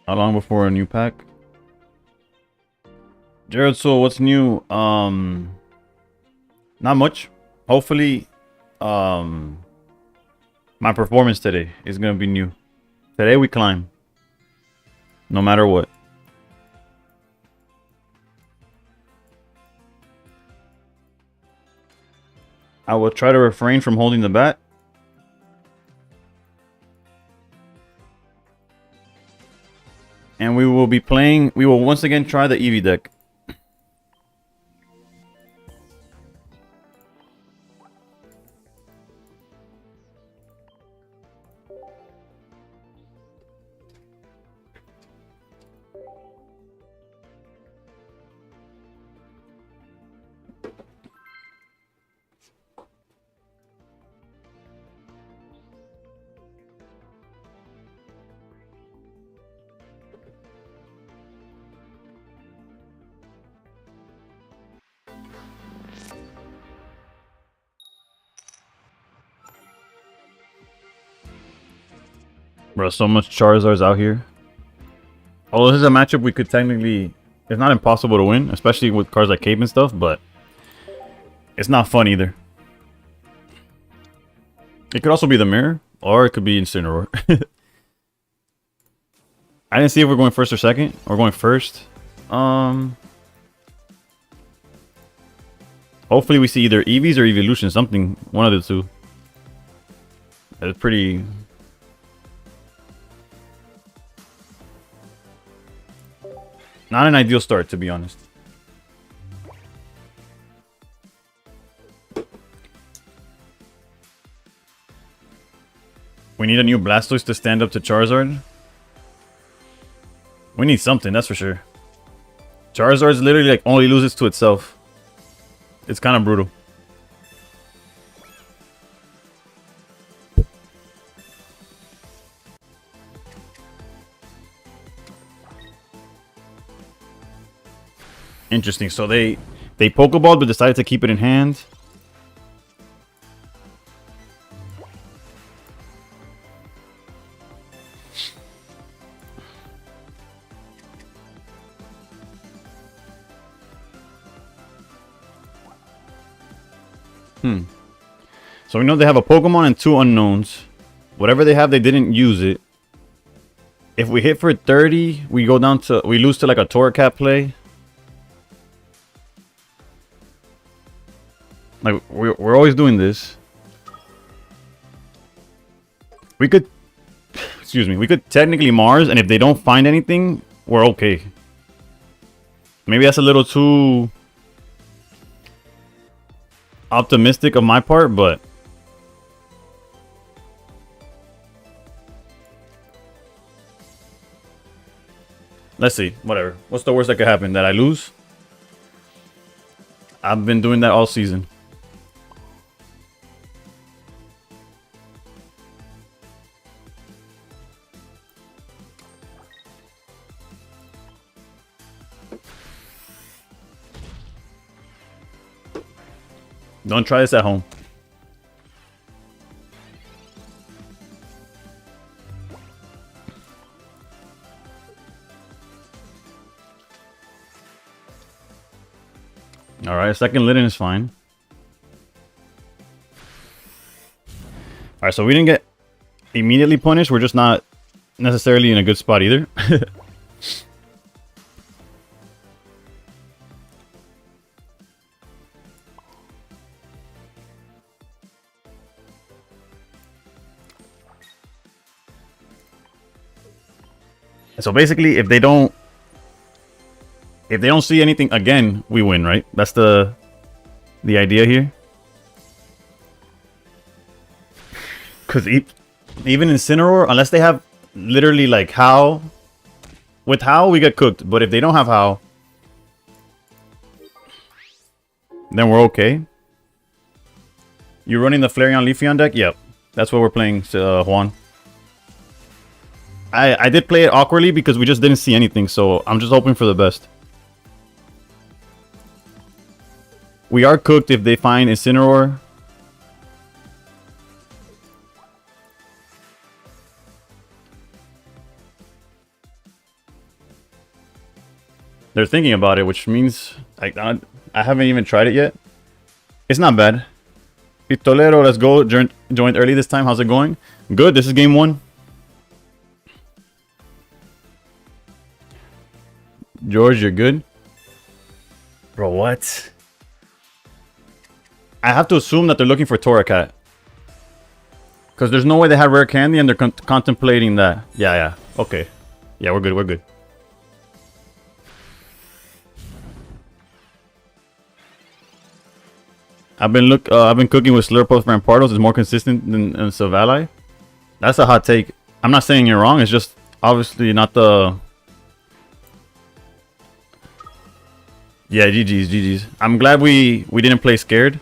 How long before a new pack? Jared, so what's new? Not much. Hopefully, um, my performance today is gonna be new. Today we climb, no matter what. I will try to refrain from holding the bat. And we will be playing, we will once again try the Eevee deck. Bro, so much Charizards out here. Although this is a matchup we could technically... It's not impossible to win, especially with cards like Cape and stuff, but... It's not fun either. It could also be the mirror, or it could be Incineroar. I didn't see if we're going first or second. We're going first. Hopefully we see either Eevees or Evolution, something. One of the two. It's pretty... Not an ideal start, to be honest. We need a new Blastoise to stand up to Charizard. We need something, that's for sure. Charizard's literally like only loses to itself. It's kind of brutal. Interesting. So they Pokeballed but decided to keep it in hand. So we know they have a Pokemon and 2 unknowns. Whatever they have, they didn't use it. If we hit for 30, we go down to... We lose to like a Torracat play. Like, we're always doing this. We could... Excuse me. We could technically Mars, and if they don't find anything, we're okay. Maybe that's a little too... optimistic of my part, but... Let's see. Whatever. What's the worst that could happen? That I lose? I've been doing that all season. Don't try this at home. Alright, second Litten is fine. Alright, so we didn't get immediately punished. We're just not necessarily in a good spot either. So basically, if they don't see anything again, we win, right? That's the idea here. Because even Incineroar, unless they have literally like How, with How we get cooked. But if they don't have How, then we're okay. You running the Flareon Leafeon deck? Yep, that's what we're playing, Juan. I did play it awkwardly because we just didn't see anything, so I'm just hoping for the best. We are cooked if they find Incineroar. they're thinking about it, which means I haven't even tried it yet. It's not bad. Pistolero, let's go. Joined early this time. How's it going? Good. This is game 1. George, you're good. Bro, what? I have to assume that they're looking for Torracat. Because there's no way they have rare candy and they're contemplating that. Yeah. Okay. Yeah, we're good. I've been cooking with Slurpuff Rampardos. It's more consistent than Silvally. That's a hot take. I'm not saying you're wrong. It's just obviously not the... Yeah, GG's. I'm glad we didn't play scared.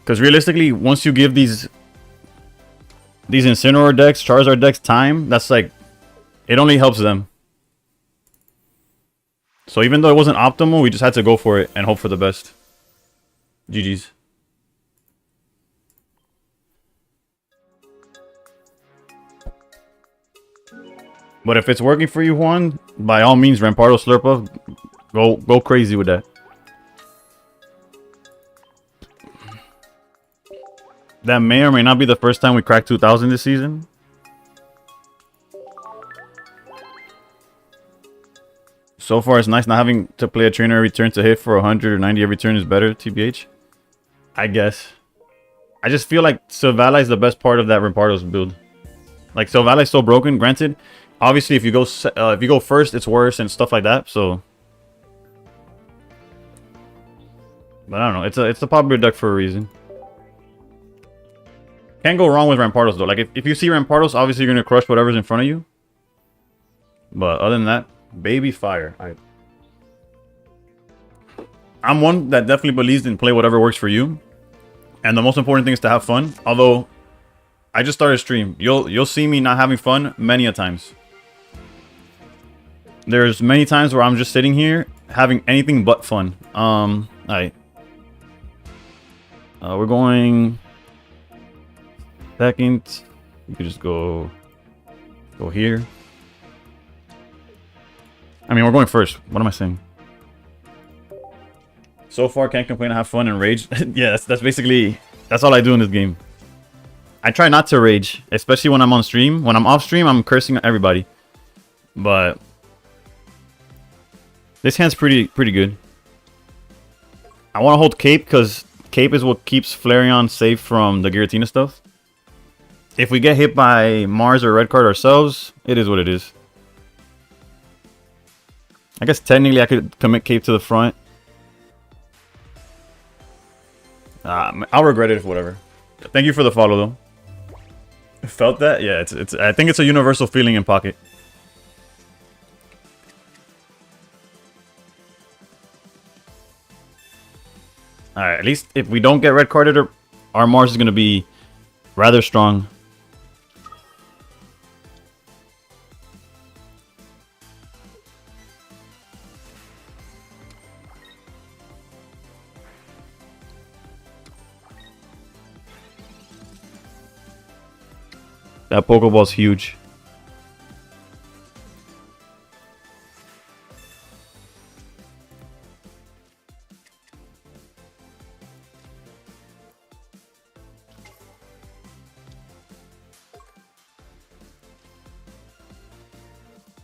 Because realistically, once you give these Incineroar decks, Charizard decks time, that's like... It only helps them. So even though it wasn't optimal, we just had to go for it and hope for the best. GG's. But if it's working for you, Juan, by all means, Rampardo, Slurpuff, go crazy with that. That may or may not be the first time we cracked 2,000 this season. So far, it's nice not having to play a trainer every turn to hit for 100 or 90 every turn is better, TBH. I guess. I just feel like Silvally is the best part of that Rampardos build. Like, Silvally is so broken, granted. Obviously, if you go first, it's worse and stuff like that, so... But I don't know, it's a popular deck for a reason. Can't go wrong with Rampardos, though. Like, if you see Rampardos, obviously you're going to crush whatever's in front of you. But other than that, baby fire. I'm one that definitely believes in play whatever works for you. And the most important thing is to have fun. Although, I just started a stream. You'll see me not having fun many a times. There's many times where I'm just sitting here having anything but fun. Alright. We're going... Second. You could just go here. I mean, we're going first. What am I saying? So far, can't complain. I have fun and rage. Yeah, that's basically... That's all I do in this game. I try not to rage, especially when I'm on stream. When I'm off stream, I'm cursing everybody. But... This hand's pretty good. I want to hold Cape, because Cape is what keeps Flareon safe from the Giratina stuff. If we get hit by Mars or Red Card ourselves, it is what it is. I guess technically I could commit Cape to the front. I'll regret it if whatever. Thank you for the follow though. Felt that? Yeah, it's. I think it's a universal feeling in Pocket. Alright, at least if we don't get red carded, our Mars is going to be rather strong. That Pokeball's huge.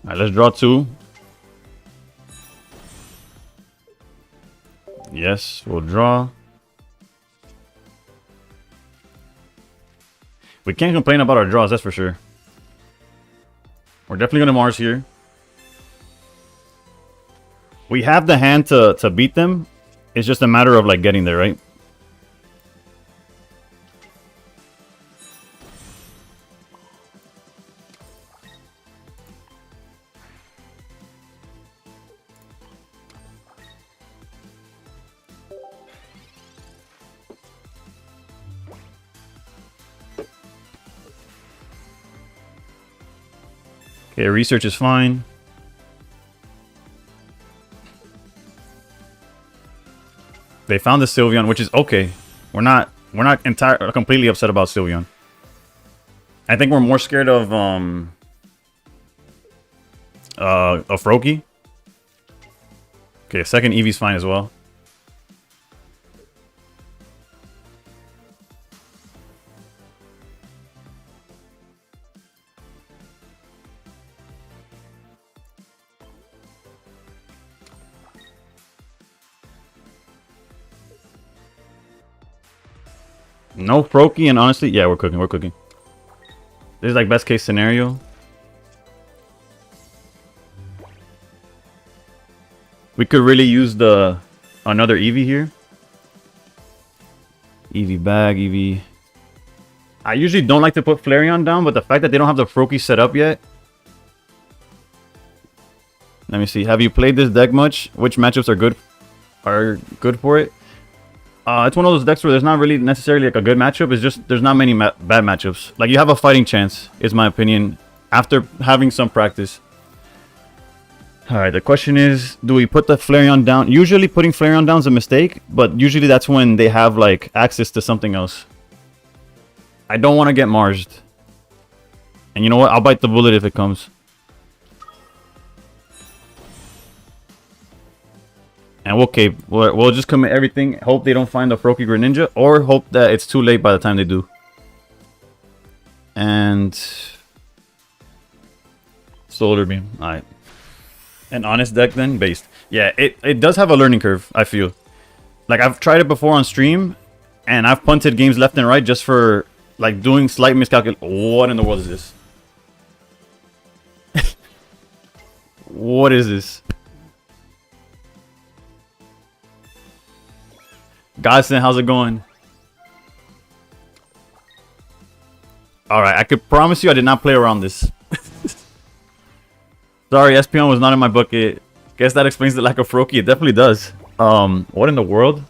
Alright, let's draw 2. Yes, we'll draw. We can't complain about our draws, that's for sure. We're definitely going to Mars here. We have the hand to beat them. It's just a matter of like getting there, right? Okay, research is fine. They found the Sylveon, which is okay. We're not completely upset about Sylveon. I think we're more scared of Froakie. Okay, second Eevee's fine as well. No Froakie, and honestly, yeah, we're cooking. We're cooking. This is like best case scenario. We could really use the another Eevee here. Eevee bag, Eevee. I usually don't like to put Flareon down, but the fact that they don't have the Froakie set up yet. Let me see. Have you played this deck much? Which matchups are good for it? It's one of those decks where there's not really necessarily like a good matchup. It's just there's not many bad matchups. Like you have a fighting chance, is my opinion, after having some practice. Alright, the question is, do we put the Flareon down? Usually putting Flareon down is a mistake, but usually that's when they have like access to something else. I don't want to get Marsed. And you know what? I'll bite the bullet if it comes. And we'll cave. We'll just commit everything. Hope they don't find the Froakie Greninja, or hope that it's too late by the time they do. And Solar Beam. Alright. An honest deck then? Based. Yeah, it does have a learning curve, I feel. Like, I've tried it before on stream, and I've punted games left and right just for, like, doing slight miscalculation. What in the world is this? What is this? Godson, how's it going? Alright, I could promise you I did not play around this. Sorry, Espeon was not in my bucket. Guess that explains the lack of Froakie. It definitely does. What in the world?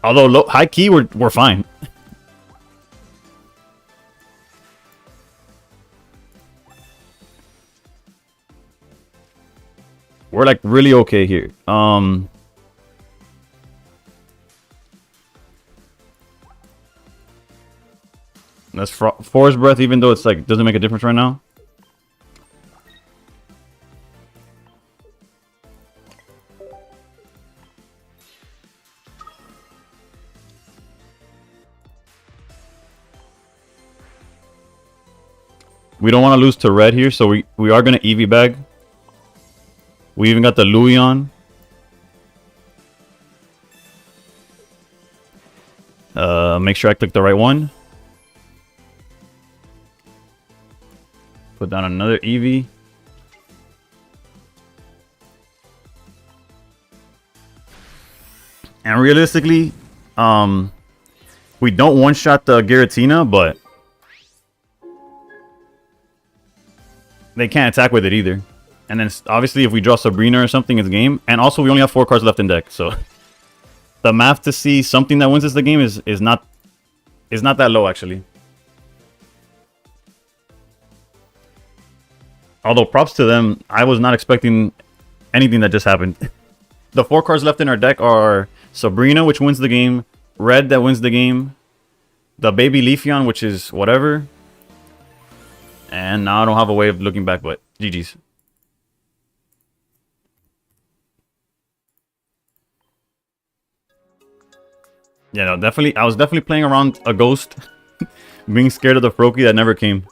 Although, high key, we're fine. We're like really okay here. That's Forest Breath, even though it's like doesn't make a difference right now. We don't want to lose to red here, so we are gonna Eevee bag. We even got the Luion. Make sure I click the right one. Put down another Eevee. And realistically, we don't one-shot the Giratina, but they can't attack with it either. And then obviously if we draw Sabrina or something, it's game. And also we only have 4 cards left in deck, so the math to see something that wins us the game is not that low actually. Although props to them, I was not expecting anything that just happened. The 4 cards left in our deck are Sabrina, which wins the game, Red that wins the game, the baby Leafeon, which is whatever. And now I don't have a way of looking back, but GG's. Yeah, no, definitely. I was definitely playing around a ghost, being scared of the Froakie that never came.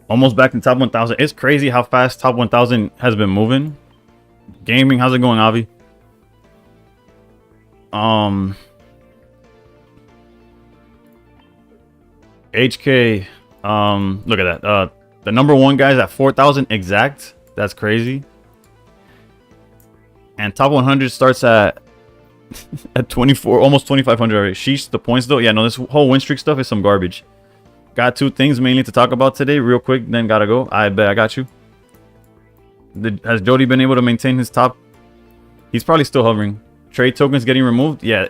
Almost back in top 1000. It's crazy how fast top 1000 has been moving. Gaming, how's it going, Avi? HK, look at that. The number 1 guy's at 4,000 exact. That's crazy. And top 100 starts at 24, almost 2,500 already. Sheesh, the points though. Yeah, no, this whole win streak stuff is some garbage. Got 2 things mainly to talk about today, real quick, then gotta go. I bet I got you. Has Jody been able to maintain his top? He's probably still hovering. Trade tokens getting removed? Yeah,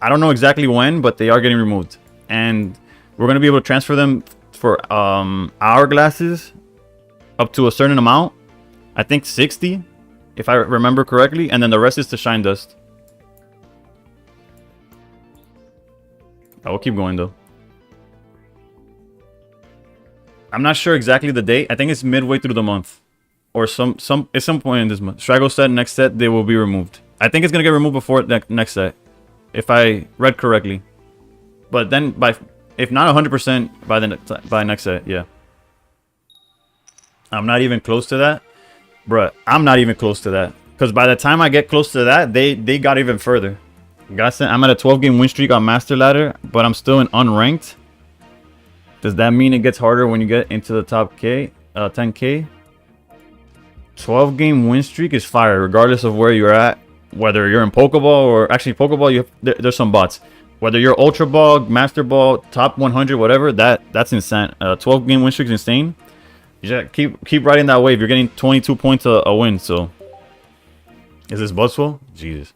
I don't know exactly when, but they are getting removed. And we're going to be able to transfer them for hourglasses up to a certain amount. I think 60, if I remember correctly, and then the rest is to shine dust. I will keep going though. I'm not sure exactly the date. I think it's midway through the month, or at some point in this month. Strago set, next set they will be removed. I think it's gonna get removed before the next set, if I read correctly. But then if not 100% by next set, yeah. I'm not even close to that, bruh. I'm not even close to that, because by the time I get close to that, they got even further. I'm at a 12-game win streak on Master Ladder, but I'm still in unranked. Does that mean it gets harder when you get into the top 10K? 12-game win streak is fire, regardless of where you're at. Whether you're in Pokeball or actually Pokeball, there's some bots. Whether you're Ultra Ball, Master Ball, top 100, whatever, that's insane. 12-game win streak is insane. You just keep riding that wave. You're getting 22 points a win. So, is this Buzzwole? Jesus.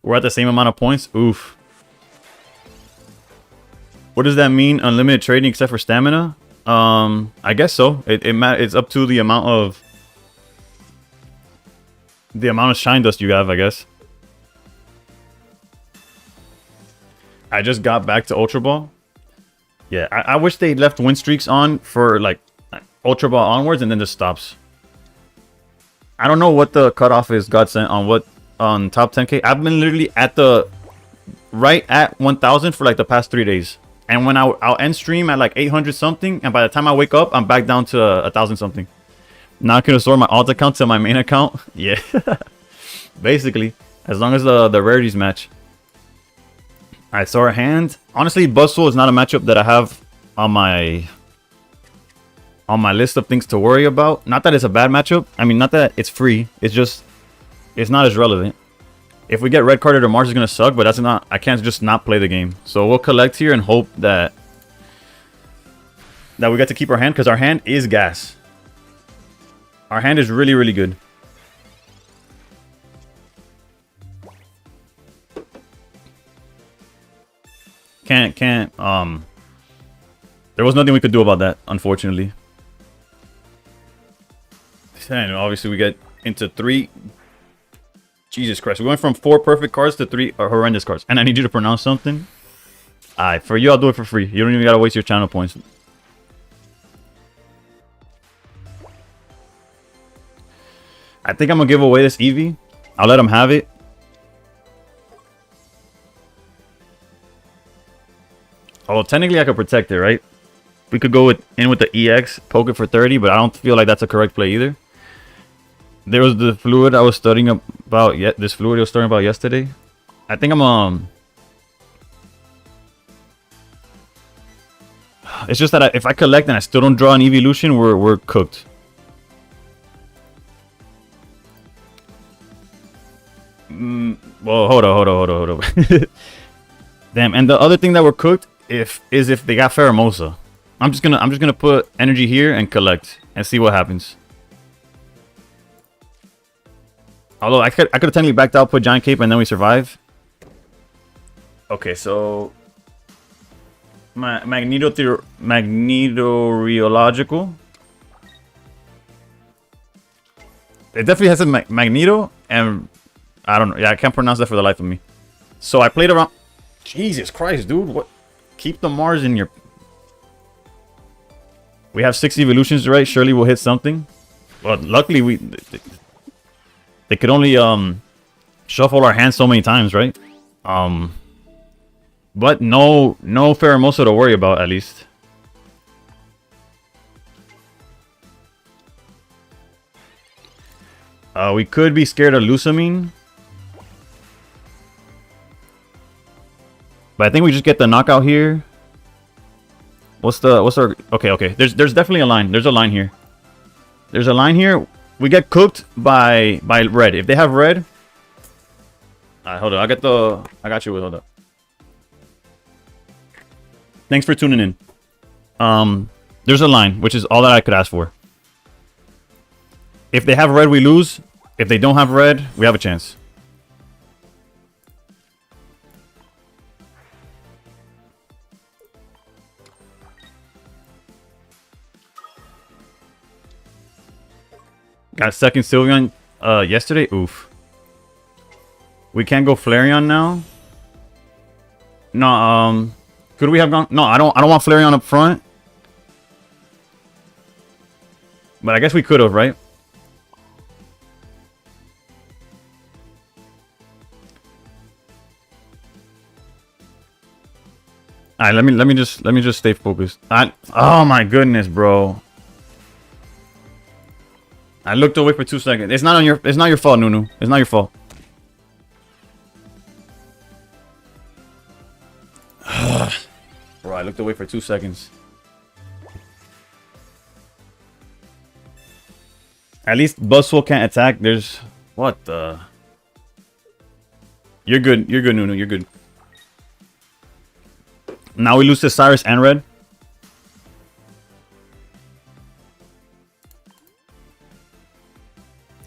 We're at the same amount of points. Oof. What does that mean? Unlimited trading except for stamina? I guess so. It's up to the amount of shine dust you have, I guess. I just got back to Ultra Ball. Yeah, I wish they left win streaks on for like Ultra Ball onwards and then just stops. I don't know what the cutoff is God sent on top 10K. I've been literally right at 1,000 for like the past 3 days. And when I'll end stream at like 800 something, and by the time I wake up, I'm back down to 1,000 something. Not gonna store my alt account to my main account. Yeah, basically, as long as the rarities match. Alright, so our hand. Honestly, Buzzwole is not a matchup that I have on my list of things to worry about. Not that it's a bad matchup. I mean, not that it's free. It's just it's not as relevant. If we get red carded or Mars is gonna suck, but that's not. I can't just not play the game. So we'll collect here and hope that we get to keep our hand, because our hand is gas. Our hand is really, really good. Can't. There was nothing we could do about that, unfortunately. And obviously we get into 3. Jesus Christ, we went from 4 perfect cards to 3 horrendous cards. And I need you to pronounce something. Alright, for you, I'll do it for free. You don't even gotta waste your channel points. I think I'm gonna give away this Eevee. I'll let him have it. Oh, technically I could protect it, right? We could go in with the EX, poke it for 30, but I don't feel like that's a correct play either. There was the fluid I was studying about. This fluid I was studying about yesterday. I think I'm It's just that if I collect and I still don't draw an evolution, we're cooked. Well, hold on. Damn. And the other thing that we're cooked is if they got Pheromosa. I'm just gonna put energy here and collect and see what happens. Although I could have technically backed out, put Giant Cape, and then we survive. Okay, so Magnetorheological. It definitely has a Magneto, and I don't know. Yeah, I can't pronounce that for the life of me. So I played around. Jesus Christ, dude! What? Keep the Mars in your. We have 6 evolutions, right? Surely we'll hit something. But luckily they could only shuffle our hands so many times, right? But no Pheromosa to worry about, at least. We could be scared of Lusamine. But I think we just get the knockout here. What's our okay. There's definitely a line. There's a line here. There's a line here. We get cooked by red. If they have red. Alright, hold on. I got you. Hold up. Thanks for tuning in. There's a line, which is all that I could ask for. If they have red, we lose. If they don't have red, we have a chance. Got second Sylveon yesterday. Oof. We can't go Flareon now. No, could we have gone? No, I don't want Flareon up front. But I guess we could have, right? Alright, let me just stay focused. Oh my goodness, bro. I looked away for 2 seconds. It's not your fault, Nunu. It's not your fault. Bro, I looked away for 2 seconds. At least Buzzwole can't attack. There's... What the... You're good, Nunu. You're good. Now we lose to Cyrus and Red.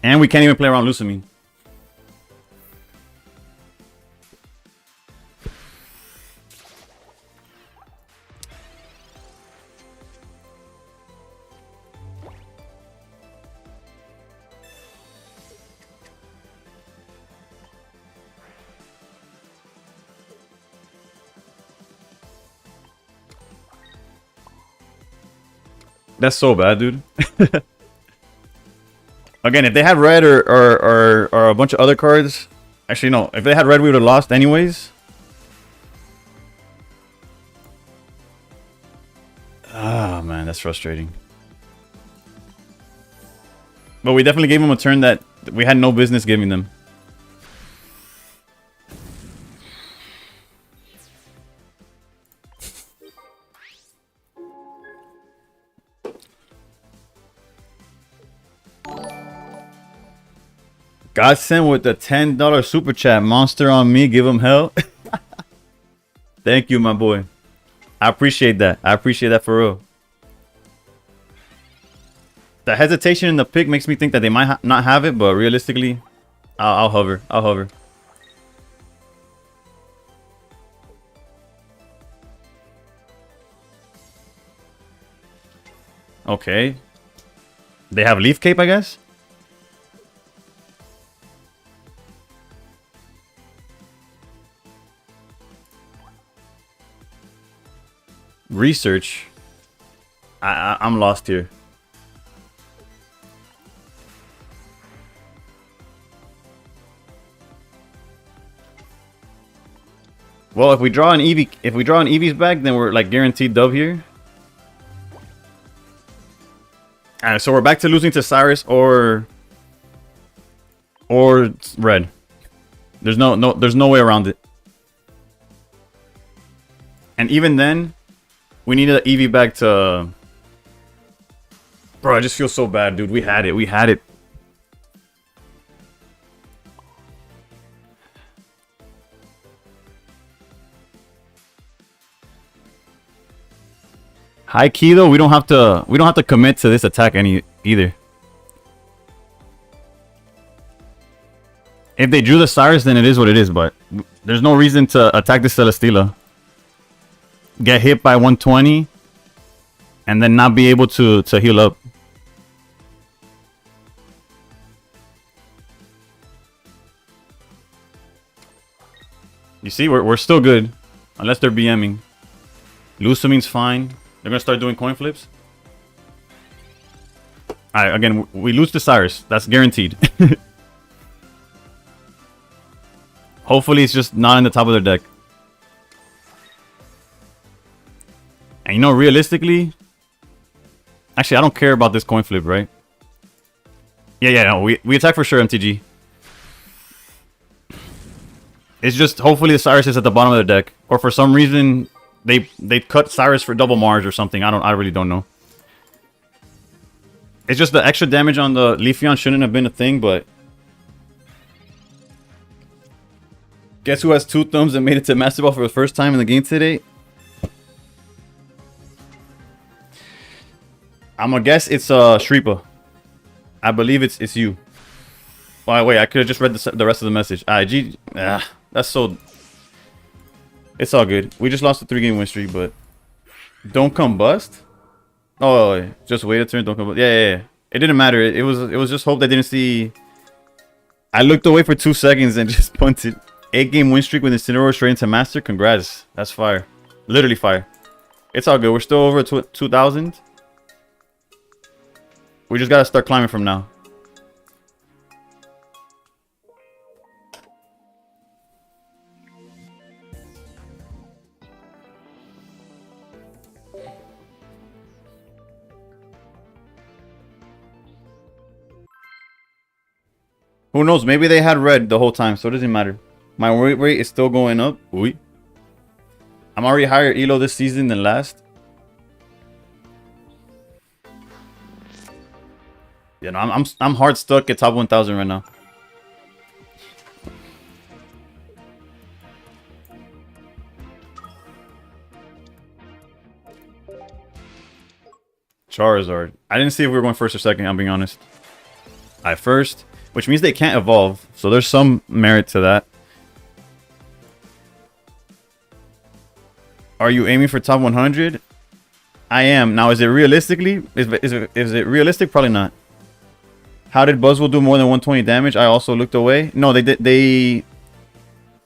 And we can't even play around Lusamine. That's so bad, dude. Again, if they had red or a bunch of other cards... Actually, no. If they had red, we would have lost anyways. Ah, man. That's frustrating. But we definitely gave them a turn that we had no business giving them. Godsend with the $10 super chat. Monster on me. Give him hell. Thank you, my boy. I appreciate that. I appreciate that for real. The hesitation in the pick makes me think that they might not have it, but realistically, I'll hover. I'll hover. Okay. They have Leaf Cape, I guess? Research. I'm lost here. Well, if we draw an Eevee's back, then we're like guaranteed dub here. Alright, so we're back to losing to Cyrus or Red. There's no way around it. And even then, we needed an Eevee back to... Bro, I just feel so bad, dude. We had it. We had it. High key though, we don't have to commit to this attack either. If they drew the Cyrus, then it is what it is, but there's no reason to attack the Celesteela. Get hit by 120 and then not be able to heal up. You see, we're still good unless they're BMing. Lusamine's fine. They're gonna start doing coin flips. Alright, again, we lose to Cyrus. That's guaranteed. Hopefully it's just not in the top of their deck. And you know, realistically... Actually, I don't care about this coin flip, right? Yeah, no, we attack for sure, MTG. It's just, hopefully the Cyrus is at the bottom of their deck. Or for some reason, they cut Cyrus for double Mars or something. I really don't know. It's just the extra damage on the Leafeon shouldn't have been a thing, but... Guess who has 2 thumbs and made it to Master Ball for the first time in the game today? I'm gonna guess it's Shripa. I believe it's you. Oh, wait, I could have just read the rest of the message. That's so... It's all good. We just lost a 3-game win streak, but... Don't combust? Oh, just wait a turn, don't combust. Yeah. It didn't matter. It was just hope they didn't see. I looked away for 2 seconds and just punted. 8-game win streak with Incineroar straight into Master. Congrats. That's fire. Literally fire. It's all good. We're still over 2,000. We just gotta start climbing from now. Who knows? Maybe they had red the whole time, so it doesn't matter. My win rate is still going up. Ooh. I'm already higher elo this season than last. Yeah, no, I'm hard stuck at top 1,000 right now. Charizard. I didn't see if we were going first or second, I'm being honest. I first, which means they can't evolve, so there's some merit to that. Are you aiming for top 100? I am. Now, is it realistically? Is it realistic? Probably not. How did Buzzwole do more than 120 damage? I also looked away. No, they did.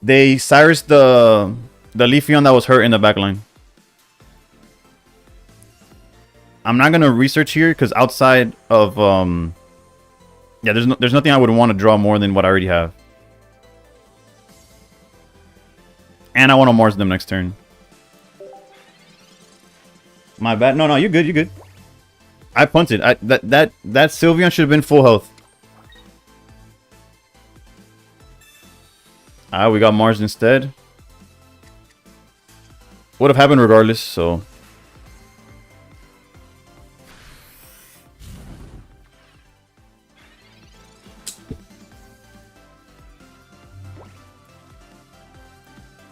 They Cyrus the Leafeon that was hurt in the back line. I'm not gonna research here because outside of yeah, there's nothing I would want to draw more than what I already have. And I want to Mars them next turn. My bad. No, you're good. You're good. I punted. That Sylveon should have been full health. We got Mars instead. Would have happened regardless, so.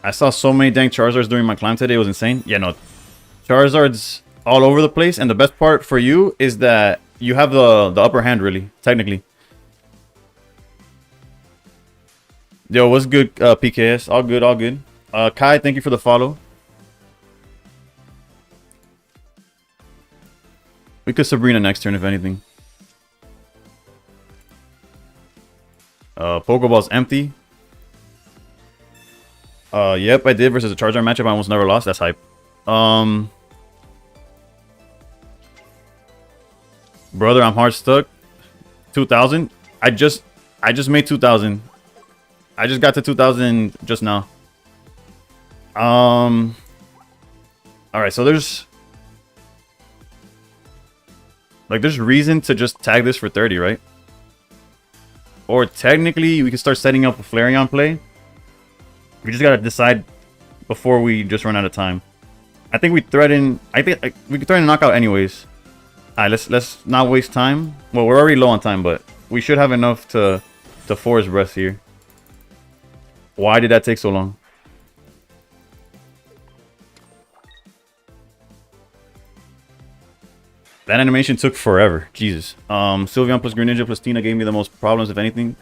I saw so many dang Charizards during my climb today. It was insane. Yeah, no. Charizard's all over the place. And the best part for you is that you have the upper hand, really. Technically. Yo, what's good, PKS? All good, all good. Kai, thank you for the follow. We could Sabrina next turn, if anything. Pokeball's empty. Yep, I did versus a Charizard matchup. I almost never lost. That's hype. Brother, I'm hard stuck. 2,000. I just made 2,000. I just got to 2,000 just now. All right, so there's reason to just tag this for 30, right? Or technically, we can start setting up a Flareon play. We just gotta decide before we just run out of time. I think we threaten. I think we could threaten a knockout anyways. All right, let's not waste time. Well, we're already low on time, but we should have enough to force breath here. Why did that take so long? That animation took forever. Jesus. Sylveon plus Greninja plus Tina gave me the most problems, if anything.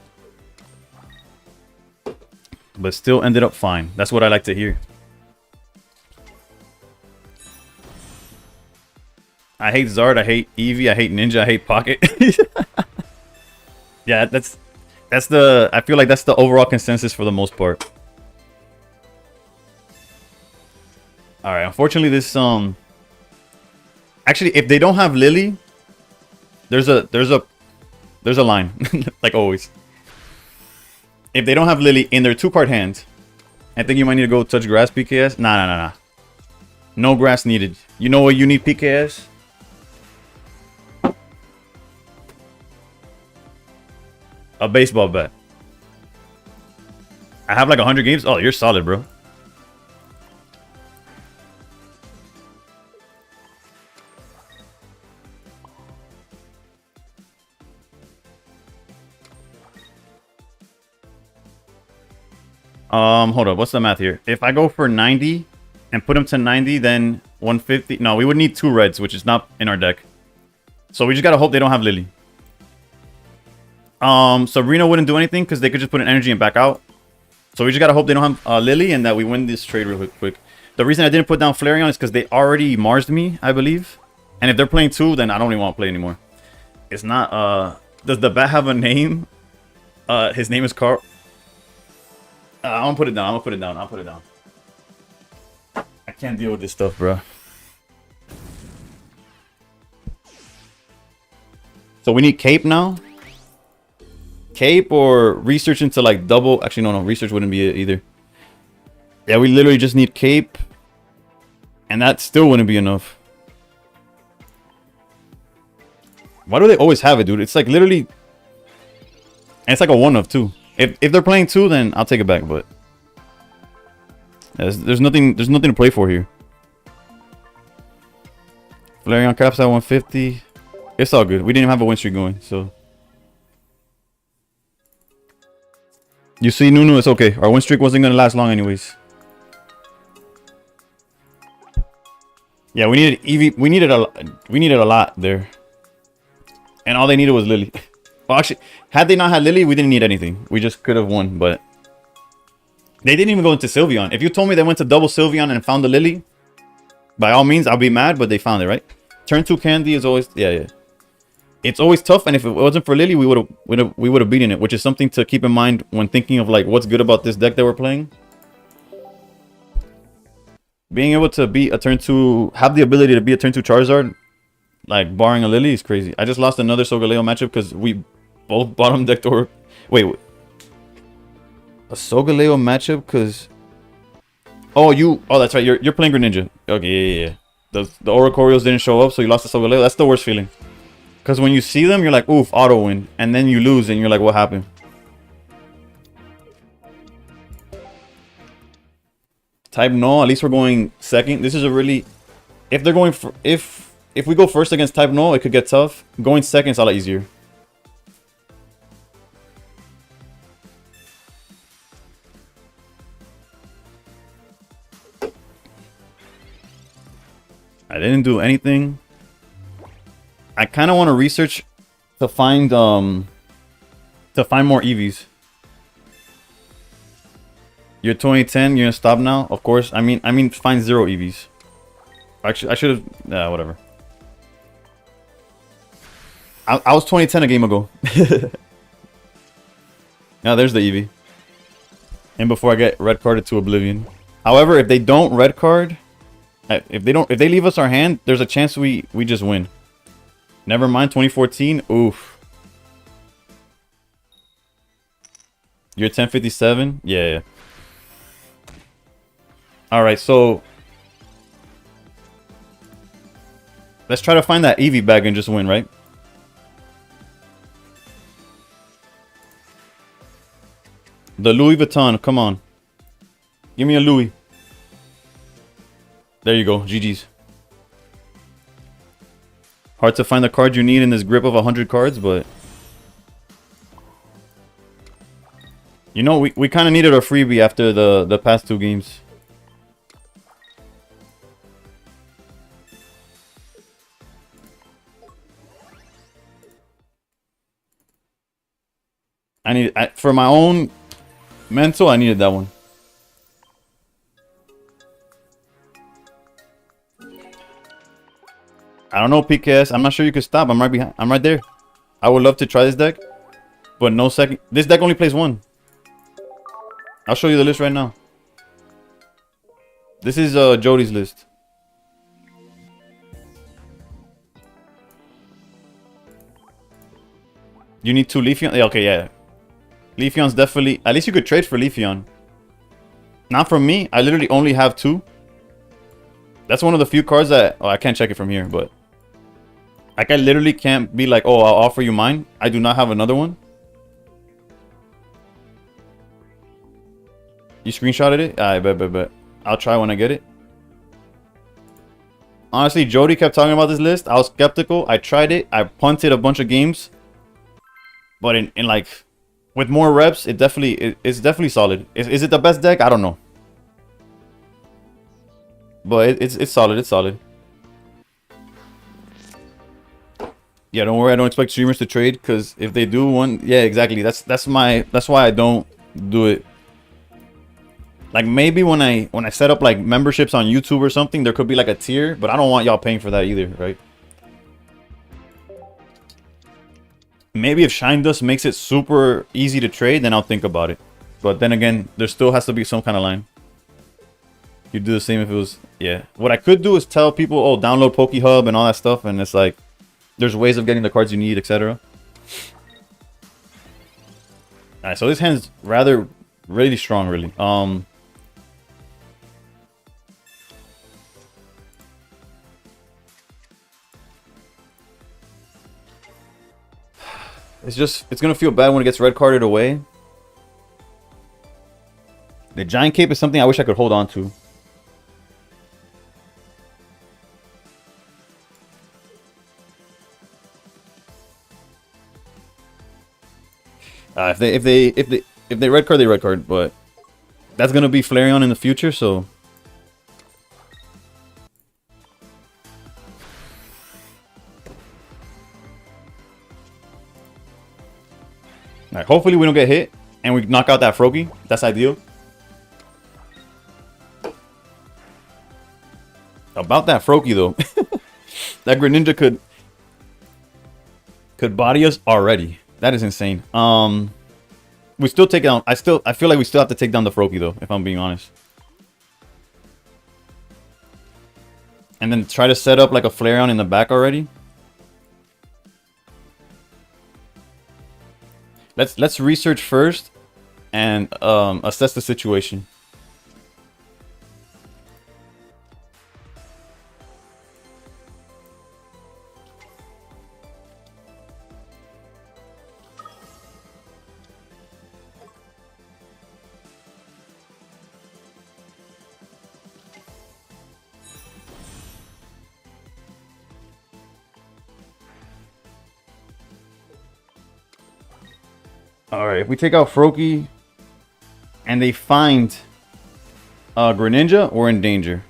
But still ended up fine. That's what I like to hear. I hate Zard, I hate Eevee, I hate Ninja, I hate Pocket. Yeah, that's the, I feel like that's the overall consensus for the most part. Alright, unfortunately this actually, if they don't have Lily, there's a line. Like always. If they don't have Lily in their 2-card hand, I think you might need to go touch grass, PKS. Nah. No grass needed. You know what you need, PKS? A baseball bat. I have like 100 games. Oh, you're solid, bro. Hold up. What's the math here? If I go for 90 and put him to 90, then 150. No, we would need 2 reds, which is not in our deck. So we just gotta hope they don't have Lily. Sabrina wouldn't do anything because they could just put an energy and back out. So we just gotta hope they don't have Lily and that we win this trade real quick. The reason I didn't put down Flareon is because they already Marsed me, I believe. And if they're playing 2, then I don't even want to play anymore. It's not, does the bat have a name? His name is Carl. I'm gonna put it down. I'm gonna put it down. I'll put it down. I can't deal with this stuff, bro. So we need cape now. Cape or research into like double. Actually, no. Research wouldn't be it either. Yeah, we literally just need cape. And that still wouldn't be enough. Why do they always have it, dude? It's like literally... And it's like a one of too. If they're playing two, then I'll take it back, but... There's nothing to play for here. Flareon caps at 150. It's all good. We didn't even have a win streak going, so... You see, Nunu, it's okay. Our win streak wasn't going to last long anyways. Yeah, we needed Eevee. We needed a lot there. And all they needed was Lily. Well, actually, had they not had Lily, we didn't need anything. We just could have won, but... They didn't even go into Sylveon. If you told me they went to double Sylveon and found the Lily, by all means, I'll be mad, but they found it, right? Turn 2 Candy is always... Yeah. It's always tough, and if it wasn't for Lily, we would have beaten it, which is something to keep in mind when thinking of like what's good about this deck that we're playing. Being able to beat a turn 2, have the ability to beat a turn 2 Charizard, like barring a Lily, is crazy. I just lost another Solgaleo matchup because we both bottom decked or... Wait. A Solgaleo matchup because... Oh, that's right. You're playing Greninja. Okay, yeah. The Oricorios didn't show up, so you lost the Solgaleo. That's the worst feeling. Because when you see them, you're like, oof, auto win. And then you lose, and you're like, what happened? Type no, at least we're going second. This is a really... If they're going for... If we go first against Type no, it could get tough. Going second is a lot easier. I didn't do anything. I kind of want to research to find more Eevees. You're 2010. You're gonna stop now, of course. I mean, find 0 Eevees. Actually, I should have. Yeah, whatever. I was 2010 a game ago. Now there's the Eevee. And before I get red carded to oblivion. However, if they don't red card, if they leave us our hand, there's a chance we just win. Never mind, 2014. Oof. You're 1057. Yeah. All right, so let's try to find that Eevee bag and just win, right? The Louis Vuitton, come on. Give me a Louis. There you go, GG's. Hard to find the card you need in this grip of 100 cards, but... You know, we kind of needed a freebie after the past 2 games. For my own mental, I needed that one. I don't know, PKS. I'm not sure you can stop. I'm right behind. I'm right there. I would love to try this deck, but no second. This deck only plays 1. I'll show you the list right now. This is Jody's list. You need 2 Leafeon. Yeah, okay, yeah. Leafeon's definitely... At least you could trade for Leafeon. Not from me. I literally only have 2. That's one of the few cards that... Oh, I can't check it from here, but... Like, I literally can't be like, oh, I'll offer you mine. I do not have another one. You screenshotted it? I bet. I'll try when I get it. Honestly, Jody kept talking about this list. I was skeptical. I tried it. I punted a bunch of games. But in like... With more reps, it's definitely solid. Is it the best deck? I don't know. But it's solid. It's solid. Yeah, don't worry. I don't expect streamers to trade because if they do one, yeah, exactly. That's why I don't do it. Like maybe when I set up like memberships on YouTube or something, there could be like a tier, but I don't want y'all paying for that either, right? Maybe if Shine Dust makes it super easy to trade, then I'll think about it. But then again, there still has to be some kind of line. You'd do the same if it was... Yeah. What I could do is tell people, oh, download PokeHub and all that stuff. And it's like, there's ways of getting the cards you need, etc. Alright, so this hand's really strong, really. It's gonna feel bad when it gets red carded away. The Giant Cape is something I wish I could hold on to. If they red card, they red card, but that's gonna be Flareon in the future, so. Alright, hopefully we don't get hit and we knock out that Froakie. That's ideal. About that Froakie though. That Greninja could body us already. That is insane. We still take down. I feel like we still have to take down the Froakie though, if I'm being honest. And then try to set up like a Flareon in the back already. Let's research first and assess the situation. Alright, if we take out Froakie and they find Greninja, we're in danger.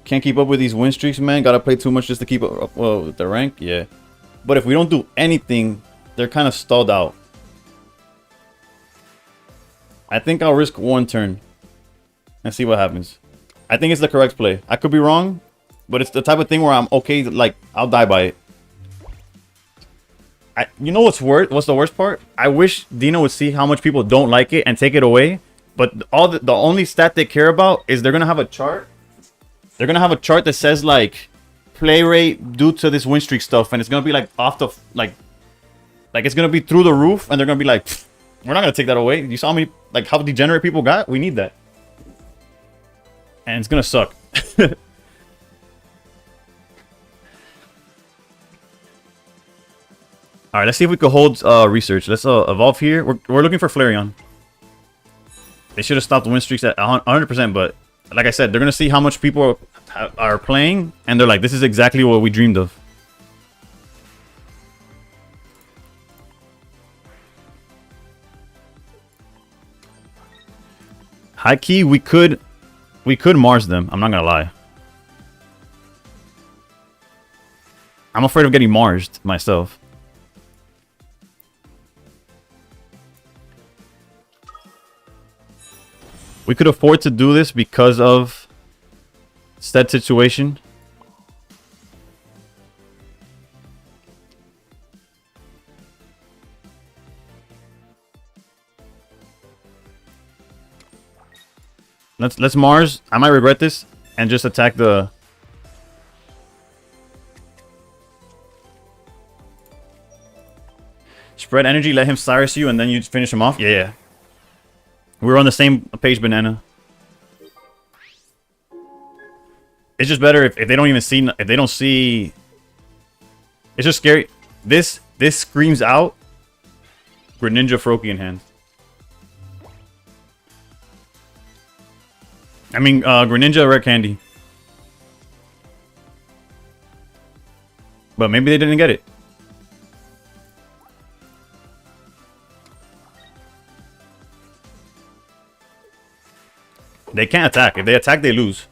Can't keep up with these win streaks, man. Gotta play too much just to keep up with the rank. Yeah. But if we don't do anything, they're kind of stalled out. I think I'll risk one turn and see what happens. I think it's the correct play. I could be wrong, but it's the type of thing where I'm okay, like, I'll die by it. You know what's the worst part? I wish Dino would see how much people don't like it and take it away. But the only stat they care about is they're gonna have a chart. They're gonna have a chart that says like play rate due to this win streak stuff, and it's gonna be like off the like it's gonna be through the roof, and they're gonna be like, we're not gonna take that away. You saw me like how degenerate people got. We need that, and it's gonna suck. Alright, let's see if we can hold research. Let's evolve here. We're looking for Flareon. They should have stopped the win streaks at 100%, but like I said, they're going to see how much people are playing, and they're like, this is exactly what we dreamed of. High key, we could Mars them. I'm not going to lie. I'm afraid of getting Marsed myself. We could afford to do this because of said situation. Let's Mars. I might regret this and just attack the... Spread energy, let him Cyrus you, and then you finish him off. Yeah. We're on the same page, Banana. It's just better if they don't even see... If they don't see... It's just scary. This screams out Greninja Froakie in hand. I mean, Greninja Rare Candy. But maybe they didn't get it. They can't attack. If they attack, they lose.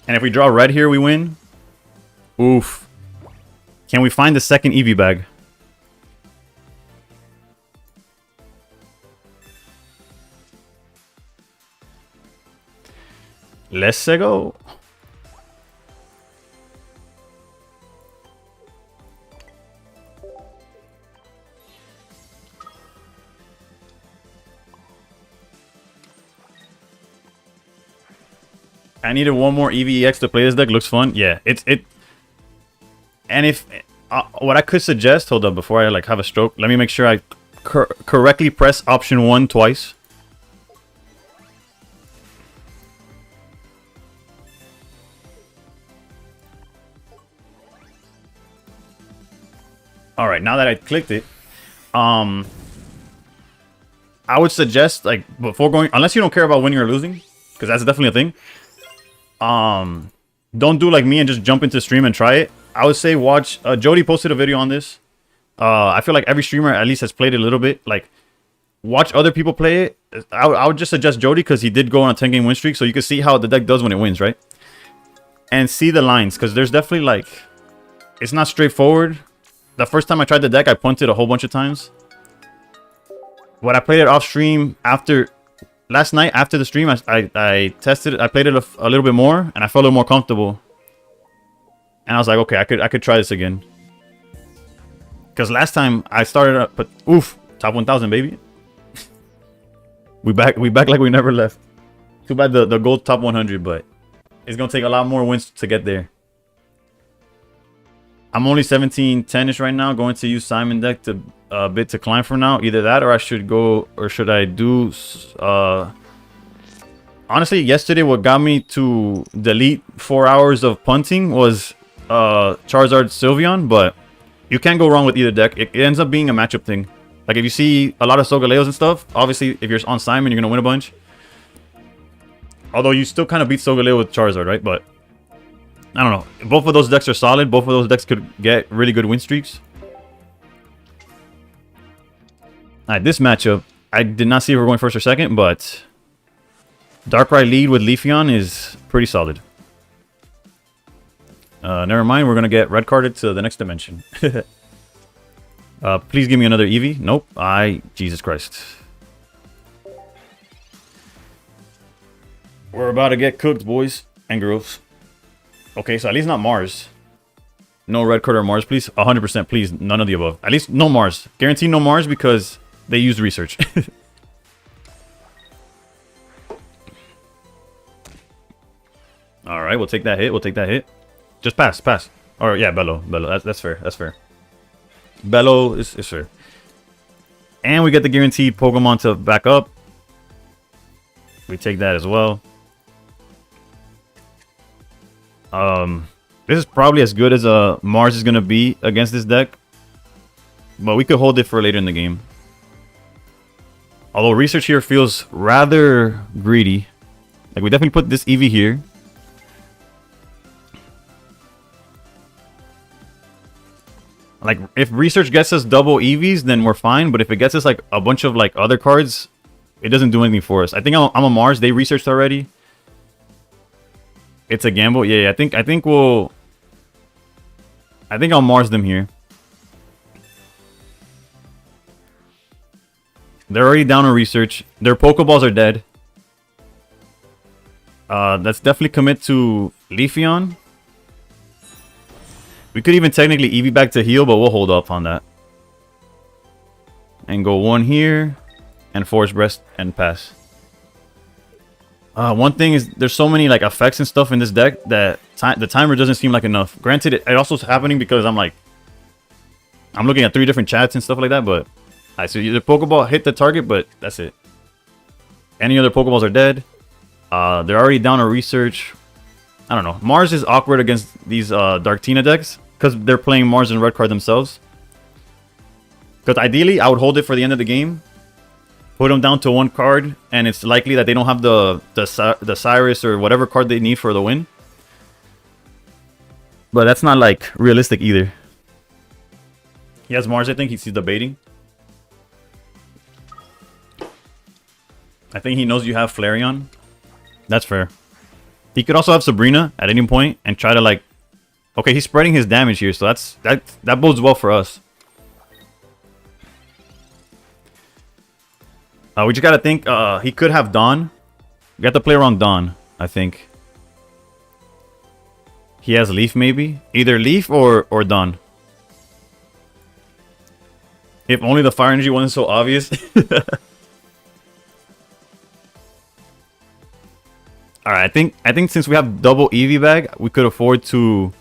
And if we draw red here, we win. Oof. Can we find the second Eevee bag? Let's go. I needed one more EVEX to play this deck. Looks fun. Yeah, and if what I could suggest, hold up, before I like have a stroke, let me make sure I correctly press option 1 twice. All right, now that I clicked it, I would suggest, like, before going, unless you don't care about winning or losing, because that's definitely a thing. Don't do like me and just jump into stream and try it. I would say watch. Jody posted a video on this. I feel like every streamer at least has played it a little bit. Like, watch other people play it. I would just suggest Jody because he did go on a 10-game win streak, so you can see how the deck does when it wins, right? And see the lines, because there's definitely like, it's not straightforward. The first time I tried the deck, I punted a whole bunch of times. When I played it off stream after last night, after the stream, I tested it. I played it a little bit more, and I felt a little more comfortable. And I was like, okay, I could try this again. Because last time I started up, but oof, top 1,000, baby. we back like we never left. Too bad the gold top 100, but it's gonna take a lot more wins to get there. I'm only 1710-ish right now. Going to use Simon deck to bit to climb for now. Either that, or I should go, or should I do? Honestly, yesterday what got me to delete 4 hours of punting was Charizard Sylveon, but you can't go wrong with either deck. It ends up being a matchup thing. Like if you see a lot of Solgaleos and stuff, obviously if you're on Simon, you're gonna win a bunch. Although you still kind of beat Solgaleo with Charizard, right? But I don't know. Both of those decks are solid. Both of those decks could get really good win streaks. Alright, this matchup, I did not see if we were going first or second, but Darkrai lead with Leafeon is pretty solid. Never mind, we're going to get red carded to the next dimension. Please give me another Eevee. Nope. Jesus Christ. We're about to get cooked, boys and girls. Okay, so at least not Mars. No red card or Mars, please. 100%, please. None of the above. At least no Mars. Guarantee no Mars because they used research. Alright, we'll take that hit. We'll take that hit. Just pass, pass. Or, yeah, Bello. Bello. That's fair. That's fair. Bello is fair. And we get the guaranteed Pokemon to back up. We take that as well. This is probably as good as Mars is going to be against this deck. But we could hold it for later in the game. Although research here feels rather greedy. Like, we definitely put this Eevee here. Like, if research gets us double Eevees, then we're fine. But if it gets us, like, a bunch of, like, other cards, it doesn't do anything for us. I think I'm a Mars. They researched already. It's a gamble. Yeah, I think I'll Mars them here. They're already down on research. Their Pokeballs are dead. Let's definitely commit to Leafeon. We could even technically Eevee back to heal, but we'll hold up on that. And go one here. And Force Breast and pass. One thing is there's so many like effects and stuff in this deck that the timer doesn't seem like enough. Granted, it also is happening because I'm looking at 3 different chats and stuff like that, but alright, so the Pokeball hit the target, but that's it. Any other Pokeballs are dead. They're already down on research. I don't know. Mars is awkward against these Darktina decks because they're playing Mars and Red card themselves. Because ideally, I would hold it for the end of the game. Put them down to 1 card, and it's likely that they don't have the Cyrus or whatever card they need for the win. But that's not like realistic either. He has Mars, I think. He's debating. I think he knows you have Flareon. That's fair. He could also have Sabrina at any point and try to like... Okay, he's spreading his damage here, so that bodes well for us. We just gotta think, he could have Dawn. We got to play around Dawn, I think. He has Leaf maybe? Either Leaf or Dawn. If only the fire energy wasn't so obvious. Alright, I think since we have double EV bag, we could afford to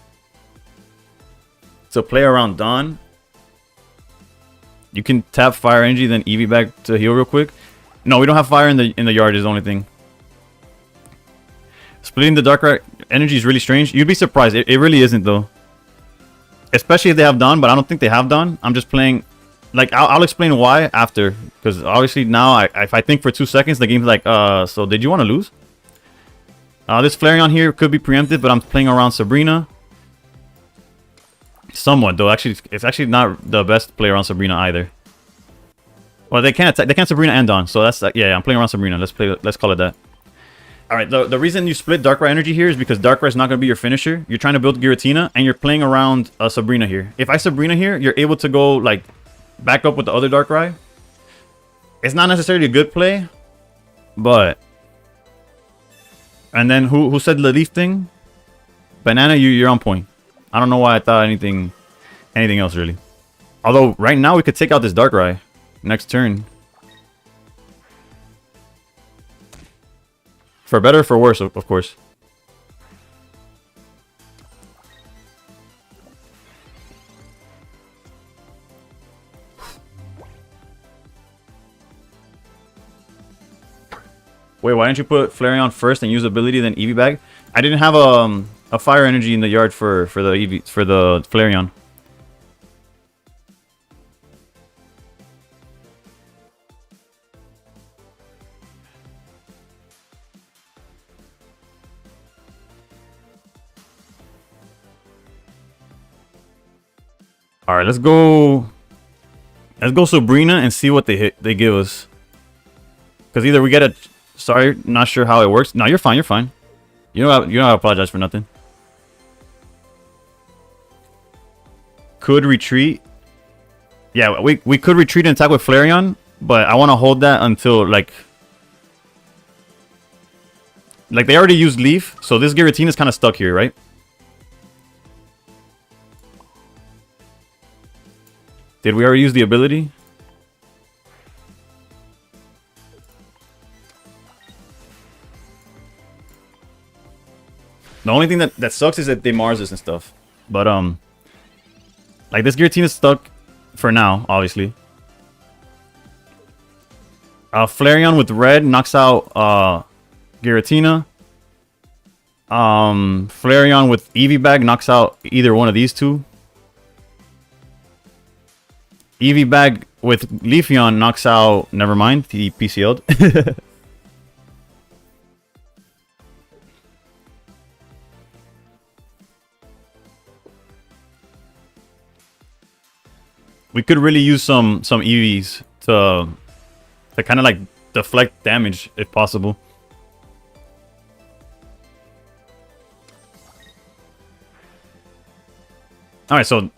play around Dawn. You can tap fire energy, then EV bag to heal real quick. No, we don't have fire in the yard is the only thing. Splitting the Darkrai energy is really strange. You'd be surprised. It really isn't though. Especially if they have Dawn, but I don't think they have Dawn. I'm just playing. Like, I'll explain why after. Because obviously now, if I think for 2 seconds, the game's like, so did you want to lose? This Flareon here could be preempted, but I'm playing around Sabrina. Somewhat, though. Actually, it's actually not the best play around Sabrina either. Well, they can't attack. They can't Sabrina and Dawn. So that's yeah. I'm playing around Sabrina. Let's call it that. All right. The reason you split Darkrai energy here is because Darkrai is not going to be your finisher. You're trying to build Giratina, and you're playing around Sabrina here. If I Sabrina here, you're able to go like back up with the other Darkrai. It's not necessarily a good play, but. And then who said the Leaf thing? Banana, you're on point. I don't know why I thought anything else really. Although right now we could take out this Darkrai next turn. For better or for worse, of course. Wait, why didn't you put Flareon first and use ability then EV bag? I didn't have a fire energy in the yard for the Flareon. All right, let's go Sabrina and see what they give us. Because either we get a sorry, not sure how it works. No, you're fine. You're fine. You don't have to apologize for nothing. Could retreat. Yeah, we could retreat and attack with Flareon, but I want to hold that until like they already used Leaf, so this Giratina is kind of stuck here, right? Did we already use the ability? The only thing that sucks is that they Mars us and stuff. But like this Giratina is stuck for now, obviously. Flareon with red knocks out Giratina. Flareon with EV bag knocks out either one of these two. EV bag with Leafeon knocks out. Never mind, he PCL'd. We could really use some EVs to kind of like deflect damage if possible. All right, so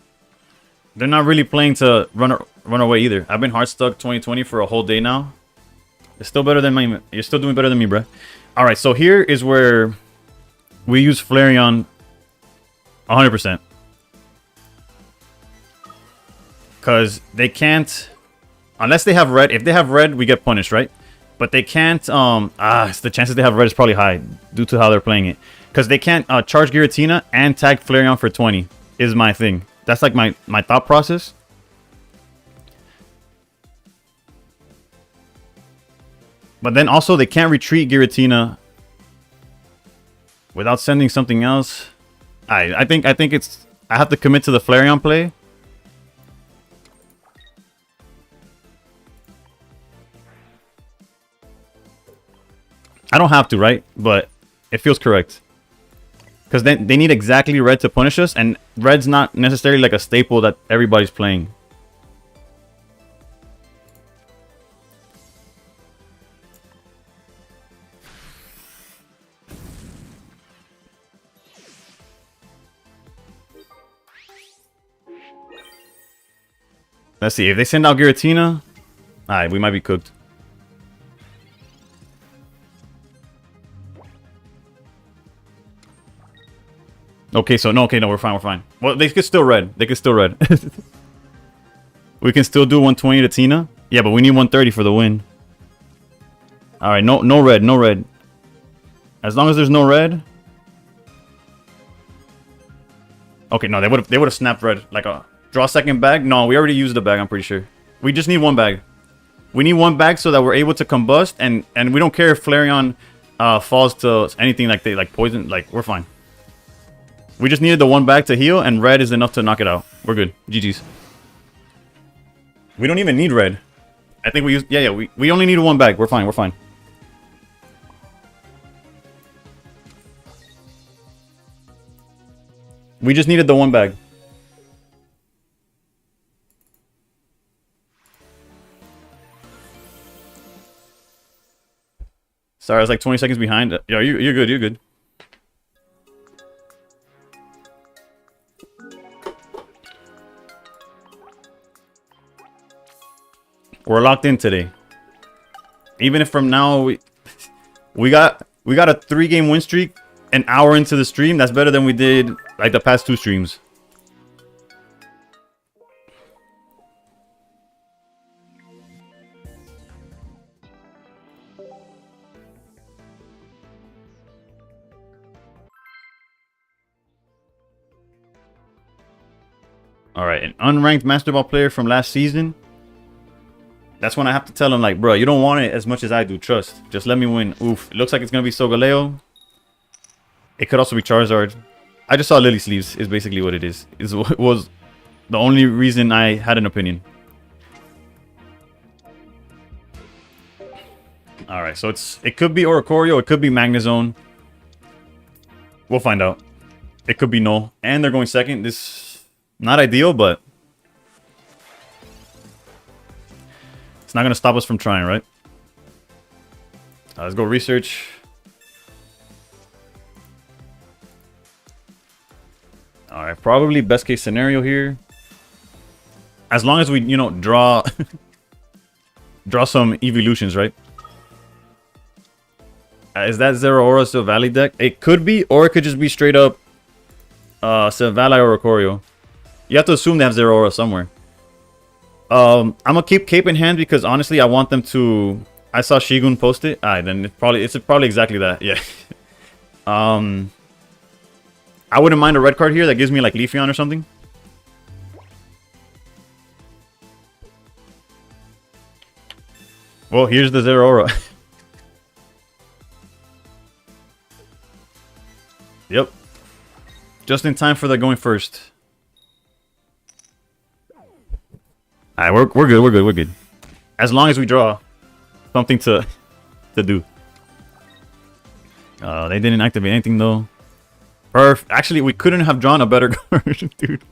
they're not really playing to run away either. I've been hard stuck 2020 for a whole day now. It's still better than me. You're still doing better than me, bruh. All right, so here is where we use Flareon 100%. Because they can't, unless they have red. If they have red, we get punished, right? But they can't, the chances they have red is probably high due to how they're playing it. Because they can't charge Giratina and tag Flareon for 20 is my thing. That's like my thought process. But then also they can't retreat Giratina without sending something else. I think it's, I have to commit to the Flareon play. I don't have to, right? But it feels correct. Because then they need exactly red to punish us. And red's not necessarily like a staple that everybody's playing. Let's see. If they send out Giratina, alright, we might be cooked. Okay, so no, okay, no, we're fine, we're fine. Well, they could still red. They could still red. We can still do 120 to Tina. Yeah, but we need 130 for the win. All right, no red, no red. As long as there's no red. Okay, no, they would have snapped red. Like a draw second bag. No, we already used the bag. I'm pretty sure. We just need one bag. We need one bag so that we're able to combust, and we don't care if Flareon falls to anything like poison. Like, we're fine. We just needed the one bag to heal, and red is enough to knock it out. We're good. GG's. We don't even need red. I think we use... Yeah, we only need one bag. We're fine, we're fine. We just needed the one bag. Sorry, I was like 20 seconds behind. Yeah, you're good, you're good. We're locked in today. Even if from now we got a 3-game win streak an hour into the stream, that's better than we did like the past 2 streams. All right, an unranked Master Ball player from last season. That's when I have to tell him, like, bro, you don't want it as much as I do. Trust. Just let me win. Oof. It looks like it's going to be Solgaleo. It could also be Charizard. I just saw Lily Sleeves is basically what it is. It was the only reason I had an opinion. Alright, so it could be Oricorio. It could be Magnezone. We'll find out. It could be Null. And they're going second. This, not ideal, but... it's not going to stop us from trying, right? Let's go research. Alright, probably best case scenario here. As long as we, you know, draw some evolutions, right? Is that Zeraora Silvally deck? It could be, or it could just be straight up Silvally or Oricorio. You have to assume they have Zeraora somewhere. I'm gonna keep Cape in hand because honestly I want them to... I saw Shigun post it. Alright, then it's probably exactly that. Yeah. I wouldn't mind a red card here that gives me like Leafeon or something. Well, here's the Zeraora. Yep. Just in time for the going first. Alright, we're good. As long as we draw something to do. They didn't activate anything though. Actually, we couldn't have drawn a better card, dude.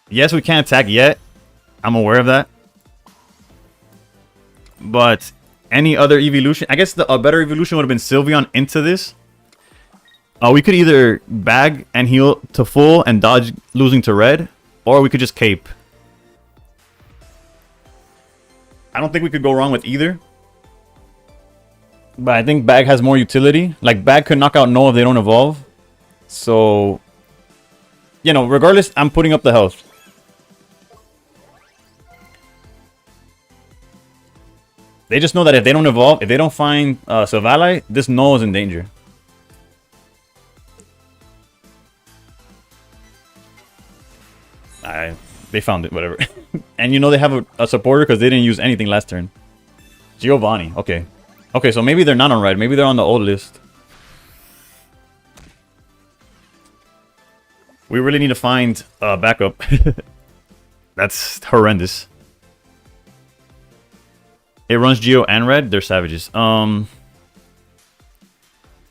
Yes, we can't attack yet. I'm aware of that. But any other evolution... I guess a better evolution would have been Sylveon into this. We could either bag and heal to full and dodge losing to red. Or we could just cape. I don't think we could go wrong with either. But I think bag has more utility. Like, bag could knock out Null if they don't evolve. So, you know, regardless, I'm putting up the health. They just know that if they don't evolve, if they don't find Silvally, this Null is in danger. They found it, whatever. And you know they have a supporter because they didn't use anything last turn. Giovanni, okay. Okay, so maybe they're not on red. Maybe they're on the old list. We really need to find backup. That's horrendous. It runs Geo and red. They're savages.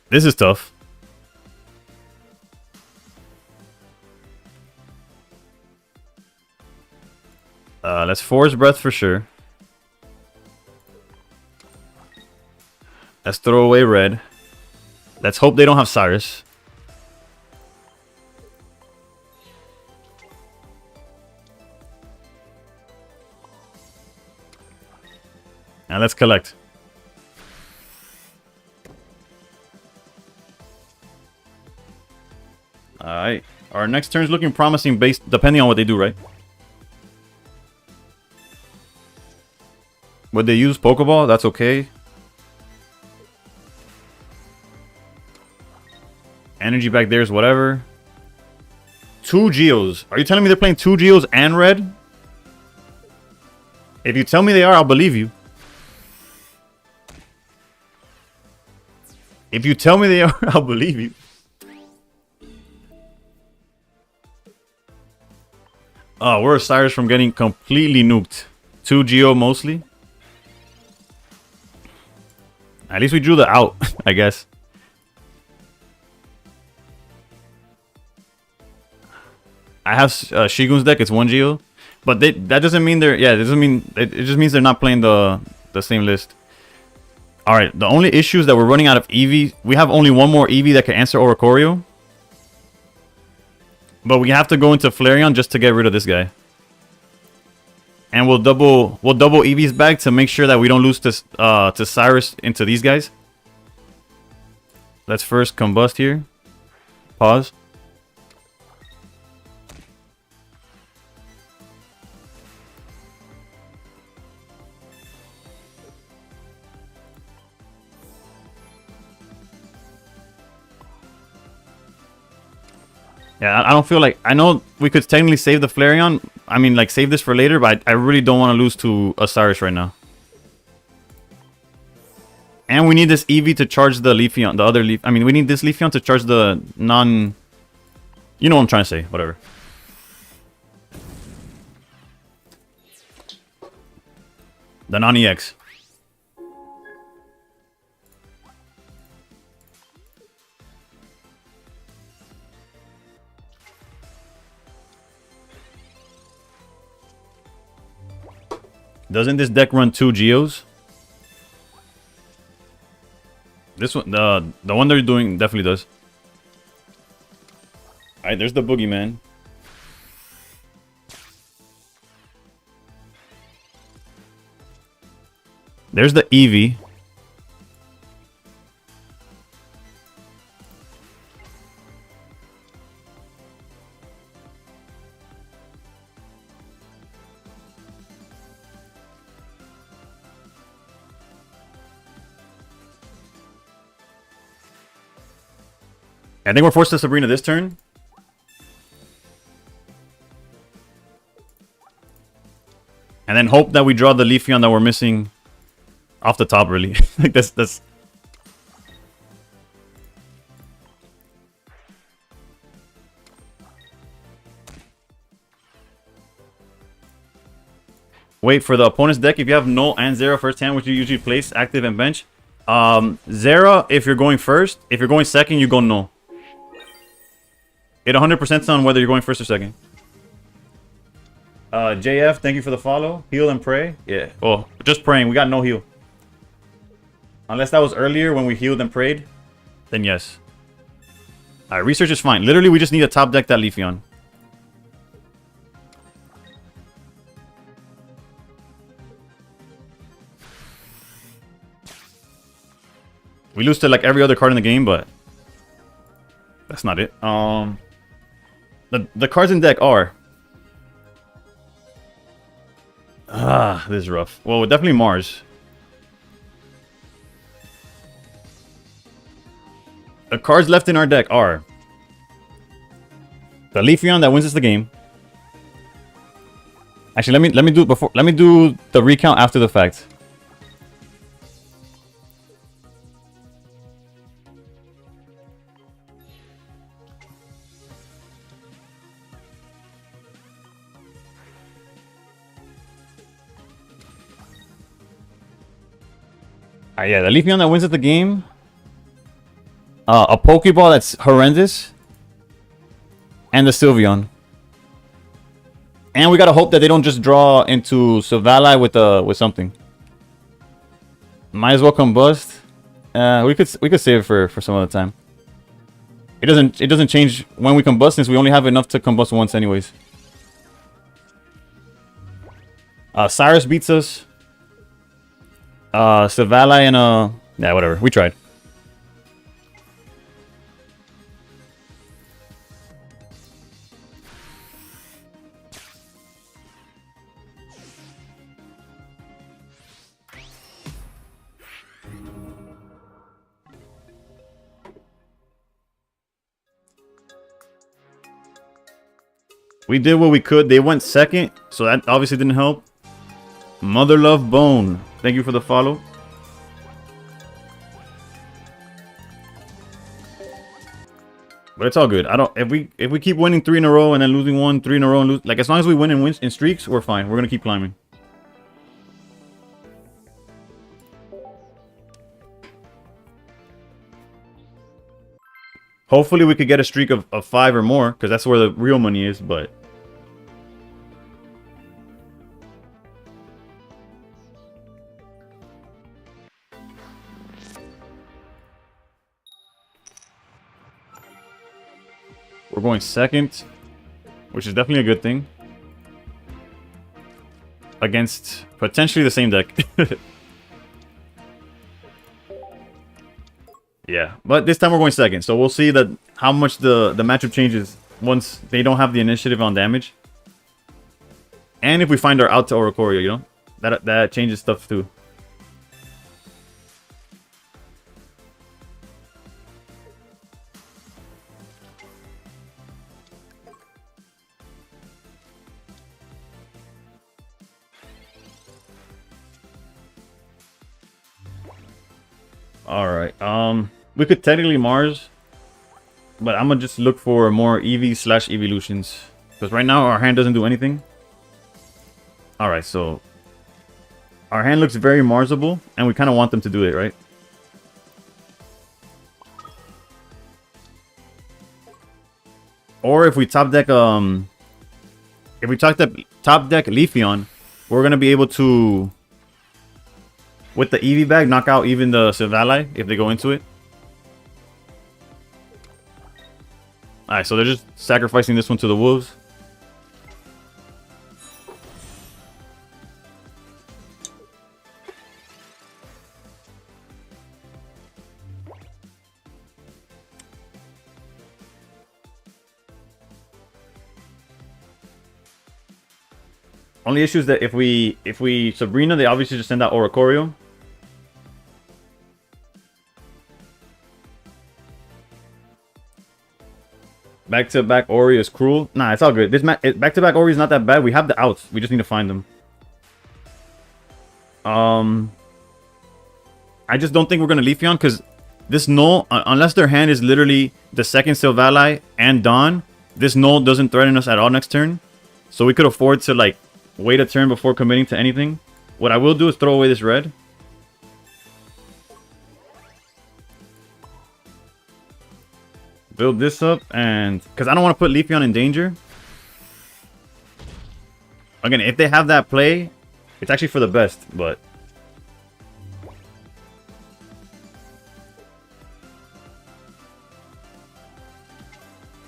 This is tough. Let's Force Breath for sure. Let's throw away red. Let's hope they don't have Cyrus. And let's collect. Alright. Our next turn's looking promising based depending on what they do, right? Would they use Pokeball? That's okay. Energy back there is whatever. 2 Geos. Are you telling me they're playing 2 Geos and red? If you tell me they are, I'll believe you. If you tell me they are, I'll believe you. Oh, we're Cyrus from getting completely nuked. 2 Geo mostly. At least we drew the out, I guess. I have Shigun's deck. It's 1 Geo, but that doesn't mean they're it doesn't mean it just means they're not playing the same list. All right, the only issue is that we're running out of Eevee. We have only one more Eevee that can answer Oricorio, but we have to go into Flareon just to get rid of this guy. And we'll double Eevee's bag to make sure that we don't lose to Cyrus into these guys. Let's first combust here. Pause. Yeah, I don't feel like... I know we could technically save the Flareon. I mean, like, save this for later, but I really don't want to lose to Osiris right now. And we need this Eevee to charge the Leafeon, the other Leaf... I mean, we need this Leafeon to charge the non... You know what I'm trying to say. Whatever. The non-EX. Doesn't this deck run 2 Geos? This one, the one they're doing definitely does. Alright, there's the Boogeyman. There's the Eevee. I think we're forced to Sabrina this turn. And then hope that we draw the Leafeon that we're missing off the top, really. Like that's... Wait, for the opponent's deck, if you have Null and Zera first hand, which you usually place active and bench. Zera, if you're going first. If you're going second, you go Null. It 100% on whether you're going first or second. JF, thank you for the follow. Heal and pray. Yeah. Oh, just praying. We got no heal. Unless that was earlier when we healed and prayed. Then yes. Alright, research is fine. Literally, we just need to top deck that Leafeon. We lose to like every other card in the game, but that's not it. The cards in deck are... this is rough. Well, definitely Mars. The cards left in our deck are... the Leafeon that wins us the game. Actually, let me do it before... Let me do the recount after the fact. Yeah, the Leafeon that wins at the game. A Pokeball that's horrendous. And the Sylveon. And we gotta hope that they don't just draw into Silvally with something. Might as well combust. We could save it for some other time. It doesn't change when we combust since we only have enough to combust once anyways. Cyrus beats us. Silvally and yeah, whatever. We tried. We did what we could. They went second, so that obviously didn't help. Mother Love Bone, thank you for the follow. But it's all good. I don't. If we keep winning 3 in a row and then losing 1, 3 in a row and lose, like as long as we win in streaks, we're fine. We're gonna keep climbing. Hopefully we could get a streak of 5 or more, because that's where the real money is, but... We're going second, which is definitely a good thing. Against potentially the same deck. Yeah, but this time we're going second, so we'll see that how much the matchup changes once they don't have the initiative on damage. And if we find our out to Oricorio, you know? That changes stuff too. Alright, we could technically Mars, but I'm gonna just look for more EV/evolutions. Because right now our hand doesn't do anything. Alright, so our hand looks very Marsable, and we kind of want them to do it, right? Or if we top deck Leafeon, we're gonna be able to, with the EV bag, knock out even the Silvally if they go into it. Alright, so they're just sacrificing this one to the wolves. Only issue is that if we Sabrina, they obviously just send out Oricorio. Back-to-back Ori is cruel. Nah, it's all good. This back-to-back Ori is not that bad. We have the outs. We just need to find them. I just don't think we're gonna Leafeon because this Null, unless their hand is literally the second Silvally and Dawn, this Null doesn't threaten us at all next turn. So we could afford to like wait a turn before committing to anything. What I will do is throw away this red. Build this up, and because I don't want to put Leafeon in danger. Again, if they have that play, it's actually for the best, but...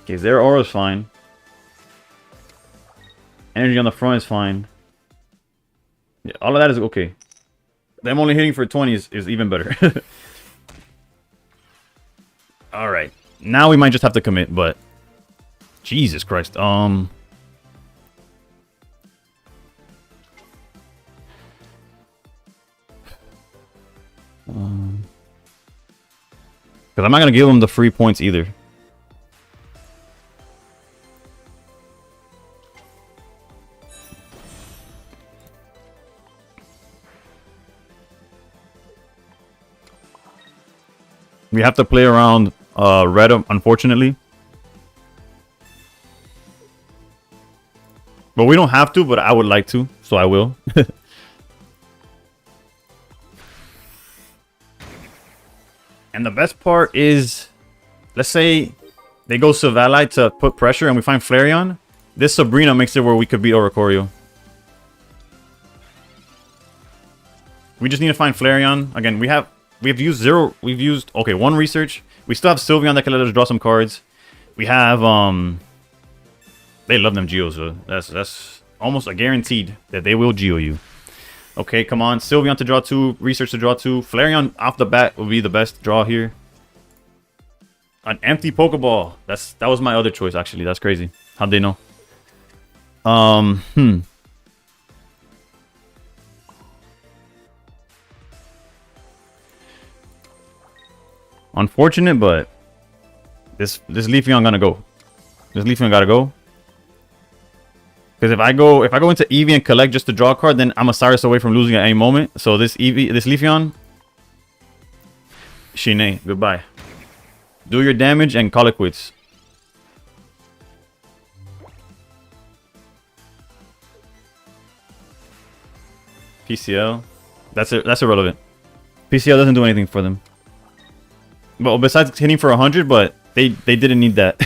Okay, their aura is fine. Energy on the front is fine. Yeah, all of that is okay. Them only hitting for 20 is even better. Alright. Now we might just have to commit, but... Jesus Christ. Because I'm not going to give them the free points either. We have to play around red, unfortunately. But we don't have to, but I would like to, so I will. And the best part is, let's say they go Silvally to put pressure and we find Flareon. This Sabrina makes it where we could beat Oricorio. We just need to find Flareon. Again, we've used one research. We still have Sylveon that can let us draw some cards. We have they love them Geos, so that's almost a guaranteed that they will Geo you. Okay, come on. Sylveon to draw 2, research to draw 2. Flareon off the bat will be the best draw here. An empty Pokeball. That was my other choice actually. That's crazy. How'd they know? Unfortunate, but this Leafeon gonna go. This Leafeon gotta go. Because if I go into Eevee and collect just to draw a card, then I'm a Cyrus away from losing at any moment. So this Leafeon, Shine, goodbye. Do your damage and call it quits. PCL, that's irrelevant. PCL doesn't do anything for them. Well, besides hitting for 100, but they didn't need that.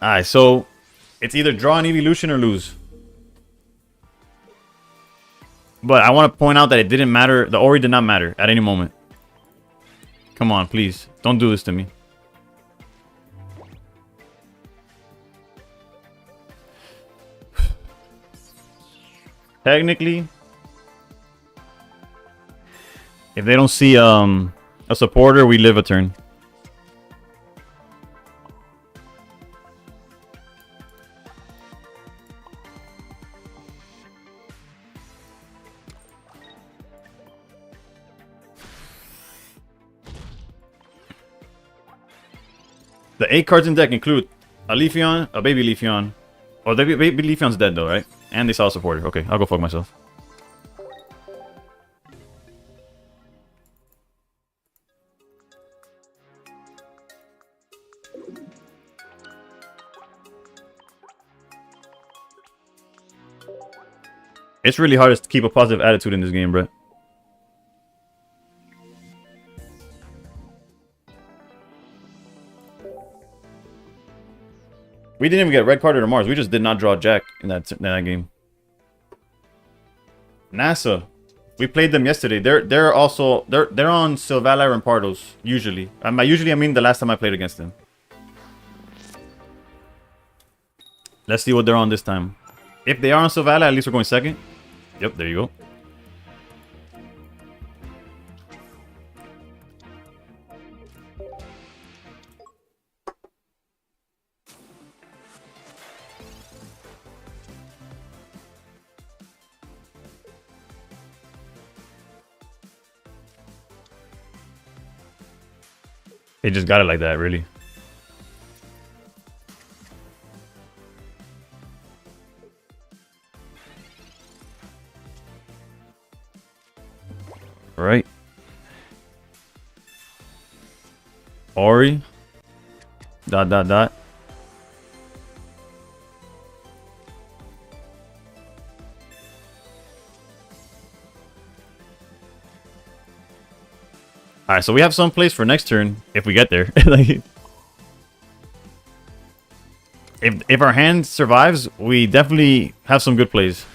Alright, so it's either draw an evolution or lose. But I want to point out that it didn't matter. The Ori did not matter at any moment. Come on, please. Don't do this to me. Technically, if they don't see a supporter, we live a turn. The 8 cards in deck include a Leafeon, a baby Leafeon. Oh, the baby Leafeon's dead though, right? And they saw a supporter. Okay, I'll go fuck myself. It's really hard to keep a positive attitude in this game, bro. We didn't even get red carded or Mars. We just did not draw Jack in that game. NASA. We played them yesterday. They're on Sylvala Rampardos usually. I mean the last time I played against them. Let's see what they're on this time. If they are on Sylvala, at least we're going second. Yep, there you go. They just got it like that, really. All right. Ori. ... Alright, so we have some place for next turn if we get there. Like, if our hand survives, we definitely have some good plays.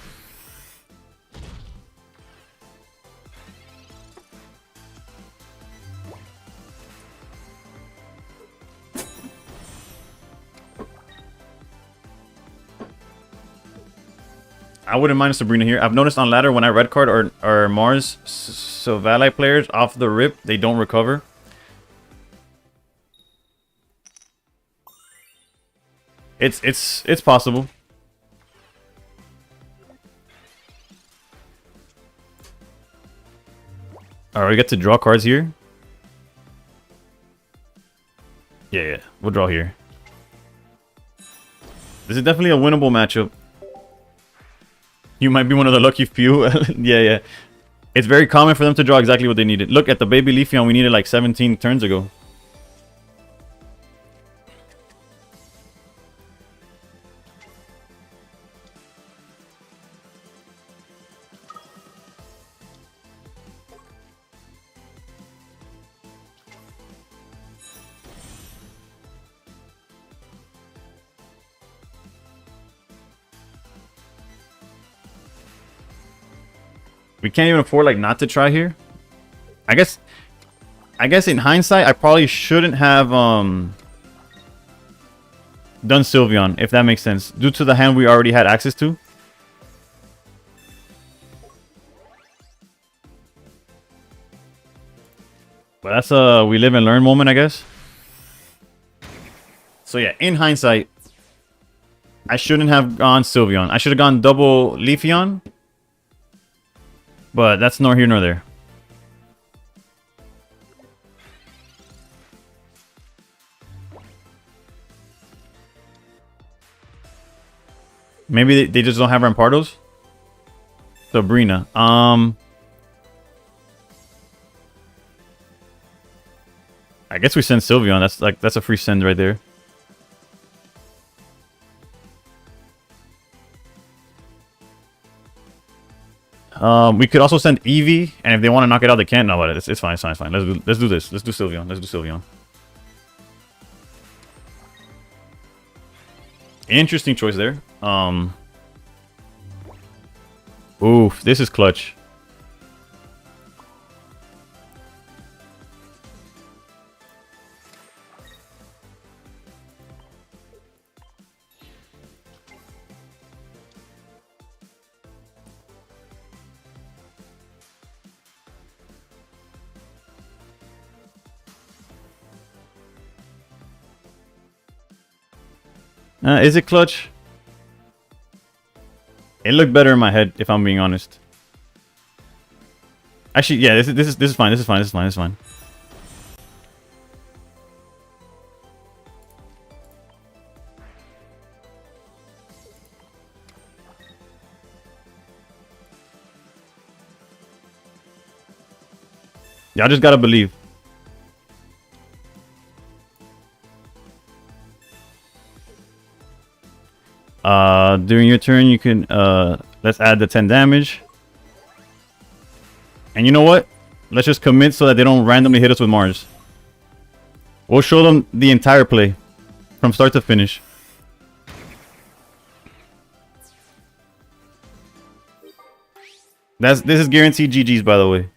I wouldn't mind a Sabrina here. I've noticed on ladder when I red card or Mars, so Valet players off the rip, they don't recover. It's possible. Alright, we get to draw cards here. Yeah, we'll draw here. This is definitely a winnable matchup. You might be one of the lucky few. Yeah. It's very common for them to draw exactly what they needed. Look at the baby Leafeon, we needed like 17 turns ago. We can't even afford like not to try here. I guess in hindsight, I probably shouldn't have done Sylveon, if that makes sense, due to the hand we already had access to. But that's a we live and learn moment, I guess. So yeah, in hindsight, I shouldn't have gone Sylveon. I should have gone double Leafeon. But that's nor here nor there. Maybe they just don't have Rampardos. Sabrina. I guess we send Sylveon. That's a free send right there. We could also send Eevee, and if they want to knock it out, they can't. No, but it's fine. It's fine. It's fine. Let's do this. Let's do Sylveon. Let's do Sylveon. Interesting choice there. Oof, this is clutch. Is it clutch? It looked better in my head, if I'm being honest. Actually, yeah, this is fine. This is fine. This is fine. This is fine. Y'all just gotta believe. During your turn, you can let's add the 10 damage. And you know what? Let's just commit so that they don't randomly hit us with Mars. We'll show them the entire play from start to finish. This is guaranteed GG's, by the way.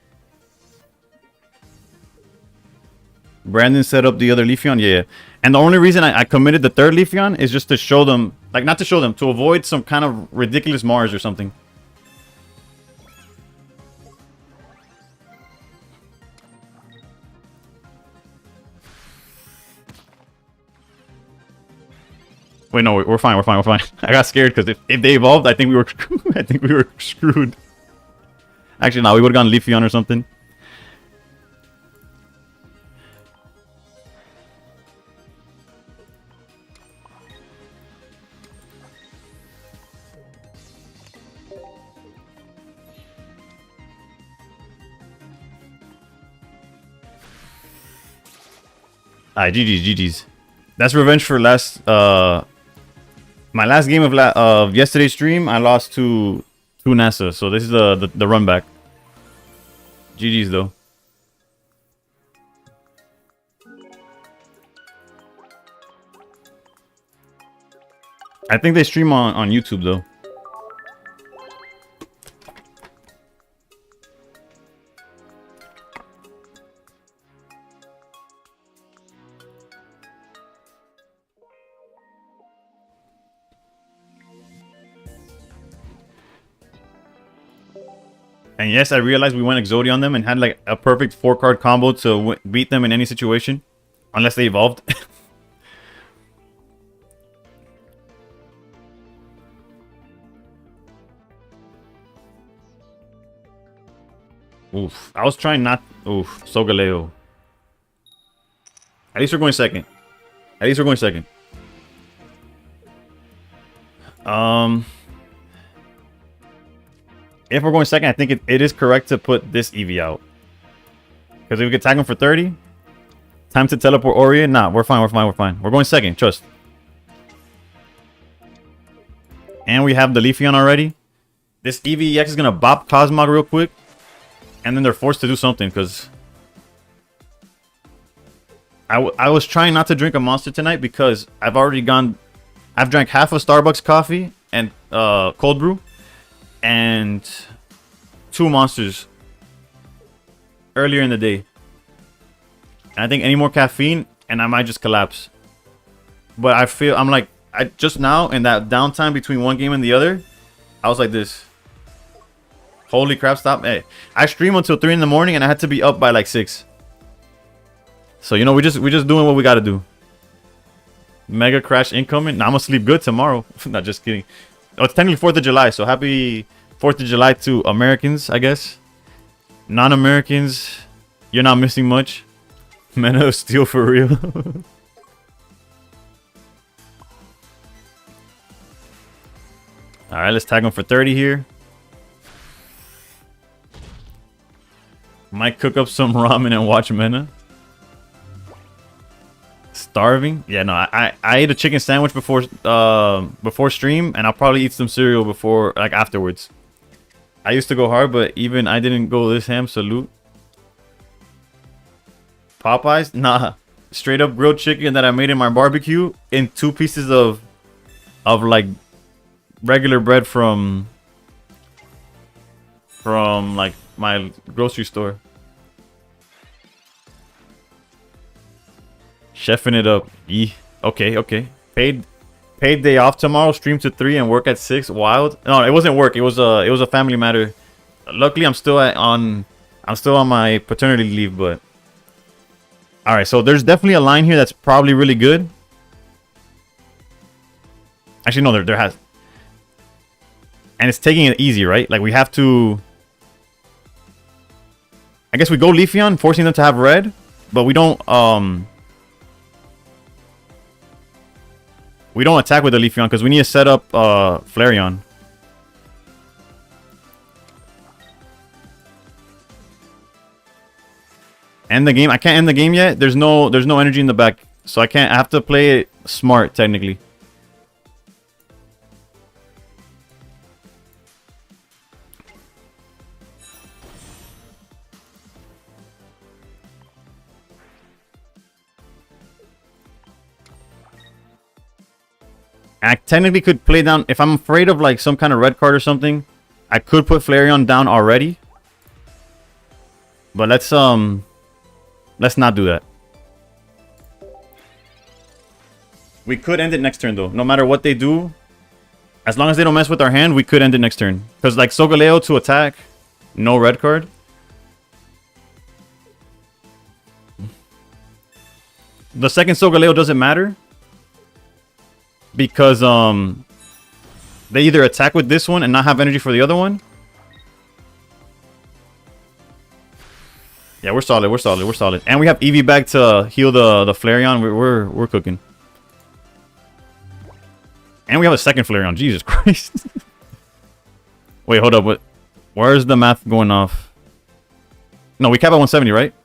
Brandon set up the other Leafeon, yeah. And the only reason I committed the third Leafeon is just to show them, like, not to show them, to avoid some kind of ridiculous Mars or something. Wait, no, we're fine, we're fine, we're fine. I got scared because if they evolved, I think we were, I think we were screwed. Actually, no, we would have gone Leafeon or something. Alright, GG's. That's revenge for last, my last game of yesterday's stream. I lost to NASA, so this is the run back. GG's though. I think they stream on YouTube though. And yes, I realized we went Exodia on them and had like a perfect 4-card combo to beat them in any situation. Unless they evolved. Oof. I was trying not... Oof. Solgaleo. At least we're going second. At least we're going second. If we're going second, I think it is correct to put this Eevee out. Because if we could tag him for 30, time to teleport Orion. Nah, we're fine, we're fine, we're fine. We're going second, trust. And we have the Leafeon already. This Eevee EX is going to bop Cosmog real quick. And then they're forced to do something because... I was trying not to drink a Monster tonight because I've drank half a Starbucks coffee and cold brew. And 2 Monsters earlier in the day. And I think any more caffeine and I might just collapse. But I'm like, just now in that downtime between one game and the other, I was like this. Holy crap, stop. Hey, I stream until 3 in the morning and I had to be up by like 6. So, you know, we're just doing what we got to do. Mega Crash incoming. Now I'm going to sleep good tomorrow. Not just kidding. Oh, it's technically 4th of July, so happy 4th of July to Americans, I guess. Non-Americans, you're not missing much. Men of Steel for real. Alright, let's tag him for 30 here. Might cook up some ramen and watch Mena. Starving? Yeah, no, I ate a chicken sandwich before stream, and I'll probably eat some cereal before, like, afterwards. I used to go hard, but even I didn't go this ham. Salute. Popeyes? Nah. Straight up grilled chicken that I made in my barbecue in 2 pieces of like regular bread from like my grocery store. Chefing it up. Okay. Paid day off tomorrow. Stream to 3 and work at 6. Wild. No, it wasn't work. It was a family matter. Luckily, I'm still on my paternity leave, but all right. So there's definitely a line here that's probably really good. Actually, no, there has, and it's taking it easy, right? Like we have to. I guess we go Leafeon, forcing them to have red, but we don't attack with the Leafeon because we need to set up Flareon. End the game. I can't end the game yet. There's no energy in the back, so I can't. I have to play it smart technically. I technically could play down if I'm afraid of like some kind of red card or something. I could put Flareon down already, but let's not do that. We could end it next turn though. No matter what they do, as long as they don't mess with our hand, we could end it next turn. Because like Solgaleo to attack, no red card. The second Solgaleo doesn't matter. Because they either attack with this one and not have energy for the other one. Yeah, we're solid. And we have Eevee back to heal the Flareon. We're cooking. And we have a second Flareon. Jesus Christ. Wait, hold up. Where's the math going off? No, we cap at 170, right?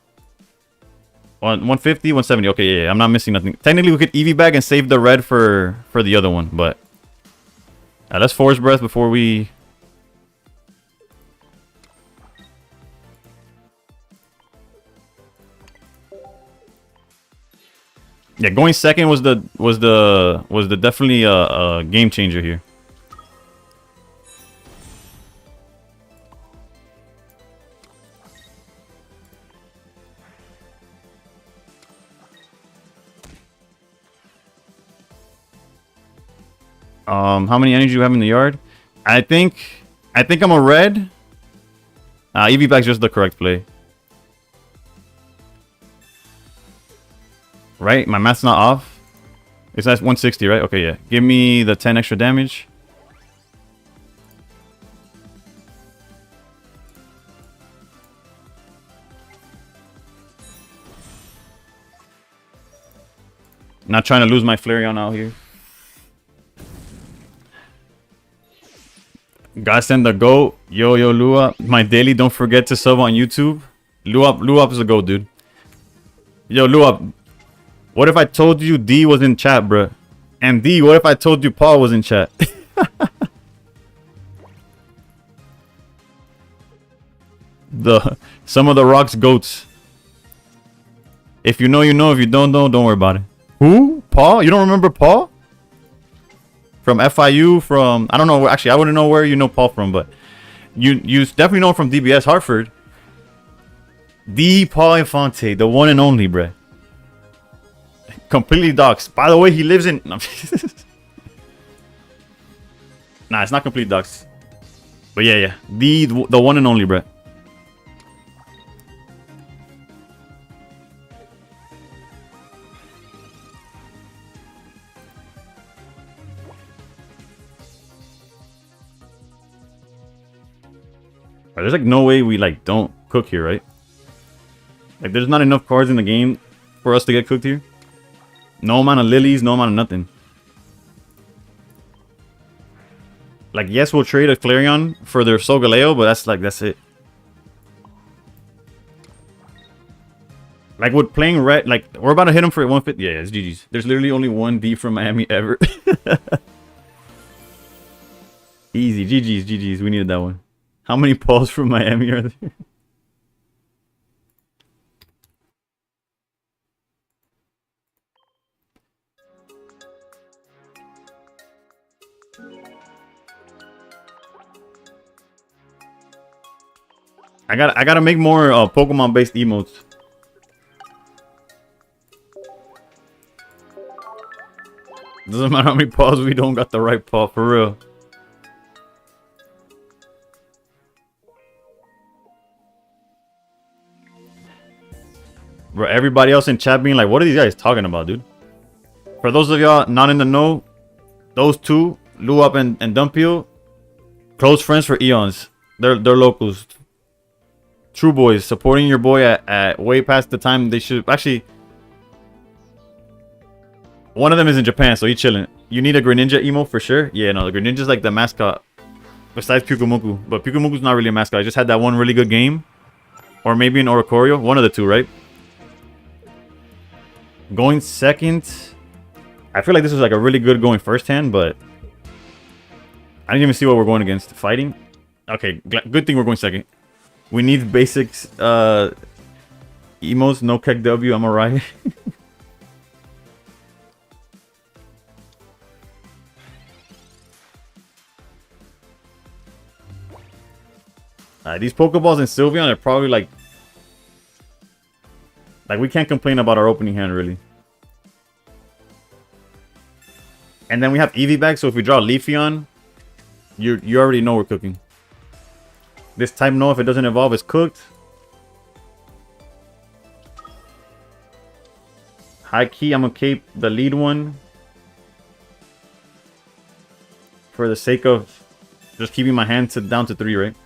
150, 170. Okay, yeah, I'm not missing nothing. Technically, we could Eevee bag and save the red for the other one, but let's Force Breath before we. Yeah, going second was definitely a game changer here. How many energy do you have in the yard? I think I'm a red. Eevee bag's just the correct play. Right? My math's not off. It's at 160, right? Okay, yeah. Give me the 10 extra damage. Not trying to lose my Flareon out here. Gotta send the GOAT. Yo, Lua. My daily, don't forget to sub on YouTube. Lua is a GOAT, dude. Yo, Lua. What if I told you D was in chat, bruh? And D, what if I told you Paul was in chat? Some of the Rock's GOATs. If you know, you know. If you don't worry about it. Who? Paul? You don't remember Paul? From FIU, from I don't know. Actually, I wouldn't know where you know Paul from, but you definitely know him from DBS Hartford. The Paul Infante, the one and only, bruh. Completely doxed. By the way, he lives in. Nah, it's not complete doxed. But yeah, the one and only, bruh. There's like no way we like don't cook here, right? Like there's not enough cards in the game for us to get cooked here. No amount of lilies, no amount of nothing. Like, yes, we'll trade a Flareon for their Solgaleo, but that's it. Like, with playing red, like, we're about to hit him for 150. Yeah, it's GG's. There's literally only one V from Miami ever. Easy. GG's. We needed that one. How many balls from Miami are there? I gotta make more Pokemon based emotes. Doesn't matter how many paws we don't got the right paw, for real. Bro, everybody else in chat being like, what are these guys talking about, dude? For those of y'all not in the know, those two, Luop and Dumpio, close friends for eons. They're locals. True boys, supporting your boy at way past the time they should. Actually, one of them is in Japan, so he's chilling. You need a Greninja emo for sure. Yeah, no, the Greninja's like the mascot. Besides Pyukumuku. But Pyukumuku's not really a mascot. I just had that one really good game. Or maybe an Oricorio. One of the two, right? Going second. I feel like this was like a really good going first hand, but I didn't even see what we're going against. Fighting? Okay, good thing we're going second. We need basics. Emos, no Keck W, I'm alright. These Pokeballs and Sylveon are probably like we can't complain about our opening hand really. And then we have Eevee back, so if we draw Leafeon, you already know we're cooking. This type no, if it doesn't evolve, is cooked. High key, I'm gonna keep the lead one for the sake of just keeping my hand down to 3, right?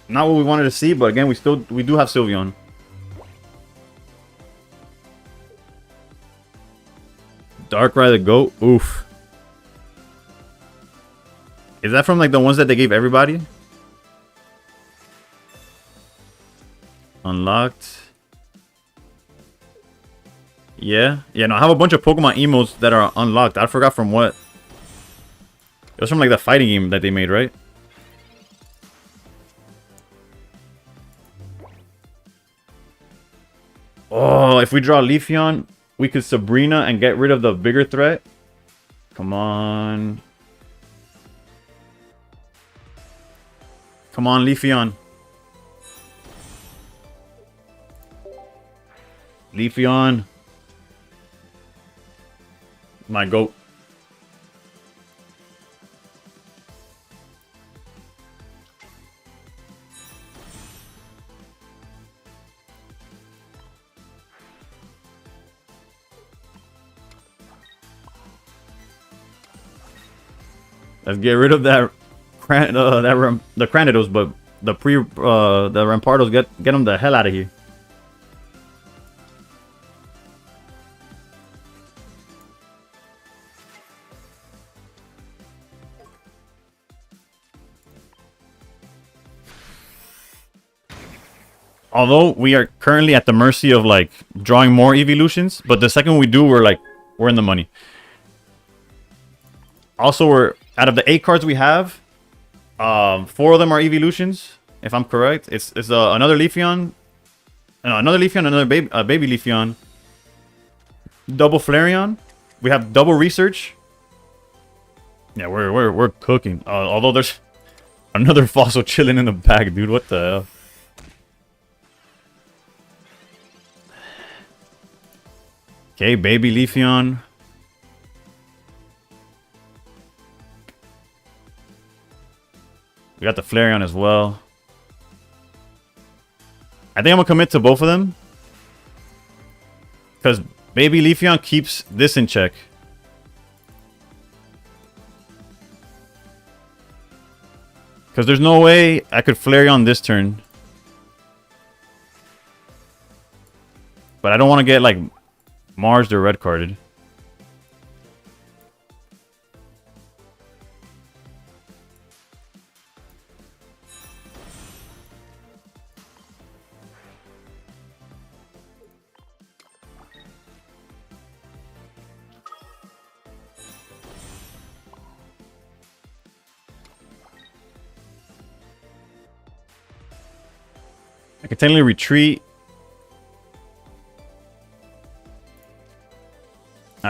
Not what we wanted to see, but again, we do have Sylveon. Darkrai the GOAT. Oof. Is that from like the ones that they gave everybody? Unlocked. Yeah. Yeah, no, I have a bunch of Pokemon emotes that are unlocked. I forgot from what. It was from like the fighting game that they made, right? Oh, if we draw Leafeon, we could Sabrina and get rid of the bigger threat. Come on. Come on, Leafeon. Leafeon. My GOAT. Let's get rid of that, the Cranidos, but the Rampardos, get them the hell out of here. Although we are currently at the mercy of like drawing more evolutions, but the second we do, we're in the money. Also, we're out of the 8 cards we have, 4 of them are evolutions, if I'm correct. It's another Leafeon, another baby Leafeon, double Flareon. We have double research. Yeah, we're cooking. Although there's another fossil chilling in the back, dude. What the hell? Okay, baby Leafeon. We got the Flareon as well. I think I'm gonna commit to both of them, because baby Leafeon keeps this in check. Because there's no way I could Flareon this turn. But I don't want to get like Mars or red carded. I can technically retreat.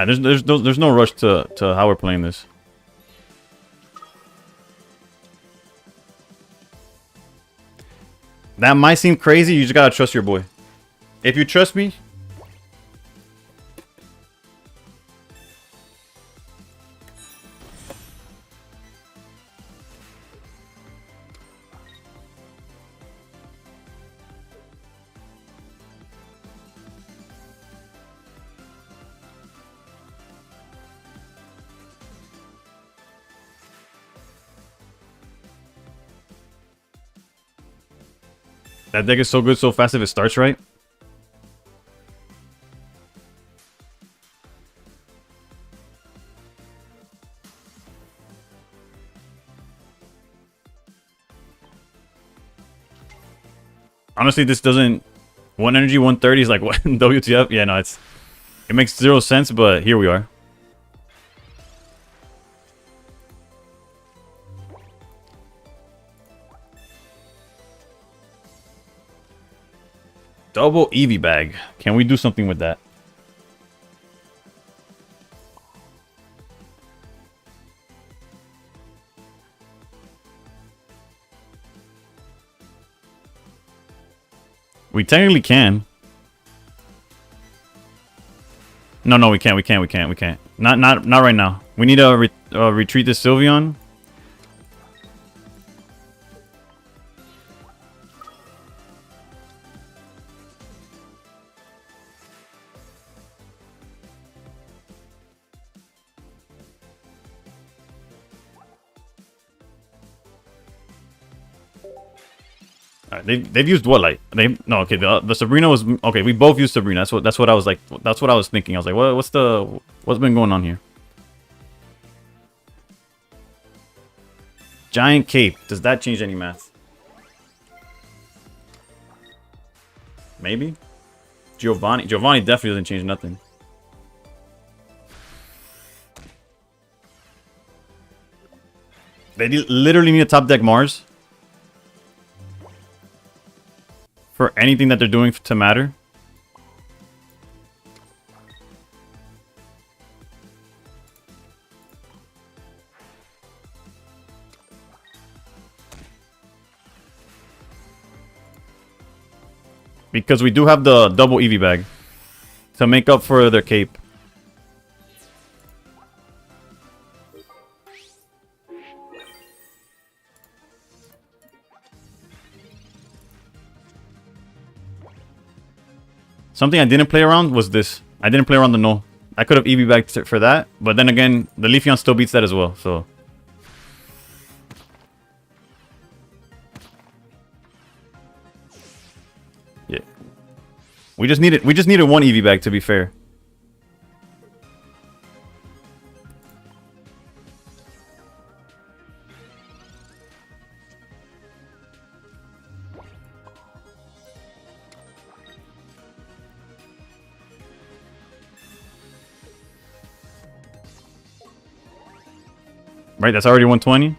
There's no rush to how we're playing this. That might seem crazy. You just gotta trust your boy. If you trust me. That deck is so good so fast if it starts right. Honestly, this doesn't... 1 energy, 130 is like, what? WTF? Yeah, no, it makes 0 sense, but here we are. Double Eevee bag. Can we do something with that? We technically can. No, we can't. We can't. Not right now. We need to retreat this Sylveon. They've used what, like no, okay, the Sabrina was okay. We both used Sabrina. That's what I was like. That's what I was thinking. I was like, what's been going on here? Giant Cape. Does that change any math? Maybe. Giovanni definitely doesn't change nothing. They literally need a top deck Mars for anything that they're doing to matter. Because we do have the double Eevee bag to make up for their cape. Something I didn't play around was this. I didn't play around the null. I could have Eevee bagged for that, but then again, the Leafeon still beats that as well, so... yeah. We just needed one Eevee bag, to be fair. Right, that's already 120.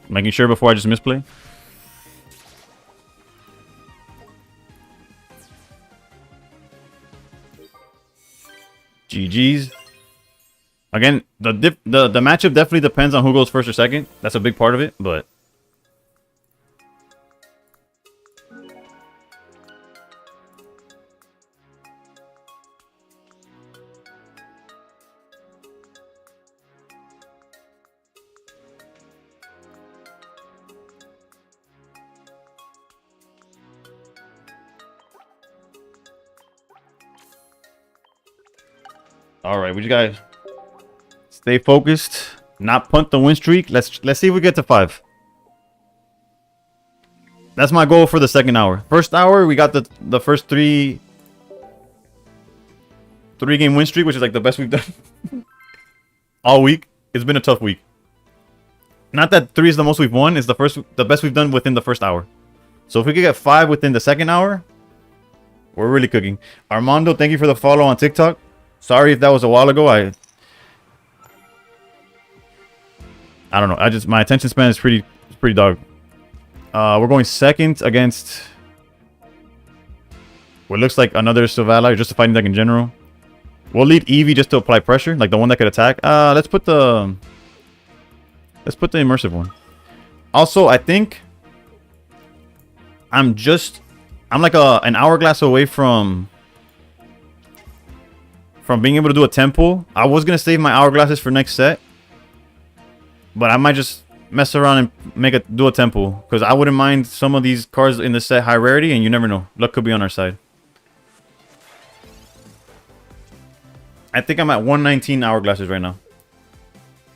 Making sure before I just misplay. GG's. Again, the matchup definitely depends on who goes first or second. That's a big part of it, but... all right, we just gotta stay focused, not punt the win streak. Let's see if we get to 5. That's my goal for the second hour. First hour, we got the first 3 3-game win streak, which is like the best we've done all week. It's been a tough week. Not that 3 is the most we've won. It's the best we've done within the first hour. So if we could get 5 within the second hour, we're really cooking. Armando, thank you for the follow on TikTok. Sorry if that was a while ago. I don't know. My attention span is pretty dog. We're going second against what looks like another Sylvala, just a fighting deck in general. We'll lead Eevee just to apply pressure, like the one that could attack. Let's put the immersive one. Also, I think I'm like an hourglass away from being able to do a temple. I was gonna save my hourglasses for next set, but I might just mess around and do a temple, because I wouldn't mind some of these cards in the set high rarity, and you never know. Luck could be on our side. I think I'm at 119 hourglasses right now.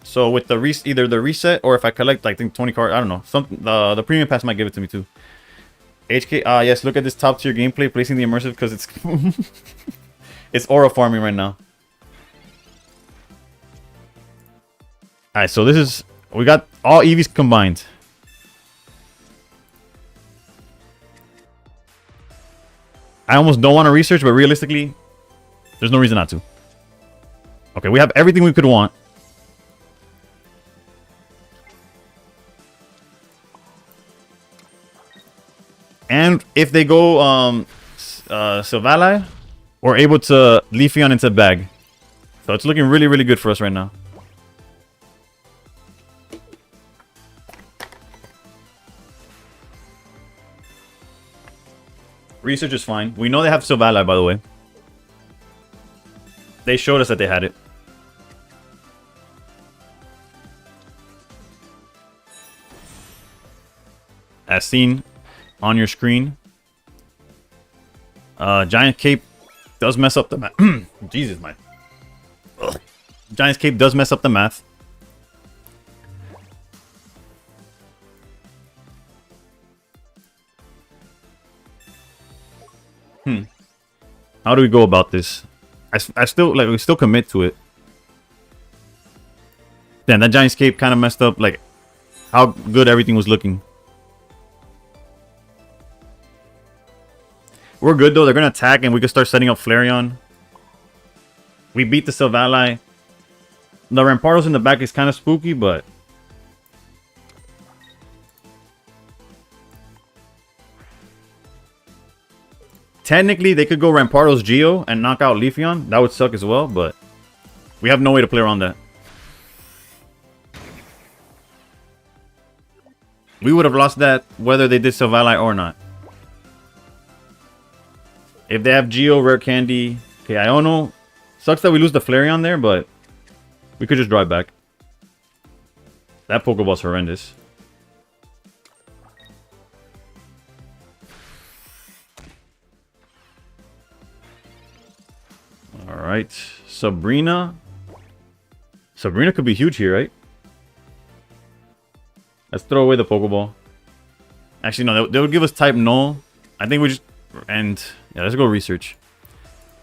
So with the either the reset, or if I collect, I think 20 cards, I don't know. Something the premium pass might give it to me too. HK, yes, look at this top tier gameplay, placing the immersive, because it's it's aura farming right now. Alright, so we got all Eevees combined. I almost don't want to research, but realistically, there's no reason not to. Okay, we have everything we could want. And if they go Sylvala, we're able to Leafeon into bag. So it's looking really, really good for us right now. Research is fine. We know they have Sylvala, by the way. They showed us that they had it. As seen on your screen. Giant Cape does mess up the math. Jesus, my... Ugh. Giant Cape does mess up the math. How do we go about this? I still, like, we still commit to it. Damn, that Giant Cape kind of messed up, like, how good everything was looking. We're good though. They're gonna attack, and we can start setting up Flareon. We beat the Sylvala. The Rampardos in the back is kind of spooky, but technically they could go Rampardos Geo and knock out Leafeon. That would suck as well, but we have no way to play around that. We would have lost that whether they did Sylvala or not. If they have Geo, Rare Candy, okay, Iono. Sucks that we lose the Flareon there, but we could just drive back. That Pokeball's horrendous. Alright. Sabrina. Sabrina could be huge here, right? Let's throw away the Pokeball. Actually, no, they would give us type null. I think we just... And... Yeah, let's go research.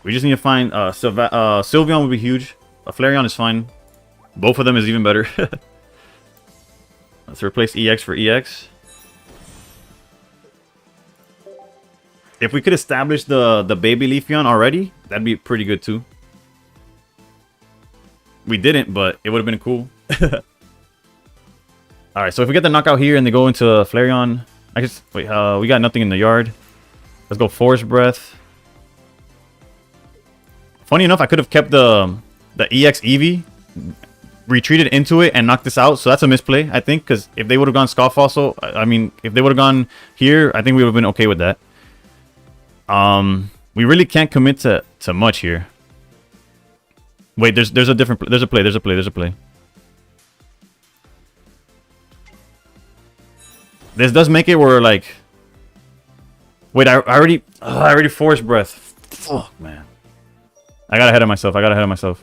We just need to find... Sylveon would be huge. A Flareon is fine. Both of them is even better. Let's replace EX for EX. If we could establish the baby Leafeon already, that'd be pretty good too. We didn't, but it would have been cool. Alright, so if we get the knockout here and they go into Flareon... I guess... Wait, we got nothing in the yard. Let's go Force Breath. Funny enough, I could have kept the EX Eevee, retreated into it, and knocked this out. So that's a misplay, I think, because if they would have gone Scoff also, I mean, if they would have gone here, I think we would have been okay with that. We really can't commit to much here. Wait, there's a different... There's a play. This does make it where, like... Wait, I already Force Breath. Fuck, man. I got ahead of myself.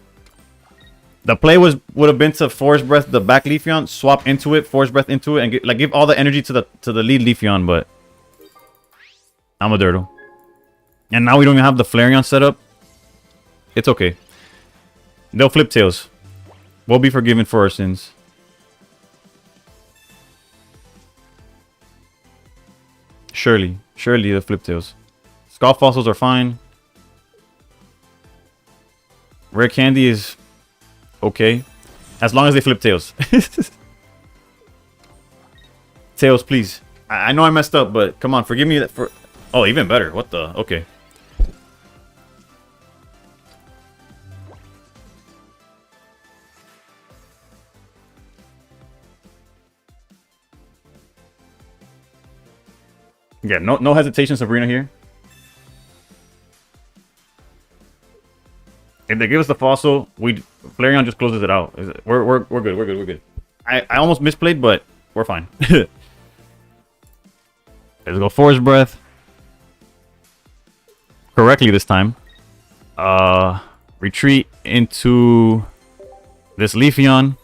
The play would have been to Force Breath the back Leafeon, swap into it, Force Breath into it, and give all the energy to the lead Leafeon, but I'm a dirtle. And now we don't even have the Flareon set up. It's okay. They'll flip tails. We'll be forgiven for our sins. Surely. Surely the flip tails. Skull fossils are fine. Rare candy is okay. As long as they flip tails. Tails, please. I know I messed up, but come on, forgive me that for... Oh, even better. What the... Okay. Yeah, no hesitation, Sabrina here. If they give us the fossil, Flareon just closes it out. We're good. I almost misplayed, but we're fine. Let's go Force Breath. Correctly this time. Retreat into this Leafeon.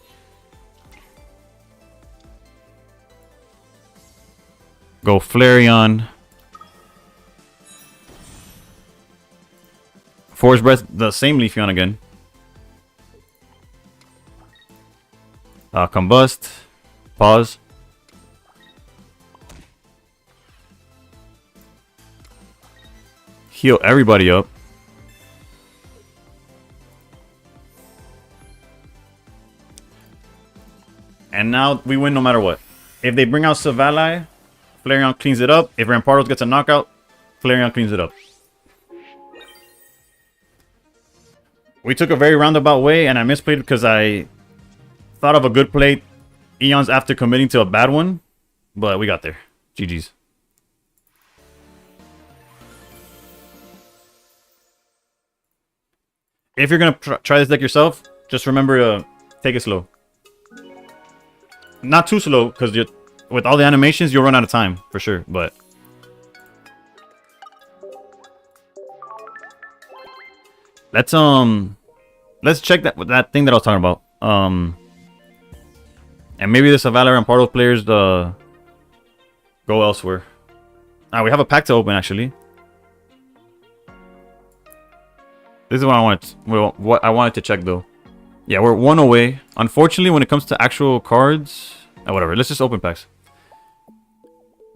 Go Flareon. Force Breath, the same Leafeon again. Combust. Pause. Heal everybody up. And now we win no matter what. If they bring out Savali, Flareon cleans it up. If Rampardos gets a knockout, Flareon cleans it up. We took a very roundabout way, and I misplayed because I thought of a good play eons after committing to a bad one. But we got there. GG's. If you're going to try this deck yourself, just remember to take it slow. Not too slow, because with all the animations, you'll run out of time, for sure. But let's check that thing that I was talking about. And maybe the Savali and Pardos players go elsewhere. We have a pack to open, actually. This is what I wanted to check, though. Yeah, we're one away. Unfortunately, when it comes to actual cards, whatever. Let's just open packs.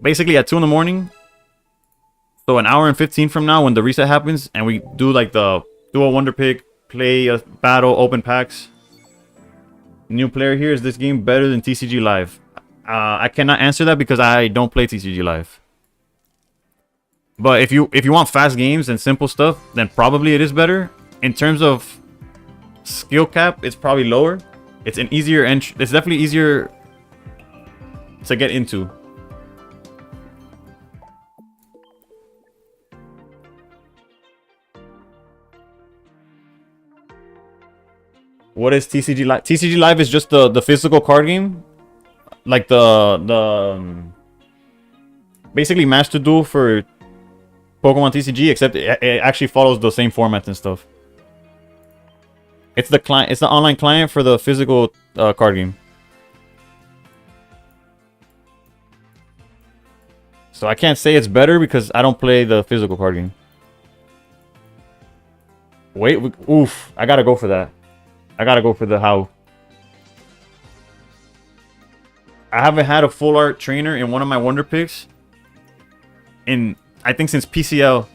Basically, at 2 in the morning, so an hour and 15 from now, when the reset happens, and we do like the dual wonder pick, play a battle, open packs. New player here, is this game better than TCG Live? I cannot answer that because I don't play TCG Live. But if you want fast games and simple stuff, then probably it is better. In terms of skill cap, it's probably lower. It's an easier entry. It's definitely easier to get into. What is TCG Live? TCG Live is just the physical card game, like the basically Master Duel for Pokemon TCG, except it actually follows the same format and stuff. It's the client. It's the online client for the physical card game. So I can't say it's better because I don't play the physical card game. Wait, oof! I gotta go for that. I gotta go for the how. I haven't had a full art trainer in one of my wonder picks I think since PCL.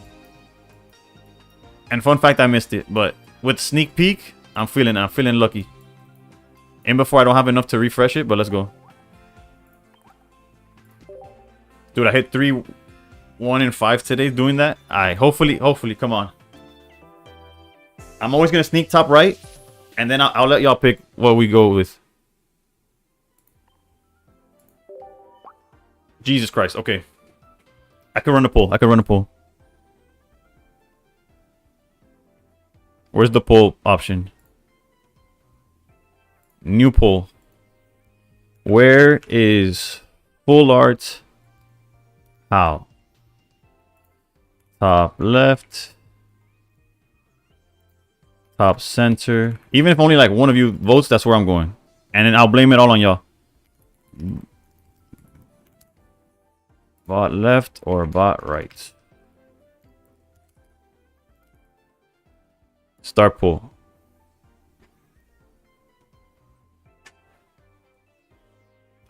And fun fact, I missed it, but with sneak peek, I'm feeling lucky. And before I don't have enough to refresh it, but let's go. Dude, I hit 3, 1, and 5 today doing that. Hopefully, come on. I'm always gonna sneak top right, and then I'll let y'all pick what we go with. Jesus Christ, okay. I can run a poll. Where's the poll option? New poll. Where is full art? How? Top left. Top center. Even if only like one of you votes, that's where I'm going. And then I'll blame it all on y'all. Bot left or bot right? Start pool.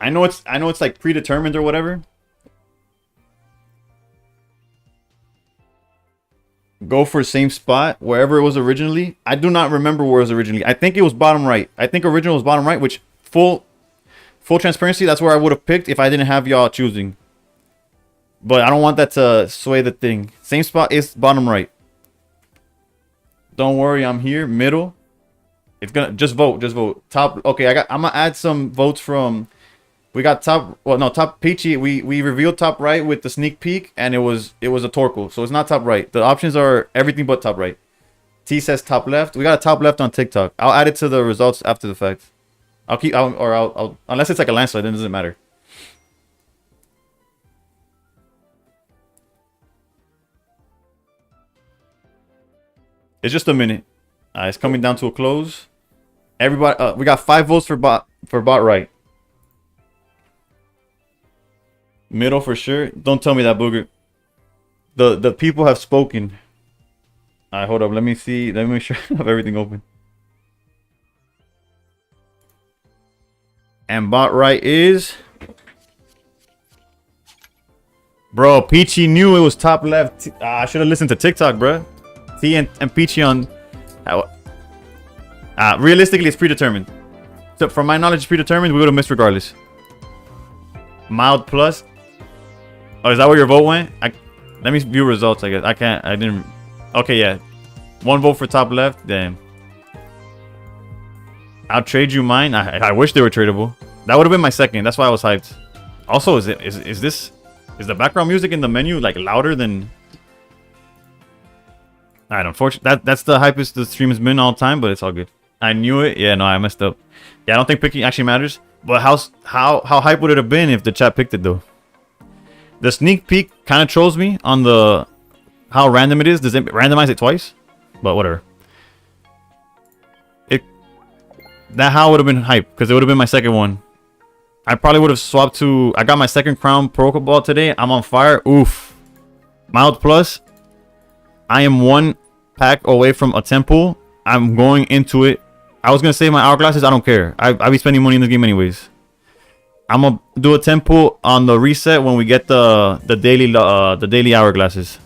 I know it's like predetermined or whatever. Go for same spot wherever it was originally. I do not remember where it was originally. I think it was bottom right. I think original was bottom right, which full transparency, that's where I would have picked if I didn't have y'all choosing. But I don't want that to sway the thing. Same spot is bottom right. Don't worry, I'm here. Middle. It's gonna just vote. Top. Okay, I'm gonna add some votes from. We got top. Well, no, top Peachy. We revealed top right with the sneak peek, and it was a Torkoal, so it's not top right. The options are everything but top right. T says top left. We got a top left on TikTok. I'll add it to the results after the fact. I'll unless it's like a landslide, then it doesn't matter. It's just a minute. It's coming down to a close. Everybody, we got 5 votes for bot right. Middle for sure. Don't tell me that, Booger. The people have spoken. Alright, hold up. Let me see. Let me make sure I have everything open. And bot right is... Bro, Peachy knew it was top left. I should have listened to TikTok, bro. T and Peachy on... realistically, it's predetermined. So from my knowledge, it's predetermined. We would have missed regardless. Mild plus. Oh, is that where your vote went? Let me view results, I guess. I didn't... Okay, yeah. 1 vote for top left. Damn. I'll trade you mine. I wish they were tradable. That would have been my second. That's why I was hyped. Also, is the background music in the menu like louder than... Alright, unfortunately, that's the hypest the stream has been all time, but it's all good. I knew it. Yeah, no, I messed up. Yeah, I don't think picking actually matters. But how hype would it have been if the chat picked it though? The sneak peek kind of trolls me on the how random it is. Does it randomize it twice? But whatever. That how would have been hype because it would have been my second one. I probably would have swapped to... I got my second crown Pokeball today. I'm on fire. Oof. Mild plus. I am 1 pack away from a temple. I'm going into it. I was gonna save my hourglasses. I don't care. I be spending money in the game anyways. I'm gonna do a temple on the reset when we get the daily hourglasses.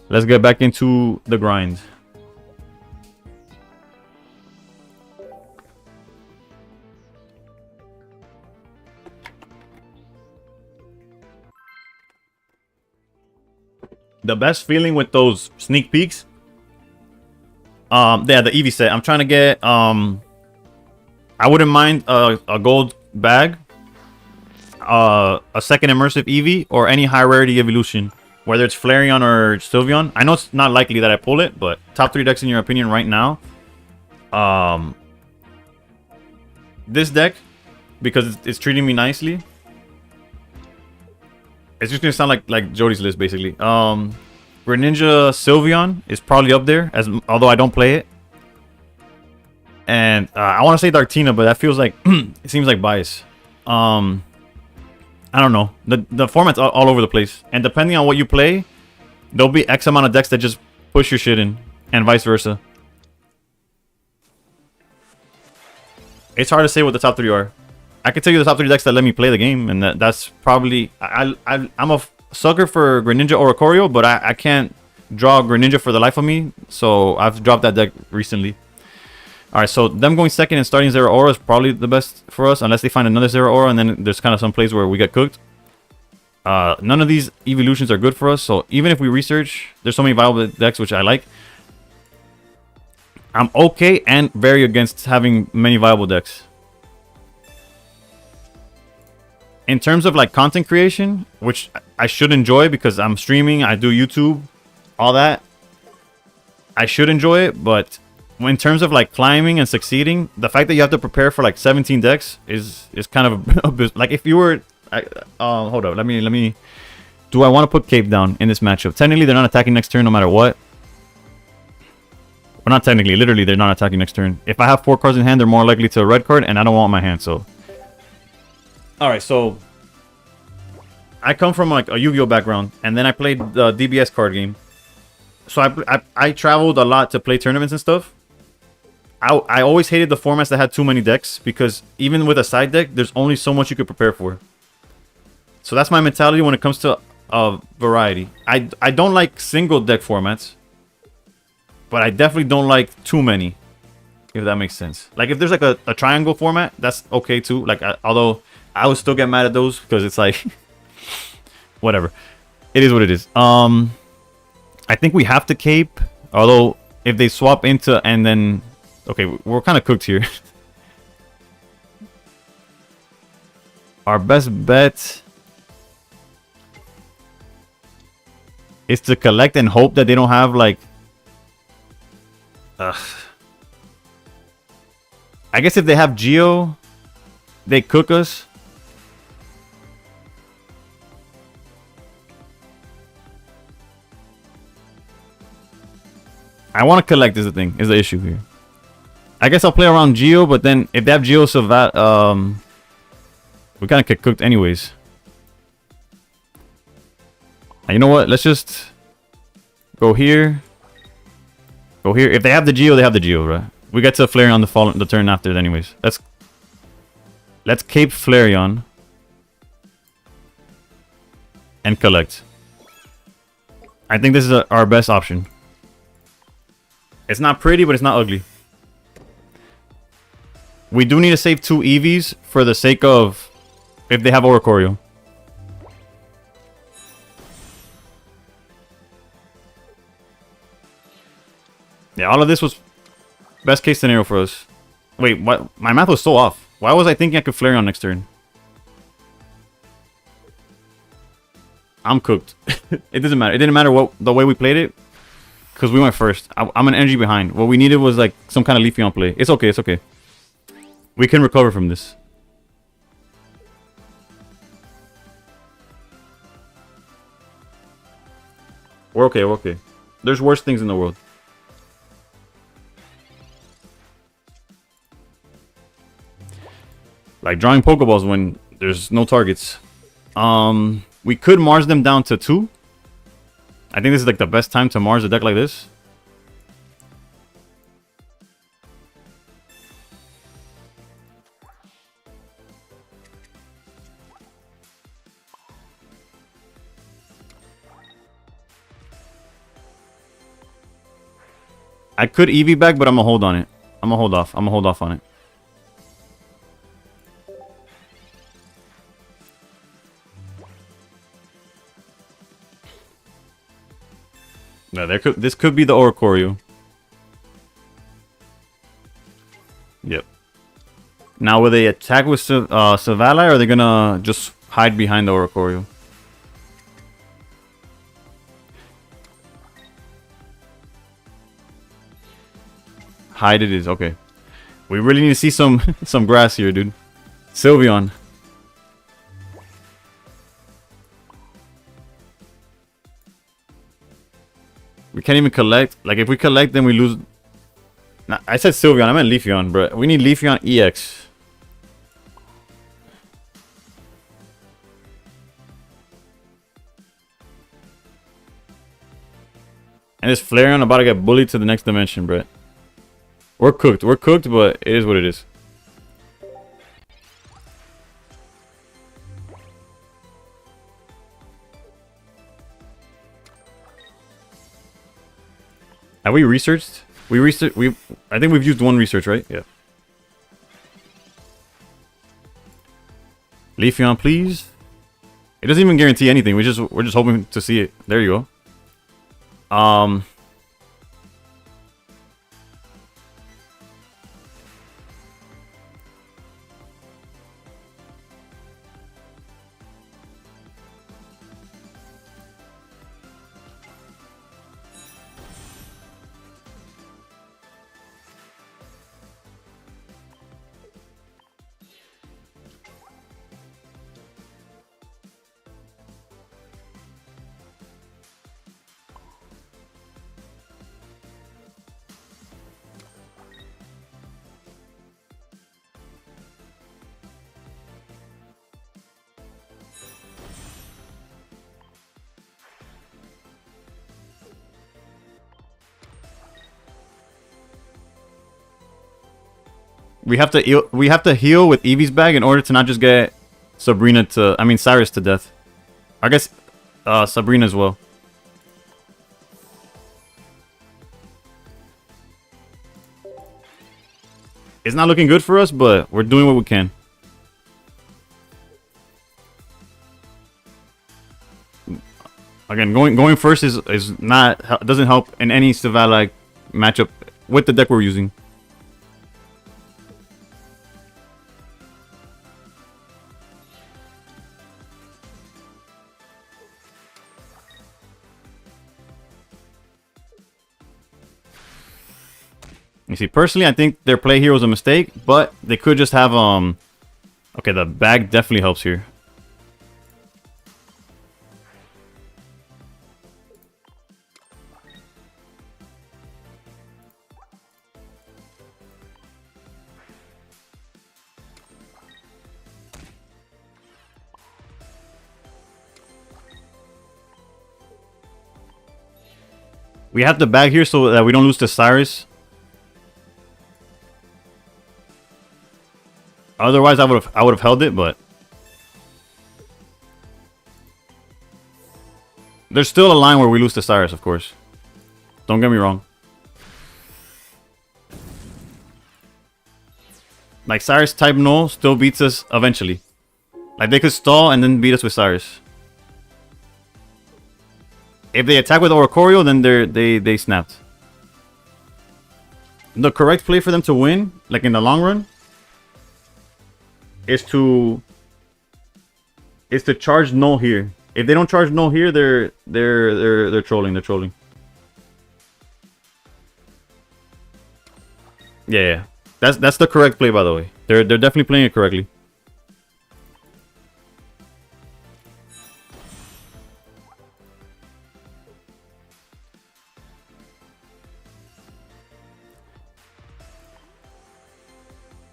Let's get back into the grind. The best feeling with those sneak peeks. Yeah, the Eevee set. I'm trying to get I wouldn't mind a gold bag, a second immersive Eevee, or any high rarity evolution. Whether it's Flareon or Sylveon. I know it's not likely that I pull it, but top 3 decks in your opinion right now. This deck, because it's treating me nicely. It's just gonna sound like Jody's list basically. Greninja Sylveon is probably up there, although I don't play it. And I want to say Dartina, but that feels like it seems like bias. I don't know. The format's all over the place, and depending on what you play, there'll be X amount of decks that just push your shit in, and vice versa. It's hard to say what the top 3 are. I can tell you the top 3 decks that let me play the game, and that's probably... I'm a sucker for Greninja Oricorio, but I can't draw Greninja for the life of me, so I've dropped that deck recently. Alright, so them going second and starting Zeraora is probably the best for us, unless they find another Zeraora, and then there's kind of some plays where we get cooked. None of these evolutions are good for us, so even if we research, there's so many viable decks which I like. I'm okay and very against having many viable decks. In terms of like content creation, which I should enjoy because I'm streaming, I do YouTube, all that. I should enjoy it, but in terms of like climbing and succeeding, the fact that you have to prepare for like 17 decks is kind of a bit, like if you were... hold up, let me... Do I want to put Cape down in this matchup? Technically, they're not attacking next turn no matter what. Well, not technically, literally, they're not attacking next turn. If I have 4 cards in hand, they're more likely to a red card, and I don't want my hand, so... Alright, so I come from like a Yu-Gi-Oh background, and then I played the DBS card game. So I traveled a lot to play tournaments and stuff. I always hated the formats that had too many decks, because even with a side deck, there's only so much you could prepare for. So that's my mentality when it comes to variety. I don't like single deck formats, but I definitely don't like too many, if that makes sense. Like if there's like a triangle format, that's okay too. Like although I would still get mad at those because it's like whatever. It is what it is. I think we have to cape, although if they swap into and then okay, we're kind of cooked here. Our best bet is to collect and hope that they don't have like I guess if they have Geo, they cook us. I want to collect is the thing, is the issue here. I guess I'll play around Geo, but then if they have Geo Savat, we kind of get cooked anyways. And you know what? Let's just go here. Go here. If they have the Geo, they have the Geo, right? We get to Flareon the turn after it anyways. Let's cape Flareon and collect. I think this is our best option. It's not pretty, but it's not ugly. We do need to save 2 EVs for the sake of if they have Oricorio. Yeah, all of this was best case scenario for us. Wait, what? My math was so off. Why was I thinking I could Flareon next turn? I'm cooked. It doesn't matter. It didn't matter what the way we played it, because we went first. I'm an energy behind. What we needed was like some kind of Leafeon play. It's okay. It's okay. We can recover from this. We're okay. We're okay. There's worse things in the world. Like drawing Pokeballs when there's no targets. We could Mars them down to 2. I think this is like the best time to Mars a deck like this. I could EV back, but I'm gonna hold on it. I'm gonna hold off. I'm gonna hold off on it. Yeah, this could be the Oricorio. Yep. Now, will they attack with Savala, or are they gonna just hide behind the Oricorio? Hide it is okay. We really need to see some some grass here, dude. Sylveon. We can't even collect. Like if we collect, then we lose. Nah, I said Sylveon. I meant Leafeon, bro. We need Leafeon EX. And this Flareon about to get bullied to the next dimension, bro. We're cooked. We're cooked, but it is what it is. Have we researched? I think we've used 1 research, right? Yeah. Leafeon, please. It doesn't even guarantee anything. We're just hoping to see it. There you go. we have to heal with Eevee's bag in order to not just get Sabrina to, I mean Cyrus to death. I guess Sabrina as well. It's not looking good for us, but we're doing what we can. Again, going first is not, doesn't help in any Sylvanite matchup with the deck we're using. You see, personally, I think their play here was a mistake, but they could just have okay, the bag definitely helps here. We have the bag here so that we don't lose to Cyrus. Otherwise, I would have held it, but there's still a line where we lose to Cyrus, of course. Don't get me wrong. Like Cyrus type null still beats us eventually. Like they could stall and then beat us with Cyrus. If they attack with Oricorio, then they snapped. The correct play for them to win, like in the long run, is to charge null here. If they don't charge null here, they're trolling. They're trolling. Yeah. That's the correct play, by the way. They're definitely playing it correctly.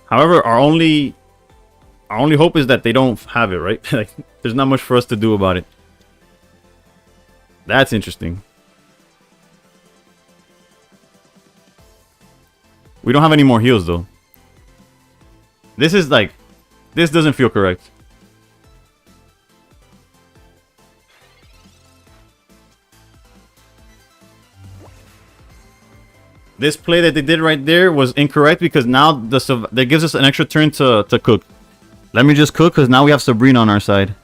However, our only hope is that they don't have it, right? Like, there's not much for us to do about it. That's interesting. We don't have any more heals, though. This is like... This doesn't feel correct. This play that they did right there was incorrect because now that gives us an extra turn to cook. Let me just cook because now we have Sabrina on our side.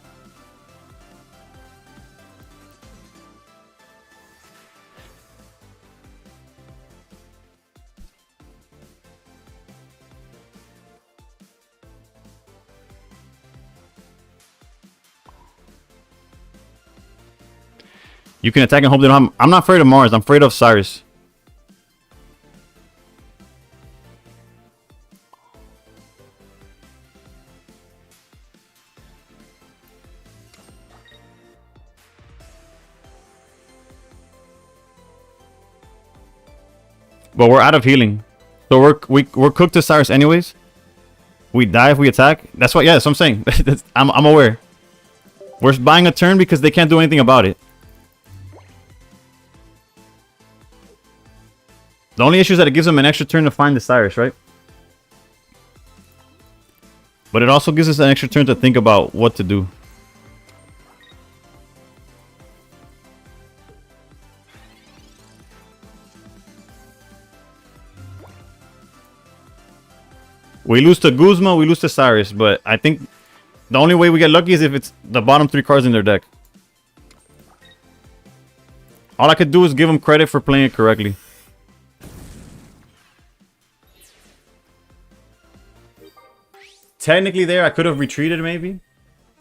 You can attack and hope they don't have... I'm not afraid of Mars. I'm afraid of Cyrus. But we're out of healing. So we're cooked to Cyrus anyways. We die if we attack. That's what, yeah, that's what I'm saying. I'm aware. We're buying a turn because they can't do anything about it. The only issue is that it gives them an extra turn to find the Cyrus, right? But it also gives us an extra turn to think about what to do. We lose to Guzma, we lose to Cyrus, but I think the only way we get lucky is if it's the bottom 3 cards in their deck. All I could do is give them credit for playing it correctly. Technically there, I could have retreated maybe.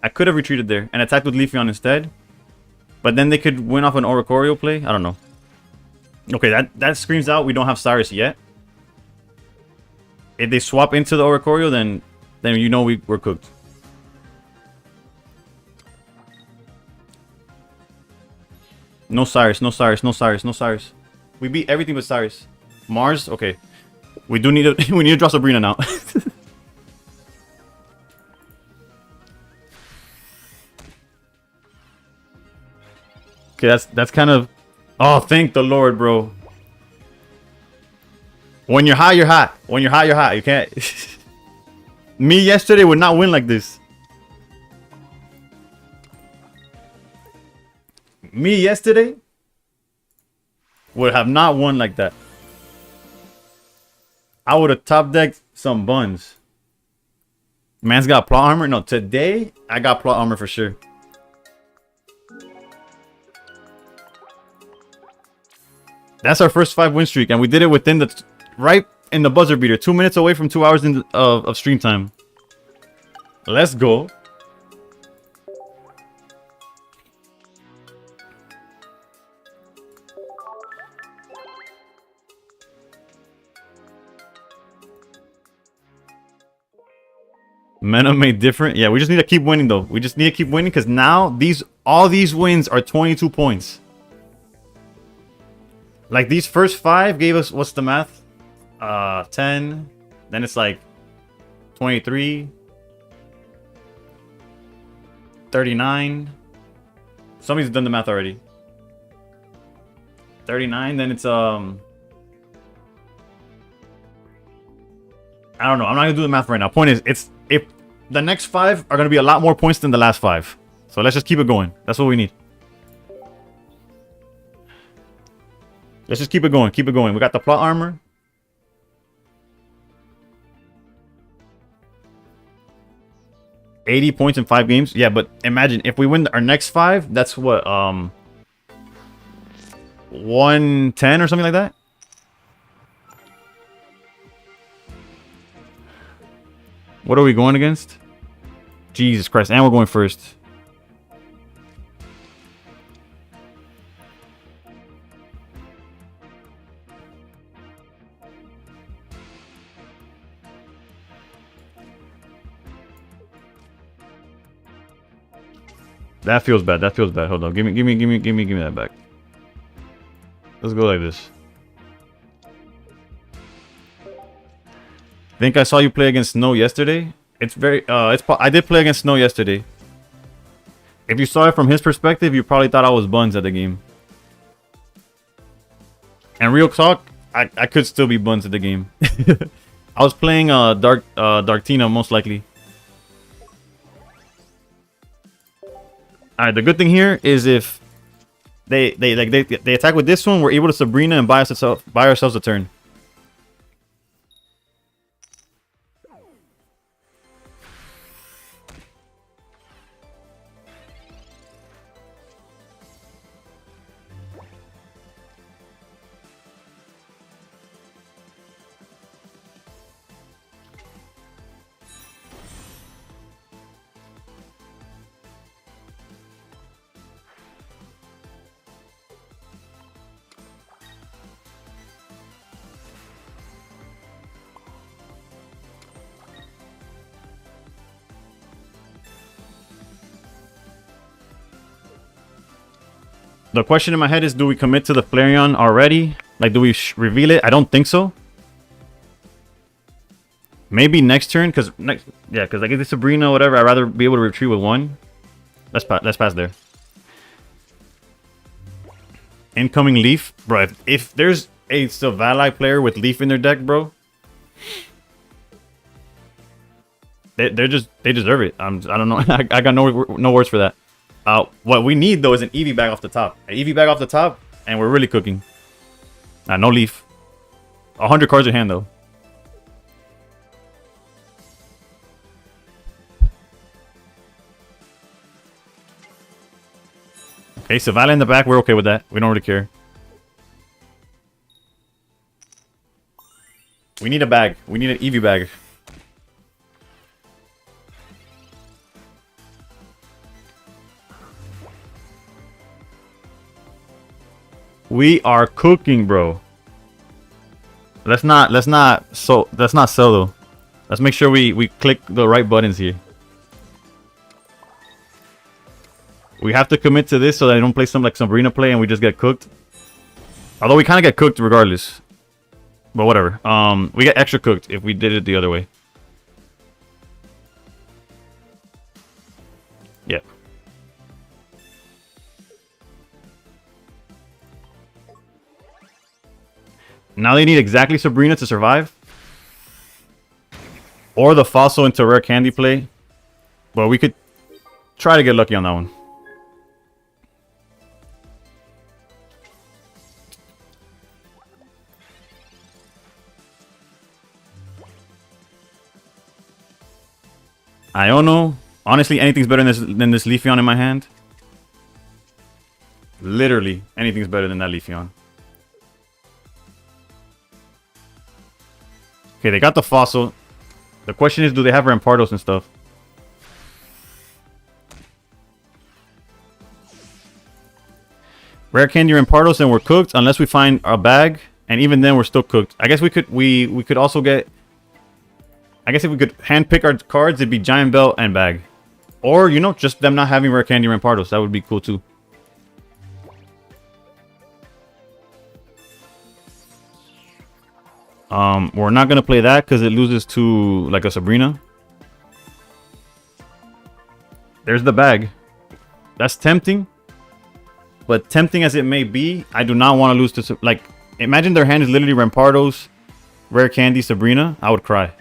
I could have retreated there and attacked with Leafeon instead. But then they could win off an Oricorio play. I don't know. Okay, that screams out we don't have Cyrus yet. If they swap into the Oricorio, then you know we're cooked. No Cyrus, no Cyrus, no Cyrus, no Cyrus. We beat everything but Cyrus. Mars, okay. We do need to we need to draw Sabrina now. Okay, that's kind of... Oh, thank the Lord, bro. When you're hot, you're hot. When you're hot, you're hot. You can't... Me yesterday would not win like this. Me yesterday would have not won like that. I would have top decked some buns. Man's got plot armor. No, today I got plot armor for sure. That's our first 5 win streak, and we did it within the right in the buzzer beater. 2 minutes away from 2 hours of stream time. Let's go. Meta made different. Yeah, we just need to keep winning though. We just need to keep winning because now all these wins are 22 points. Like these first 5 gave us, what's the math? 10. Then it's like 23. 39. Somebody's done the math already. 39. Then it's I don't know. I'm not gonna do the math right now. Point is, if the next 5 are gonna be a lot more points than the last 5. So let's just keep it going. That's what we need. Let's just keep it going. Keep it going. We got the plot armor. $80 points in 5 games. Yeah, but imagine if we win our next 5, that's what 110 or something like that. What are we going against? Jesus Christ, and we're going first. That feels bad. That feels bad. Hold on. Give me that back. Let's go like this. Think I saw you play against Snow yesterday. It's very I did play against Snow yesterday. If you saw it from his perspective, you probably thought I was buns at the game. And real talk, I could still be buns at the game. I was playing Darktina most likely. All right, the good thing here is if they attack with this one, we're able to Sabrina and buy ourselves a turn. The question in my head is, do we commit to the Flareon already? Like, do we reveal it? I don't think so. Maybe next turn, because like I get the Sabrina or whatever. I'd rather be able to retreat with 1. Let's pass there. Incoming Leaf, bro. If there's a Silvally player with Leaf in their deck, bro, they deserve it. I don't know. I got no words for that. What we need though is an Eevee bag off the top. An Eevee bag off the top, and we're really cooking. No Leaf. 100 cards in hand though. Okay, Silvally in the back. We're okay with that. We don't really care. We need a bag. We need an Eevee bag. We are cooking, bro. Let's not sell though. Let's make sure we click the right buttons here. We have to commit to this so that I don't play something like Sabrina play and we just get cooked. Although we kind of get cooked regardless. But whatever. We get extra cooked if we did it the other way. Yeah. Now they need exactly Sabrina to survive. or the fossil into rare candy play. But we could try to get lucky on that one. Iono. Honestly, anything's better than this Leafeon in my hand. Literally, anything's better than that Leafeon. Okay, they got the fossil. The question is, do they have Rampardos and stuff? Rare candy Rampardos and we're cooked unless we find a bag, and even then we're still cooked. I guess we could also get. I guess if we could handpick our cards, it'd be Giant Belt and bag, or you know, just them not having rare candy Rampardos. That would be cool too. We're not gonna play that because it loses to like a Sabrina. There's the bag. That's tempting. But tempting as it may be, I do not want to lose to... Like, imagine their hand is literally Rampardos, Rare Candy, Sabrina. I would cry.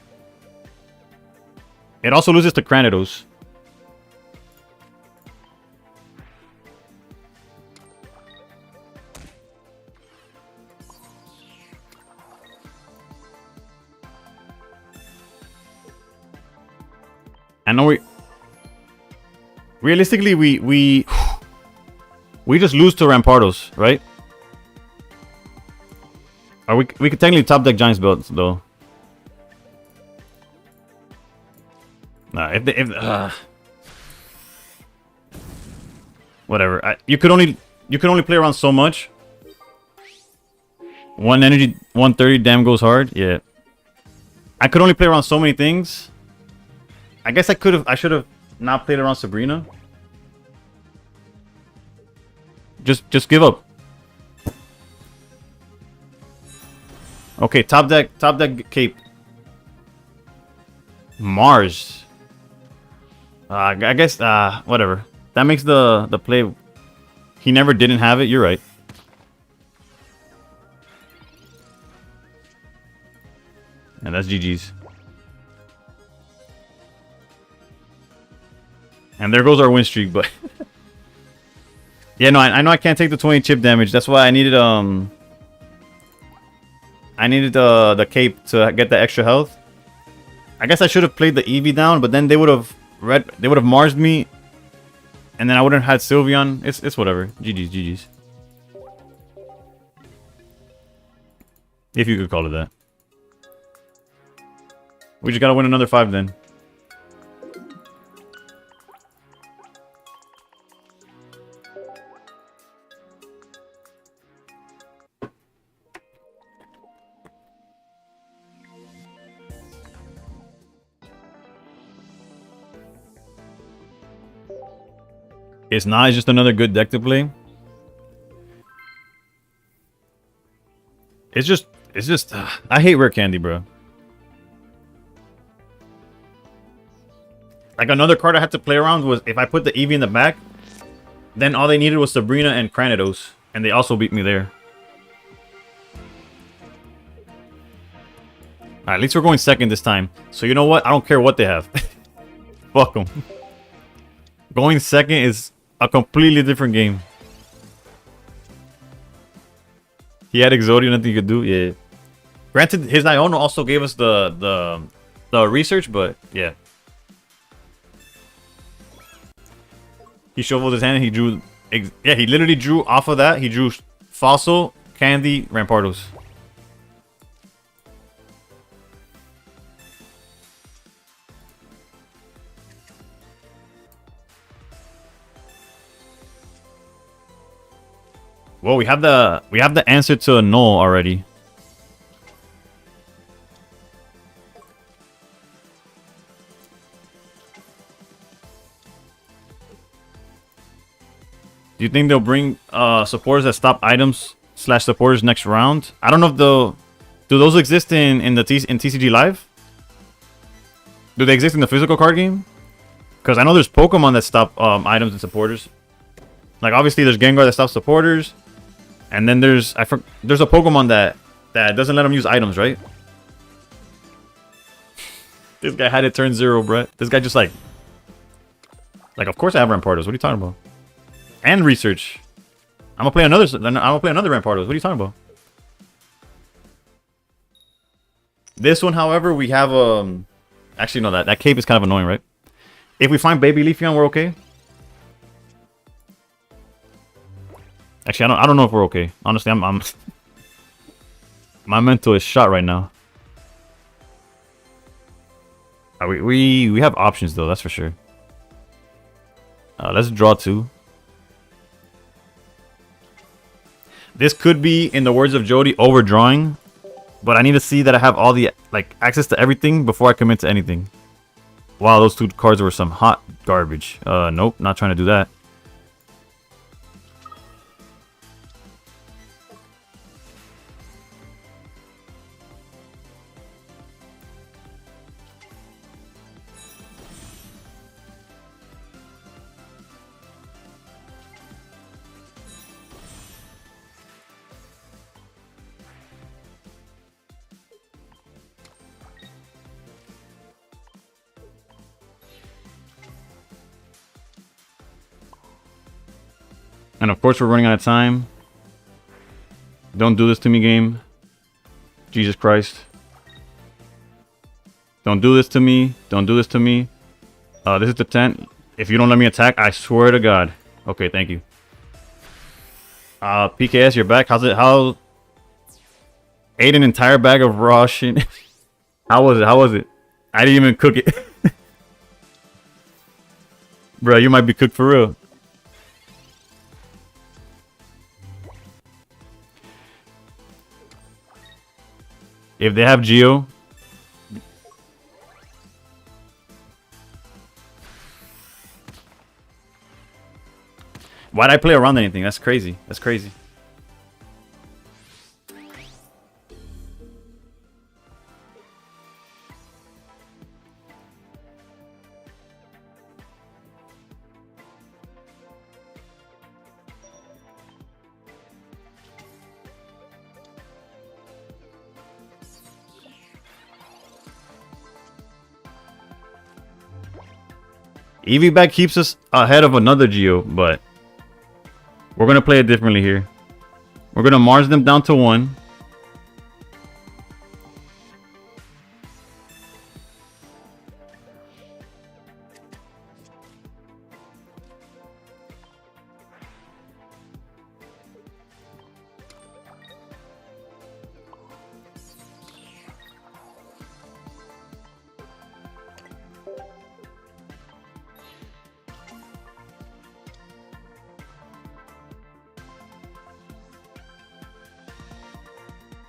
It also loses to Cranidos. I know we... Realistically, we just lose to Rampardos, right? Or we could technically top deck Giant's Belt though. Nah, whatever. You could only play around so much. One energy, 130, damn goes hard. Yeah. I could only play around so many things. I guess I should have not played around Sabrina. Just give up. Okay, top deck Cape. Mars. I guess whatever. That makes the play. He never didn't have it. You're right. And that's GG's. And there goes our win streak, but yeah, no, I know I can't take the 20 chip damage. That's why I needed the cape to get the extra health. I guess I should have played the Eevee down, but then they would have Marsed me, and then I wouldn't have had Sylveon. It's whatever. GG's. If you could call it that. We just gotta win another 5 then. It's not. It's just another good deck to play. It's just. I hate rare candy, bro. Like another card I had to play around was if I put the Eevee in the back, then all they needed was Sabrina and Cranidos, and they also beat me there. Alright, at least we're going second this time. So you know what? I don't care what they have. Fuck them. Going second is a completely different game. He had Exodia, nothing he could do. Yeah. Granted, his Iono also gave us the research, but yeah. He shuffled his hand and he drew... Yeah, he literally drew off of that. He drew Fossil, Candy, Rampardos. Well, we have the answer to a null already. Do you think they'll bring supporters that stop items / supporters next round? I don't know if they'll... Do those exist in TCG Live? Do they exist in the physical card game? Because I know there's Pokemon that stop items and supporters. Like obviously there's Gengar that stops supporters, and then there's a Pokemon that doesn't let them use items, right? This guy had it turn 0, bro. This guy just like, of course I have Rampardos. What are you talking about? And research. I'm gonna play another. Rampardos. What are you talking about? This one, however, we have Actually, no. That cape is kind of annoying, right? If we find Baby Leafeon, we're okay. Actually, I don't know if we're okay. Honestly, I'm my mental is shot right now. We have options though, that's for sure. Let's draw 2. This could be, in the words of Jody, overdrawing, but I need to see that I have all the access to everything before I commit to anything. Wow, those 2 cards were some hot garbage. Nope, not trying to do that. And of course we're running out of time. Don't do this to me, game. Jesus Christ. Don't do this to me. Don't do this to me. This is the 10. If you don't let me attack, I swear to God. Okay, thank you. PKS, you're back. How ate an entire bag of raw shit. How was it? I didn't even cook it. Bro, you might be cooked for real. If they have Geo, why'd I play around anything? That's crazy. That's crazy. EV back keeps us ahead of another Geo, but we're going to play it differently here. We're going to Mars them down to 1.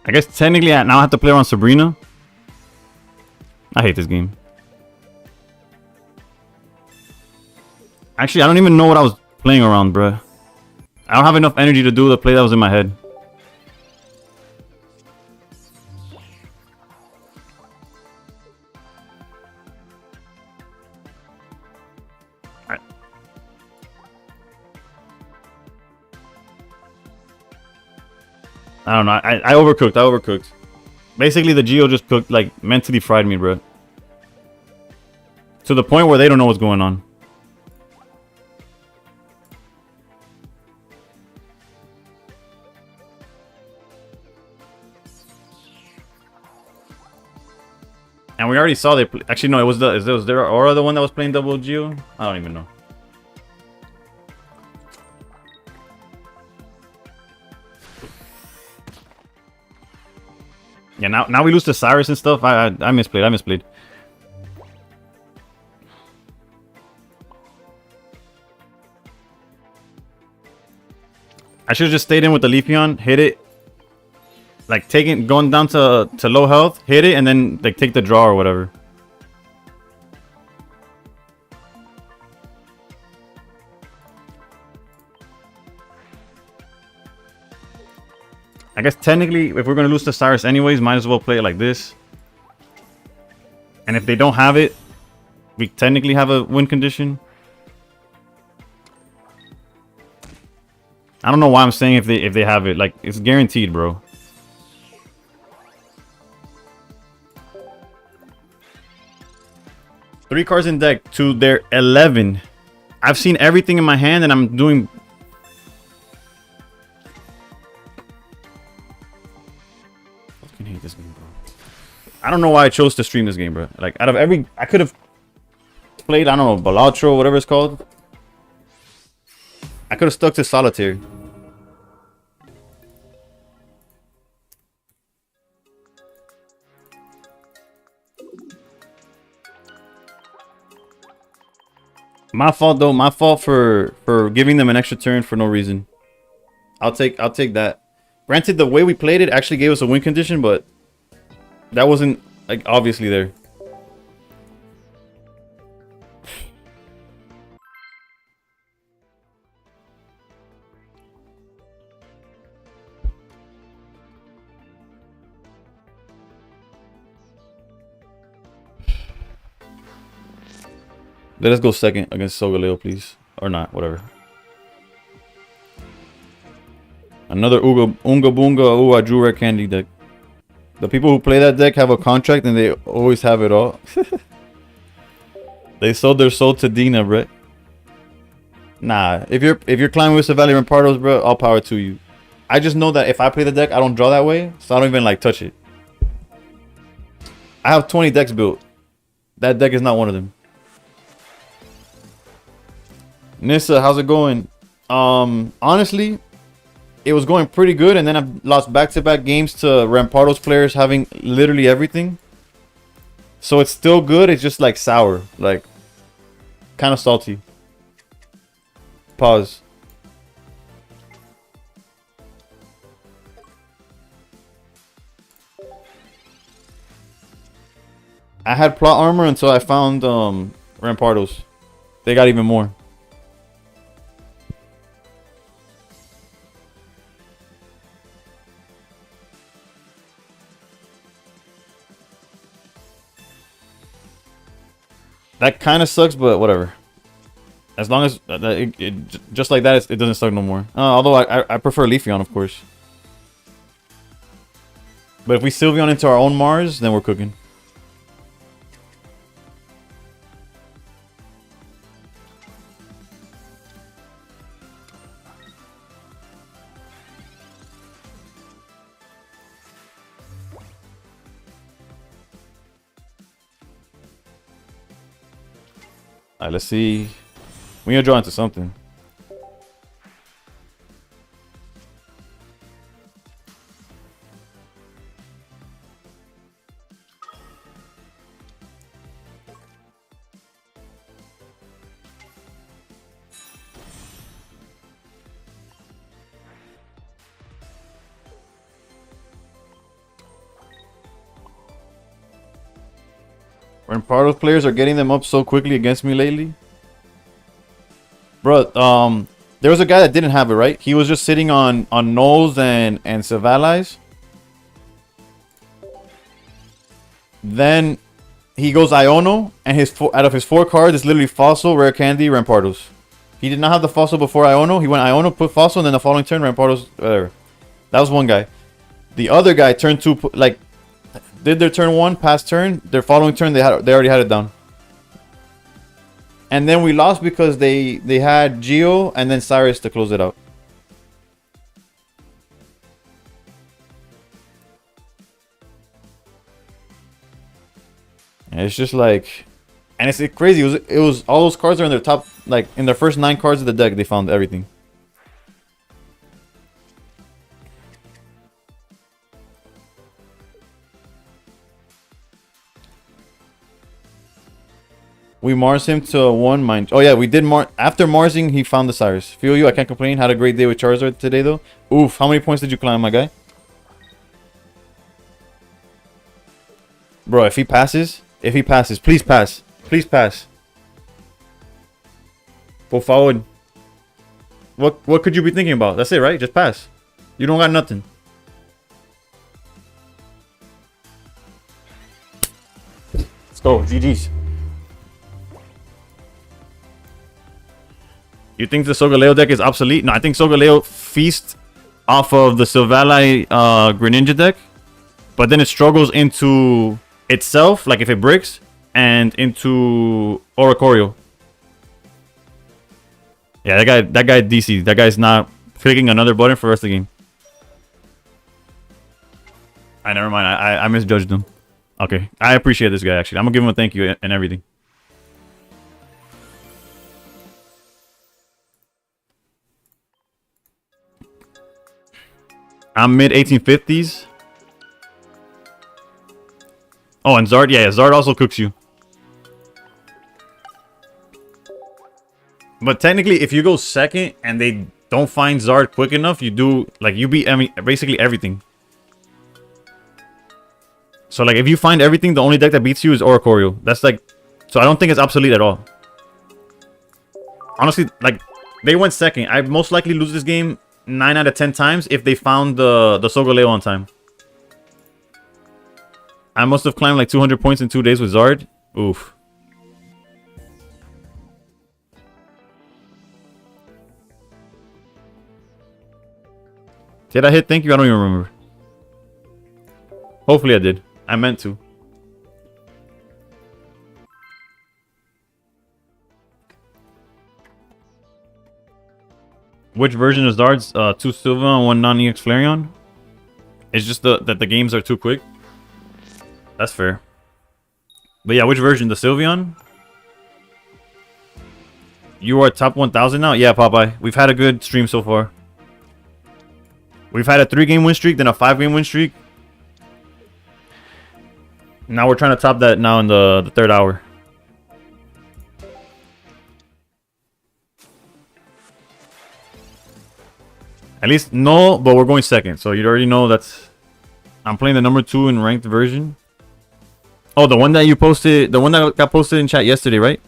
I guess technically now I have to play around Sabrina. I hate this game. Actually, I don't even know what I was playing around, bruh. I don't have enough energy to do the play that was in my head. I don't know. I overcooked. I overcooked. Basically, the Geo just cooked, like, mentally fried me, bro. To the point where they don't know what's going on. And we already saw they actually no, it was their Aura the one that was playing double Geo? I don't even know. Yeah, now we lose to Cyrus and stuff. I misplayed. I misplayed. I should have just stayed in with the Leafeon, hit it, like going down to low health, hit it, and then like take the draw or whatever. I guess technically, if we're gonna lose to Cyrus anyways, might as well play it like this. And if they don't have it, we technically have a win condition. I don't know why I'm saying if they have it. Like, it's guaranteed, bro. 3 cards in deck to their 11. I've seen everything in my hand and I'm doing... I fucking hate this game, bro. I don't know why I chose to stream this game, bro. Like, out of every... I could have played, I don't know, Balatro, whatever it's called. I could have stuck to Solitaire. My fault though. My fault for giving them an extra turn for no reason. I'll take that. Granted, the way we played it actually gave us a win condition, but that wasn't like obviously there. Let us go second against Solgaleo, please. Or not, whatever. Another Unga Boonga. Oh, I drew Rare Candy deck. The people who play that deck have a contract and they always have it all. They sold their soul to Dina, bro. Nah, if you're climbing with Savali Rampardos, bro, all power to you. I just know that if I play the deck, I don't draw that way, so I don't even like touch it. I have 20 decks built. That deck is not one of them. Nissa, how's it going? Honestly, it was going pretty good, and then I've lost back-to-back games to Rampardos players having literally everything. So it's still good, it's just like sour, like kind of salty. Pause. I had plot armor until I found Rampardos. They got even more. That kind of sucks, but whatever. As long as just like that, it doesn't suck no more. Although I prefer Leafeon, of course. But if we Sylveon into our own Mars, then we're cooking. Alright, let's see. We gonna draw into something. Rampardos players are getting them up so quickly against me lately. Bro, there was a guy that didn't have it, right? He was just sitting on Knowles and Savali's. Then he goes Iono, and out of his 4 cards, it's literally Fossil, Rare Candy, Rampardos. He did not have the Fossil before Iono. He went Iono, put Fossil, and then the following turn, Rampardos, whatever. That was one guy. The other guy, turn 2, like, did their turn 1, past turn. Their following turn, they already had it down. And then we lost because they had Geo and then Cyrus to close it out. And it's just like, and it's crazy. It was all those cards are in their top, like in their first 9 cards of the deck. They found everything. We Mars him to a 1 mind. Oh yeah, we did after Marsing, he found the Cyrus. Feel you, I can't complain. Had a great day with Charizard today though. Oof, how many points did you climb, my guy? Bro, if he passes, please pass. Please pass. Go forward. What could you be thinking about? That's it, right? Just pass. You don't got nothing. Let's go, GG's. You think the Solgaleo deck is obsolete? No, I think Solgaleo feasts off of the Silvally Greninja deck, but then it struggles into itself, like if it breaks, and into Oricorio. Yeah, that guy DC. That guy's not clicking another button for the rest of the game. Never mind. I misjudged him. Okay, I appreciate this guy actually. I'm gonna give him a thank you and everything. I'm mid 1850s. Oh, and Zard, yeah, Zard also cooks you. But technically, if you go second and they don't find Zard quick enough, you do, like, you beat basically everything. So, like, if you find everything, the only deck that beats you is Oricorio. That's, like, so I don't think it's obsolete at all. Honestly, like, they went second. I most likely lose this game 9 out of 10 times if they found the Solgaleo on time. I must have climbed, like, 200 points in 2 days with Zard. Oof. Did I hit thank you? I don't even remember. Hopefully I did. I meant to. Which version is Zard's? 2 Sylveon and 1 non-EX Flareon? It's just that the games are too quick. That's fair. But yeah, which version? The Sylveon? You are top 1000 now? Yeah, Popeye. We've had a good stream so far. We've had a 3-game win streak, then a 5-game win streak. Now we're trying to top that now in the 3rd hour. At least, no, but we're going second. So you already know that's... I'm playing the number 2 in ranked version. Oh, the one that you posted... The one that got posted in chat yesterday, right?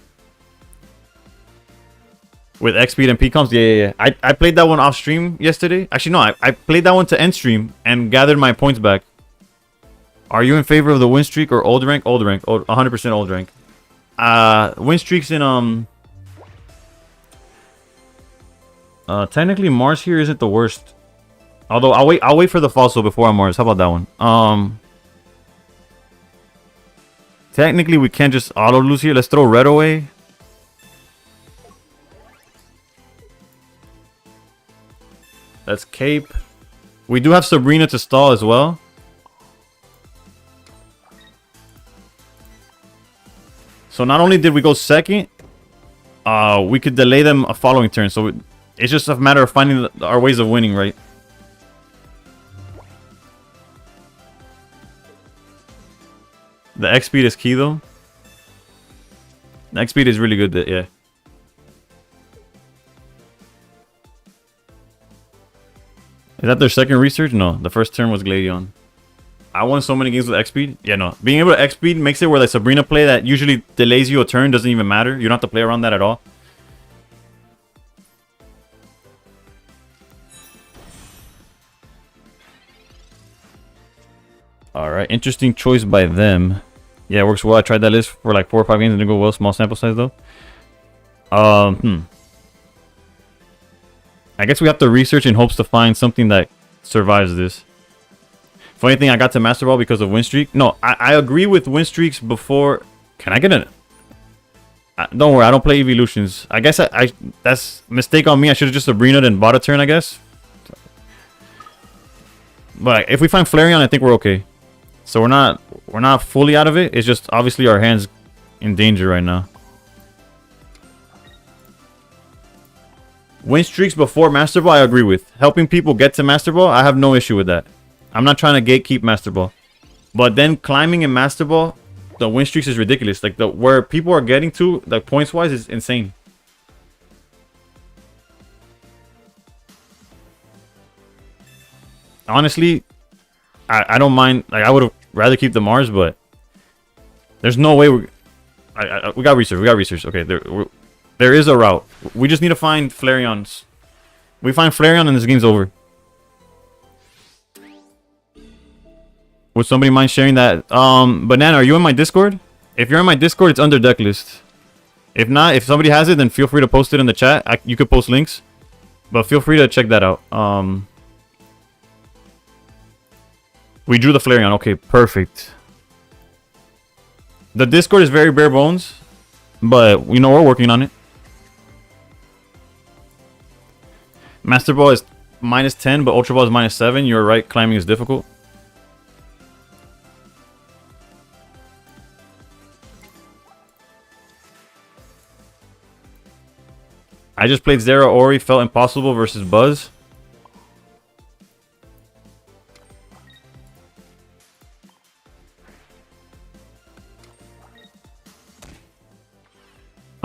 With X-Speed and PComs? Yeah. I played that one off stream yesterday. Actually, no. I played that one to end stream and gathered my points back. Are you in favor of the win streak or old rank? Old rank. 100% old rank. Win streaks in... technically Mars here isn't the worst. Although I'll wait for the fossil before I'm Mars. How about that one? Technically we can't just auto lose here. Let's throw red away. Let's cape. We do have Sabrina to stall as well. So not only did we go second, we could delay them a following turn. So it's just a matter of finding our ways of winning, right? The X speed is key though. The X speed is really good, yeah. Is that their second research? No, the first turn was Gladion. I won so many games with X speed. Yeah, no. Being able to X speed makes it where like Sabrina play that usually delays you a turn doesn't even matter. You don't have to play around that at all. Alright, interesting choice by them. Yeah, it works well. I tried that list for like 4 or 5 games and it didn't go well. Small sample size though. I guess we have to research in hopes to find something that survives this. Funny thing, I got to Master Ball because of win streak. No, I agree with win streaks before. Can I get an... don't worry, I don't play evolutions. I guess that's a mistake on me. I should have just Sabrina'd and bought a turn, I guess. But if we find Flareon, I think we're okay. So we're not fully out of it. It's just obviously our hand's in danger right now. Win streaks before Master Ball, I agree with. Helping people get to Master Ball, I have no issue with that. I'm not trying to gatekeep Master Ball. But then climbing in Master Ball, the win streaks is ridiculous. Like where people are getting to, like points wise, is insane. Honestly, I don't mind. Like I would have rather keep the Mars, but there's no way we got research. We got research. Okay, there is a route. We just need to find Flareons. We find Flareon and this game's over. Would somebody mind sharing that? Banana, are you in my Discord? If you're in my Discord, it's under deck list. If not, if somebody has it, then feel free to post it in the chat. You could post links, but feel free to check that out. We drew the Flareon. Okay, perfect. The Discord is very bare bones, but you know we're working on it. Master Ball is -10, but Ultra Ball is -7. You're right, climbing is difficult. I just played Zera Ori, felt impossible versus Buzz.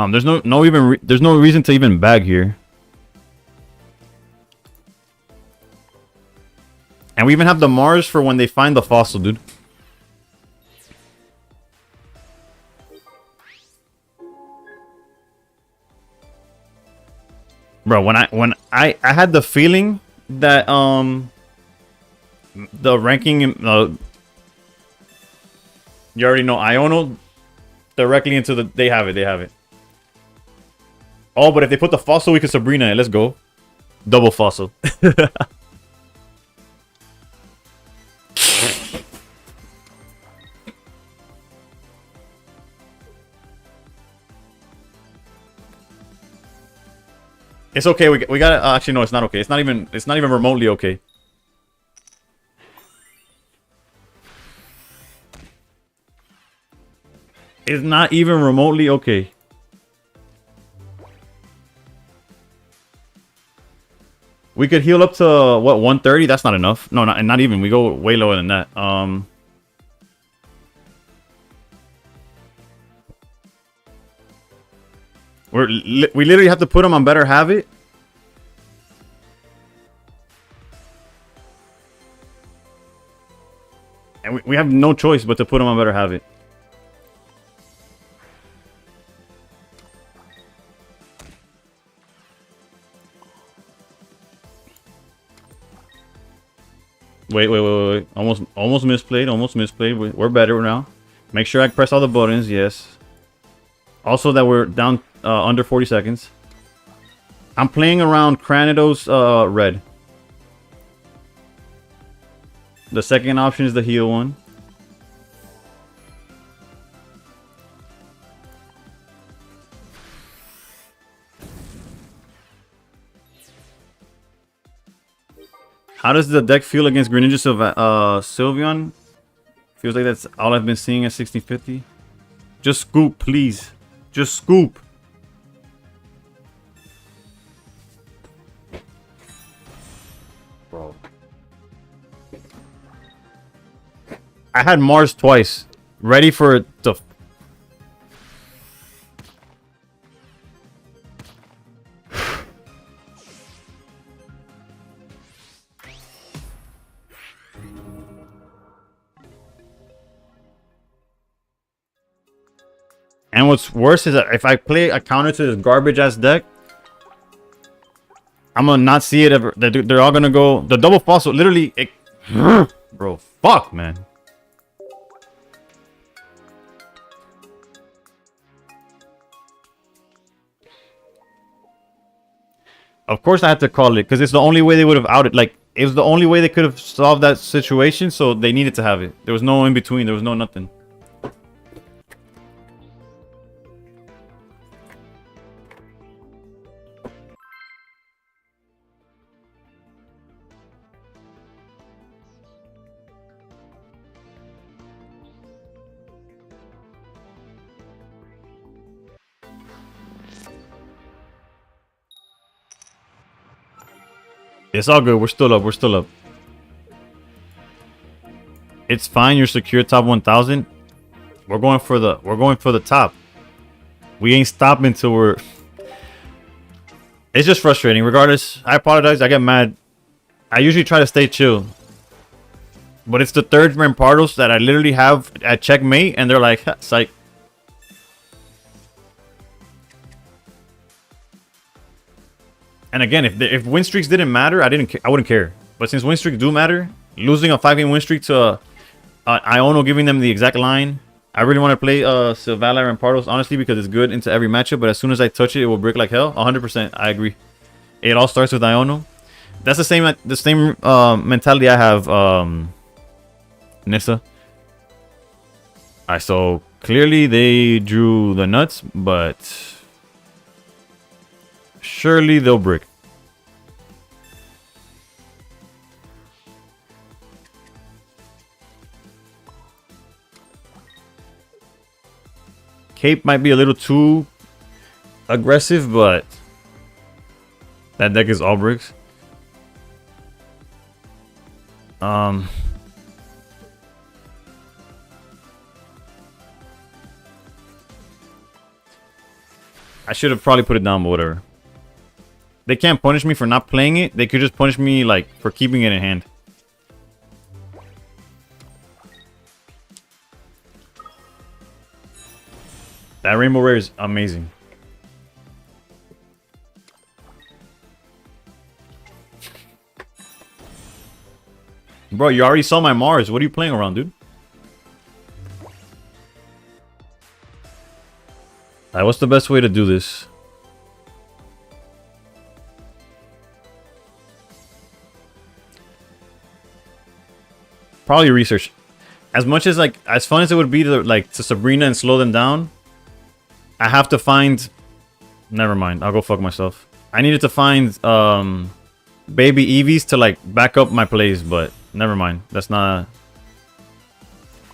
There's there's no reason to even bag here. And we even have the Mars for when they find the fossil, dude. Bro, when I had the feeling that the ranking you already know Iono directly into the they have it. Oh, but if they put the fossil, we could Sabrina it. Let's go. Double fossil. It's okay. We got actually no, it's not okay. It's not even remotely okay. It's not even remotely okay. We could heal up to what, 130? That's not enough. No, not even. We go way lower than that. We literally have to put him on better habit. And we have no choice but to put him on better habit. Wait. Almost misplayed. We're better now. Make sure I press all the buttons. Yes. Also that we're down under 40 seconds. I'm playing around Cranidos red. The second option is the heal one. How does the deck feel against Greninja Sylveon? Feels like that's all I've been seeing at 1650. Just scoop, please. Just scoop. Bro. I had Mars twice. Ready for it to... And what's worse is that if I play a counter to this garbage ass deck, I'm gonna not see it ever. They're all gonna go the double fossil. Literally, it, bro. Fuck, man. Of course, I had to call it because it's the only way they would have outed. Like, it was the only way they could have solved that situation. So they needed to have it. There was no in between. There was no nothing. It's all good. We're still up. It's fine. You're secure top 1000. We're going for the top. We ain't stopping till we're... It's just frustrating. Regardless, I apologize. I get mad. I usually try to stay chill. But it's the third Rampardos that I literally have at checkmate, and they're like, psych. And again, if win streaks didn't matter, I wouldn't care. But since win streaks do matter, losing a 5-game win streak to Iono giving them the exact line, I really want to play Silvala and Rampardos, honestly, because it's good into every matchup. But as soon as I touch it, it will break like hell. 100%, I agree. It all starts with Iono. That's the same mentality I have, Nissa. Alright, so Clearly they drew the nuts, but surely they'll brick. Cape might be a little too aggressive, but that deck is all bricks. I should have probably put it down, but whatever. They can't punish me for not playing it. They could just punish me like for keeping it in hand. That Rainbow Rare is amazing. Bro, you already saw my Mars. What are you playing around, dude? Alright, what's the best way to do this? Probably research. As much as like, as fun as it would be to like to Sabrina and slow them down, I have to find. Never mind. I'll go fuck myself. I needed to find baby Eevees to like back up my plays, but never mind. That's not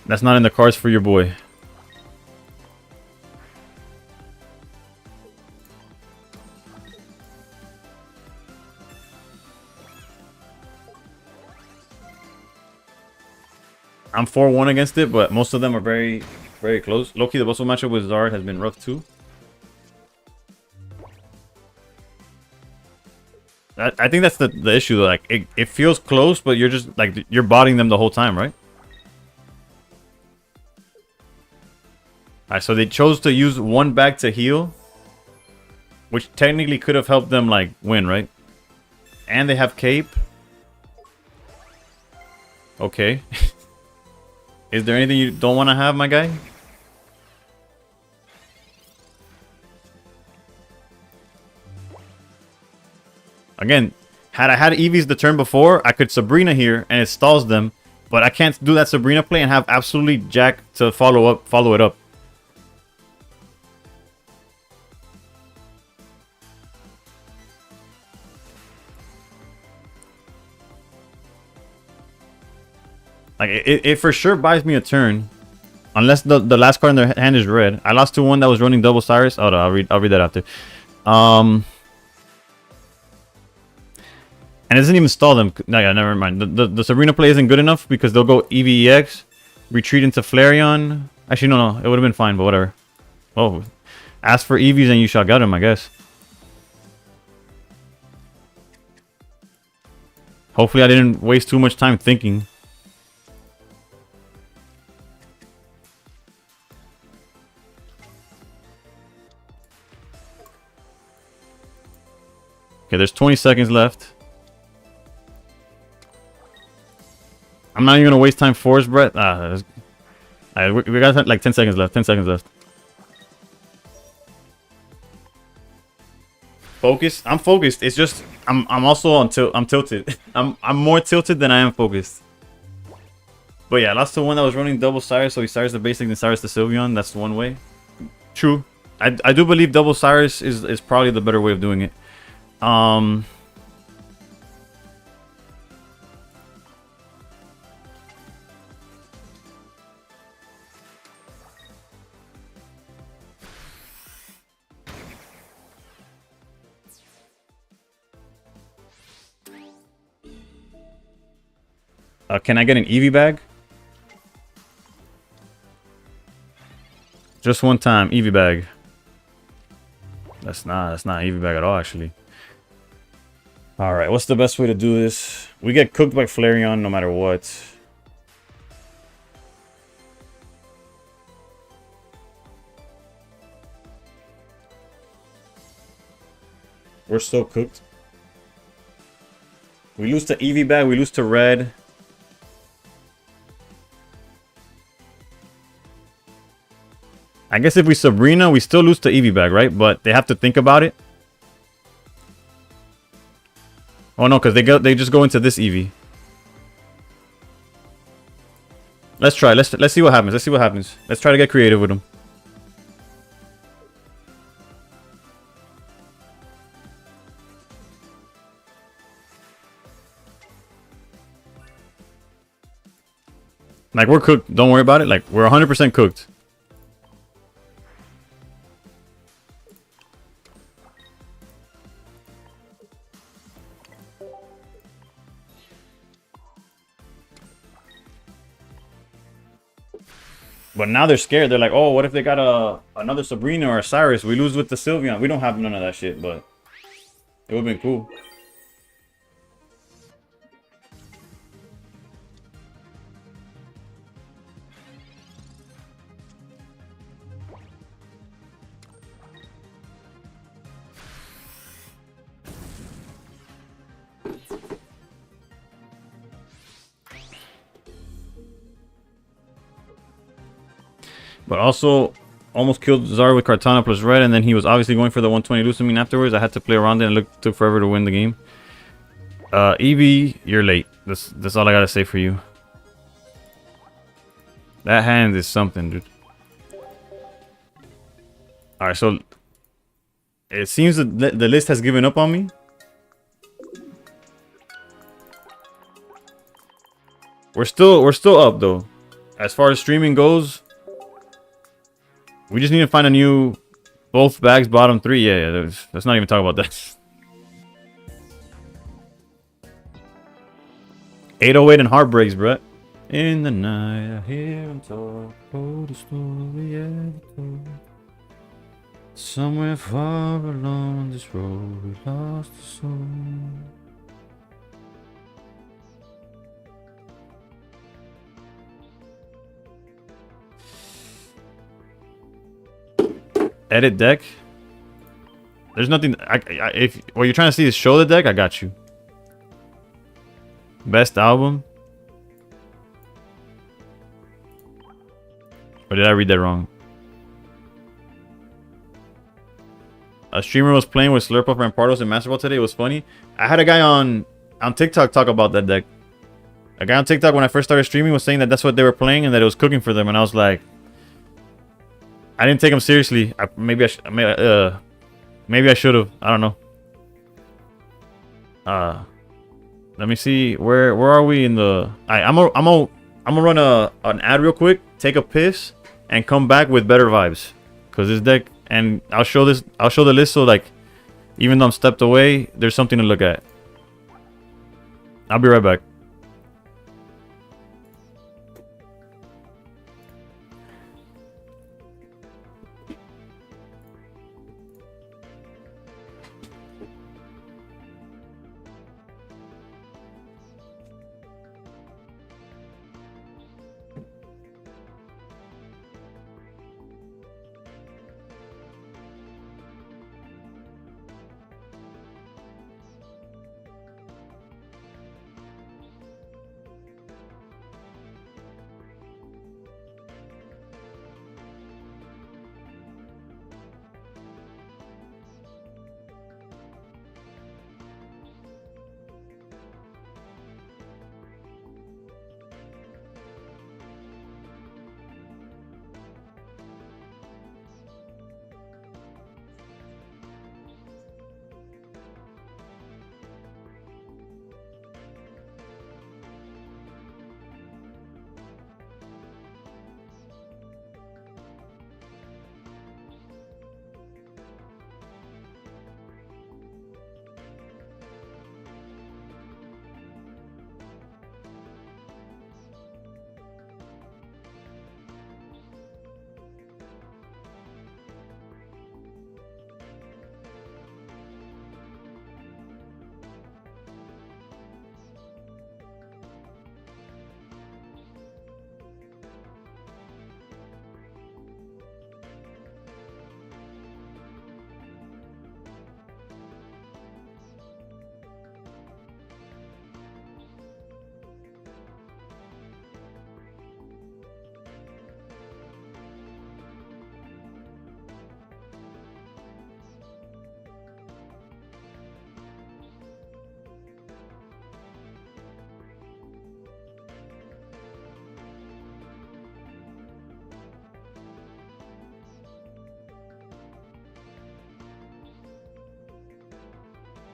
in the cards for your boy. I'm 4-1 against it, but most of them are very, very close. Loki, the Bustle matchup with Zard has been rough too. I think that's the issue though. Like it feels close, but you're just like you're botting them the whole time, right? Alright, so they chose to use one bag to heal, which technically could have helped them like win, right? And they have cape. Okay. Is there anything you don't want to have, my guy? Again, had I had Eevees the turn before, I could Sabrina here and it stalls them. But I can't do that Sabrina play and have absolutely Jack to follow it up. Like it for sure buys me a turn, unless the last card in their hand is red. I lost to one that was running double Cyrus. Oh, no, I'll read that after. And it doesn't even stall them. No, yeah, never mind. The Sabrina play isn't good enough because they'll go EVEX, retreat into Flareon. Actually, no, it would have been fine, but whatever. Oh, ask for Eevees and you shall get them, I guess. Hopefully, I didn't waste too much time thinking. Okay, there's 20 seconds left. I'm not even gonna waste time Force Breath. We got like 10 seconds left. 10 seconds left. Focus. I'm focused. It's just I'm also on tilt. I'm tilted. I'm more tilted than I am focused. But yeah, I lost to one that was running double Cyrus, so he Cyrus the basic and Cyrus the Sylveon. That's one way. True. I do believe double Cyrus is probably the better way of doing it. Can I get an Eevee bag? Just one time, Eevee bag. That's not Eevee bag at all, actually. Alright, what's the best way to do this? We get cooked by Flareon no matter what. We're so cooked. We lose to Eevee bag, we lose to red. I guess if we Sabrina, we still lose to Eevee bag, right? But they have to think about it. Oh no, because they just go into this Eevee. Let's try. Let's see what happens. Let's see what happens. Let's try to get creative with him. Like, we're cooked. Don't worry about it. Like, we're 100% cooked. But now they're scared. They're like, oh, what if they got another Sabrina or a Cyrus? We lose with the Sylveon. We don't have none of that shit, but it would have been cool. But also, almost killed Zara with Kartana plus red, and then he was obviously going for the 120 Lusamine afterwards. I had to play around it, and it took forever to win the game. Eevee, you're late. That's all I gotta say for you. That hand is something, dude. Alright, so it seems that the list has given up on me. We're still up though. As far as streaming goes, we just need to find a new both bags bottom 3. Yeah. Let's not even talk about that. 808 and heartbreaks, Brett. In the night, I hear him talk. Oh, the story ever told. Somewhere far along this road, we lost a soul. Edit deck. There's nothing. If what you're trying to see is show the deck, I got you. Best album. Or did I read that wrong? A streamer was playing with Slurpuff and Pardos and Master Ball today. It was funny. I had a guy on TikTok talk about that deck. A guy on TikTok when I first started streaming was saying that that's what they were playing and that it was cooking for them, and I was like, I didn't take him seriously. Maybe I should have. I don't know. Let me see. Where are we in the? I'm gonna run an ad real quick, take a piss, and come back with better vibes. Cause this deck, and I'll show the list, so like, even though I'm stepped away, there's something to look at. I'll be right back.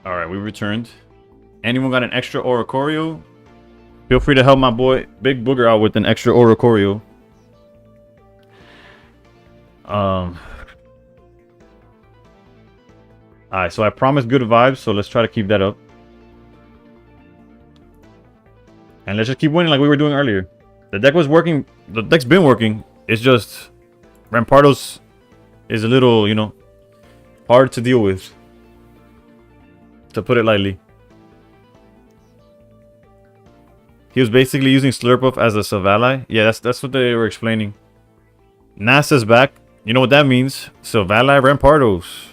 Alright, we returned. Anyone got an extra Oricorio? Feel free to help my boy Big Booger out with an extra Oricorio. Alright, so I promised good vibes, so let's try to keep that up. And let's just keep winning like we were doing earlier. The deck was working. The deck's been working. It's just Rampardos is a little, you know, hard to deal with. To put it lightly. He was basically using Slurpuff as a Silvally. Yeah, that's what they were explaining. NASA's back. You know what that means? Silvally Rampardos.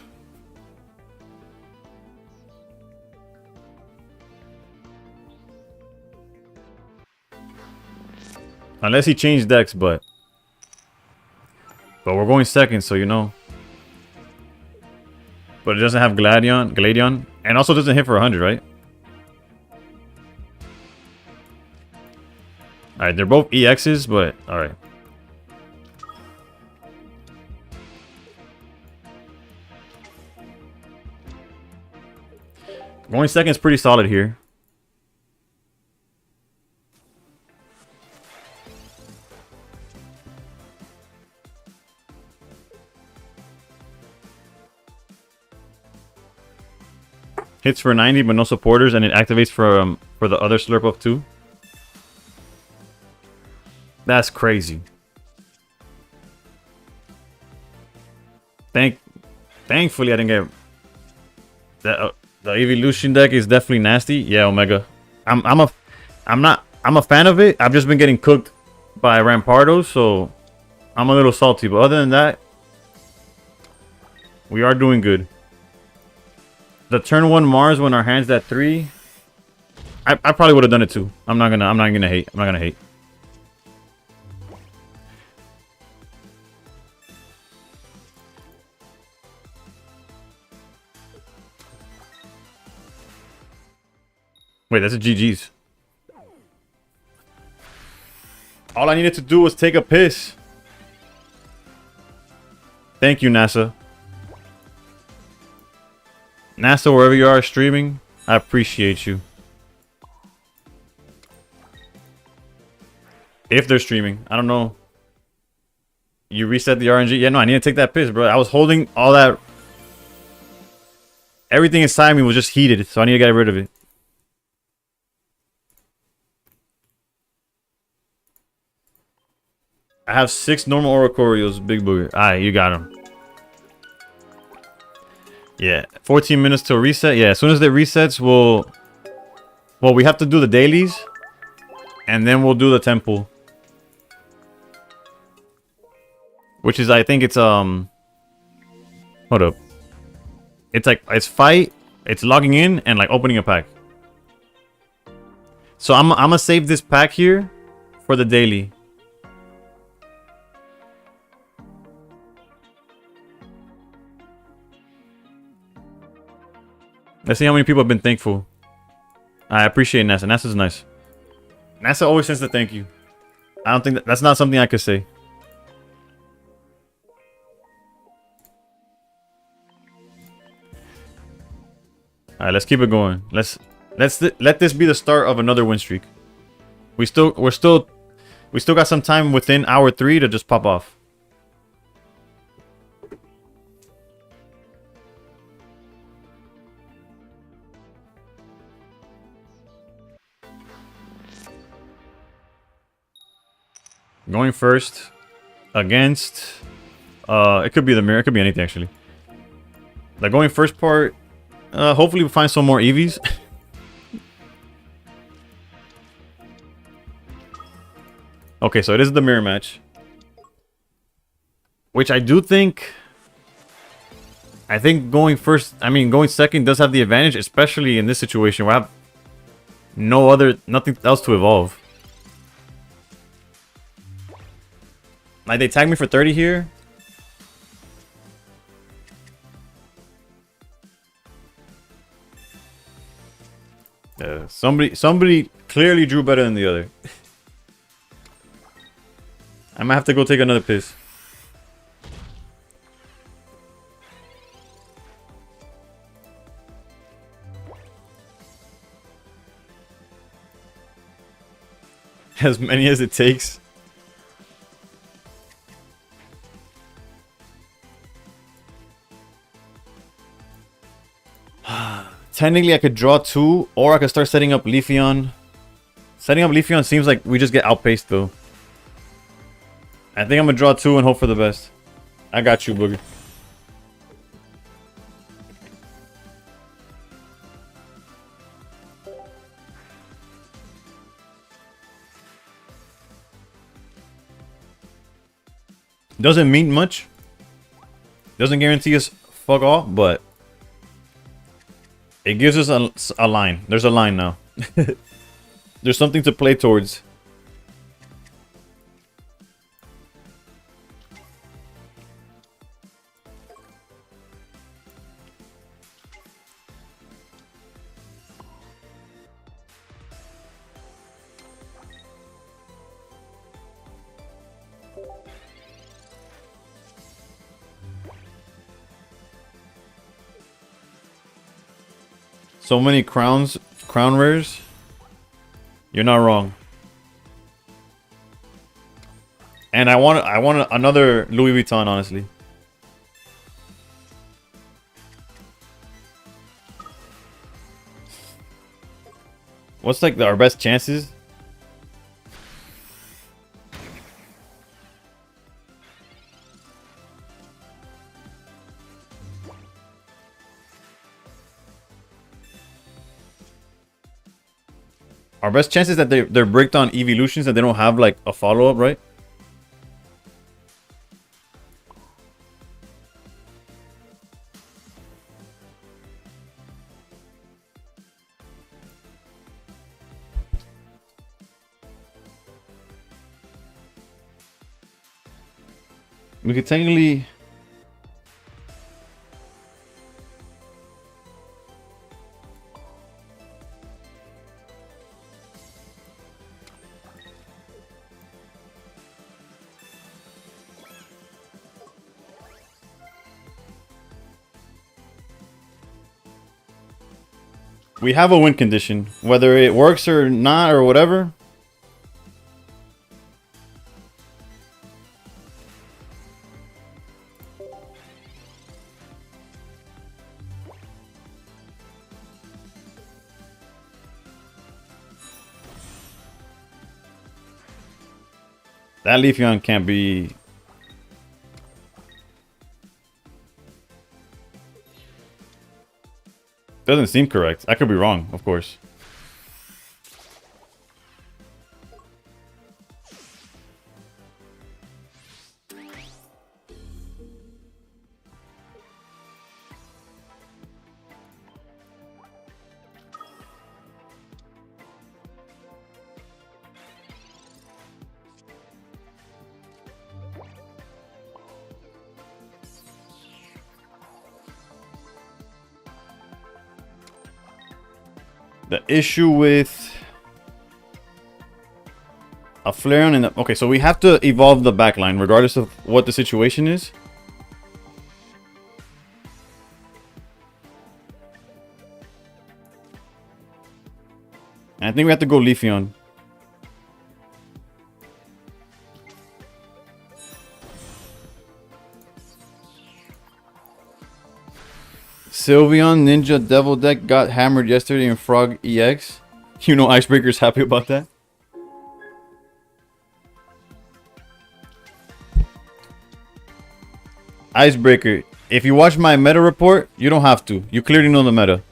Unless he changed decks, but we're going second, so you know. But it doesn't have Gladion, and also doesn't hit for 100, right? Alright, they're both EXs, but alright. Going second is pretty solid here. Hits for 90, but no supporters, and it activates for the other Slurpuff too. That's crazy. Thankfully, I didn't get that. The Evolution deck is definitely nasty. Yeah, Omega. I'm a fan of it. I've just been getting cooked by Rampardos, so I'm a little salty. But other than that, we are doing good. The turn 1 Mars when our hand's at 3. I probably would have done it too. I'm not gonna hate. Wait, that's a GG's. All I needed to do was take a piss. Thank you, NASA. NASA, wherever you are streaming, I appreciate you. If they're streaming, I don't know. You reset the RNG? Yeah, no, I need to take that piss, bro. I was holding all that. Everything inside me was just heated, so I need to get rid of it. I have 6 normal Oricorios, Big Booger. Alright, you got him. Yeah, 14 minutes till reset. Yeah, as soon as it resets, we'll... Well, we have to do the dailies. And then we'll do the temple. Which is, I think it's, Hold up. It's like, it's fight, it's logging in, and like opening a pack. So I'm gonna save this pack here for the daily. Let's see how many people have been thankful. I appreciate NASA. NASA's nice. NASA always sends the thank you. I don't think that's not something I could say. All right, let's keep it going. Let's let this be the start of another win streak. We still got some time within hour 3 to just pop off. Going first against it could be the mirror, it could be anything actually. The going first part, hopefully we'll find some more EVs. Okay, so it is the mirror match. Which I do think going going second does have the advantage, especially in this situation where I have nothing else to evolve. Like, they tagged me for 30 here. Somebody clearly drew better than the other. I might have to go take another piss. As many as it takes. Technically, I could draw 2, or I could start setting up Leafeon. Setting up Leafeon seems like we just get outpaced, though. I think I'm gonna draw 2 and hope for the best. I got you, Booger. Doesn't mean much. Doesn't guarantee us fuck all, but it gives us a line. There's a line now. There's something to play towards. So many crown rares. You're not wrong. And I want another Louis Vuitton, honestly. What's like our best chances? Our best chances that they're bricked on evolutions and they don't have like a follow-up, right? We could technically... We have a win condition, whether it works or not or whatever. That Leafeon can't be... Doesn't seem correct. I could be wrong, of course. The issue with a Flareon in the... Okay, so we have to evolve the backline regardless of what the situation is. And I think we have to go Leafeon. Sylveon Ninja Devil deck got hammered yesterday in Frog EX. You know Icebreaker's happy about that. Icebreaker, if you watch my meta report, you don't have to. You clearly know the meta.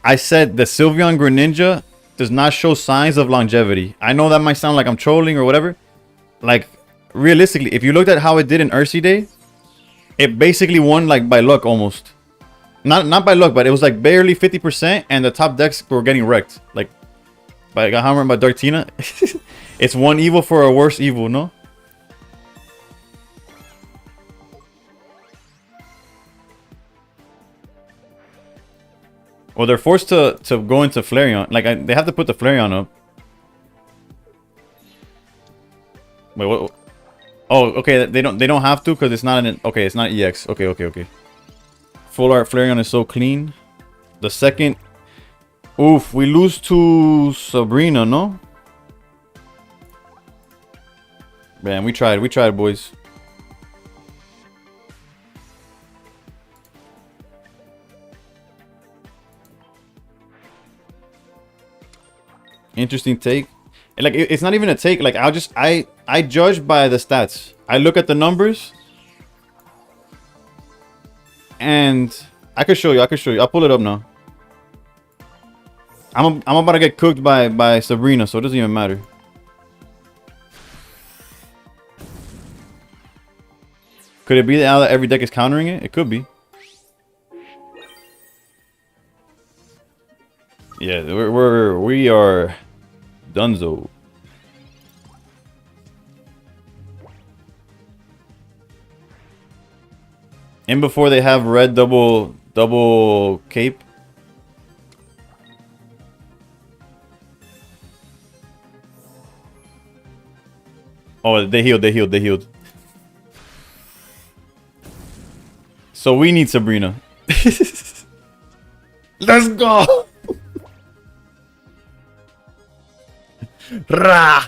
I said the Sylveon Greninja does not show signs of longevity. I know that might sound like I'm trolling or whatever. Like, realistically, if you looked at how it did in Ursi Day, it basically won like by luck almost. Not by luck, but it was like barely 50%, and the top decks were getting wrecked. Like, I got hammered by Dartina. It's one evil for a worse evil, no? Well, they're forced to go into Flareon. Like, they have to put the Flareon up. Wait, what? Oh, okay. They don't have to because it's not an... Okay, it's not EX. Okay. Full art Flareon is so clean. The second... Oof, we lose to Sabrina, no? Man, we tried, boys. Interesting take. Like, it's not even a take. Like, I judge by the stats. I look at the numbers, and I could show you. I'll pull it up now. I'm about to get cooked by Sabrina, so it doesn't even matter. Could it be that every deck is countering it? It could be. Yeah, we are Dunzo. And before they have red double cape. Oh, they healed. So we need Sabrina. Let's go. Rah.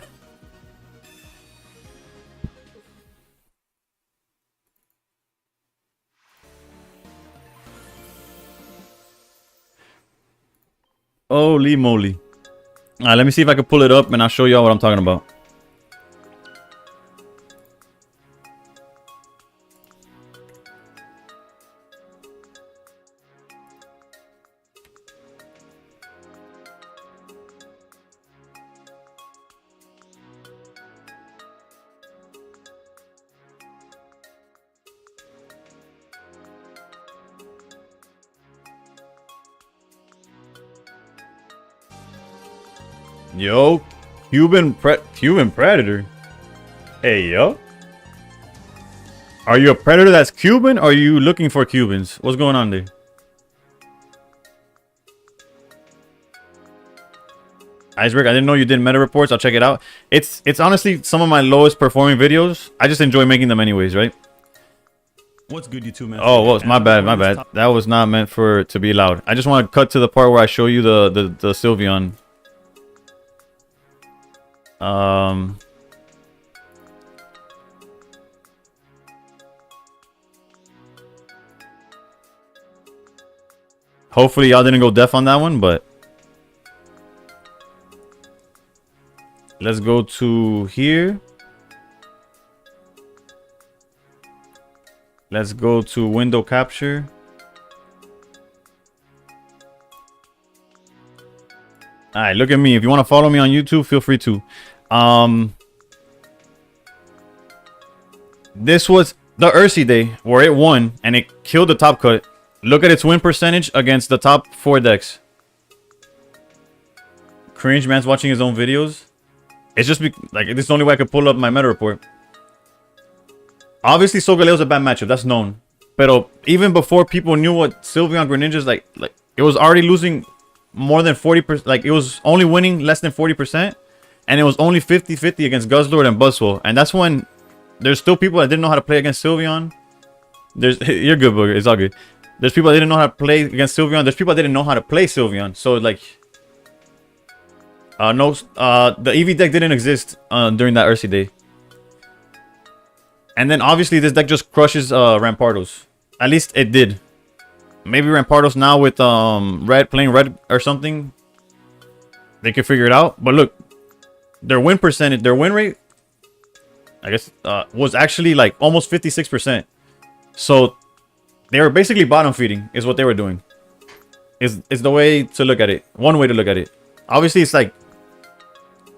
Holy moly. Alright, let me see if I can pull it up and I'll show y'all what I'm talking about. Yo, Cuban Predator. Hey, yo. Are you a predator that's Cuban, or are you looking for Cubans? What's going on there? Iceberg, I didn't know you did meta reports. I'll check it out. It's honestly some of my lowest performing videos. I just enjoy making them anyways, right? What's good, YouTube, man? Oh, well, my bad. That was not meant to be loud. I just want to cut to the part where I show you the Sylveon. Hopefully y'all didn't go deaf on that one, but let's go to here. Let's go to window capture. All right, look at me. If you want to follow me on YouTube, feel free to. This was the Ursi day where it won and it killed the top cut. Look at its win percentage against the top 4 decks. Cringe man's watching his own videos. It's just like this is the only way I could pull up my meta report. Obviously, Solgaleo's a bad matchup. That's known. But even before people knew what Sylveon Greninja's like it was already losing more than 40%. Like, it was only winning less than 40%. And it was only 50-50 against Guzzlord and Buzzwole. And that's when there's still people that didn't know how to play against Sylveon. You're good, Booger. It's all good. There's people that didn't know how to play against Sylveon. There's people that didn't know how to play Sylveon. So, like, the EV deck didn't exist during that Ursi day. And then, obviously, this deck just crushes Rampardos. At least it did. Maybe Rampardos now with playing red or something, they can figure it out. But look, their win percentage, their win rate, I guess, was actually like almost 56%. So they were basically bottom feeding, is what they were doing. Is the way to look at it. One way to look at it. Obviously, it's like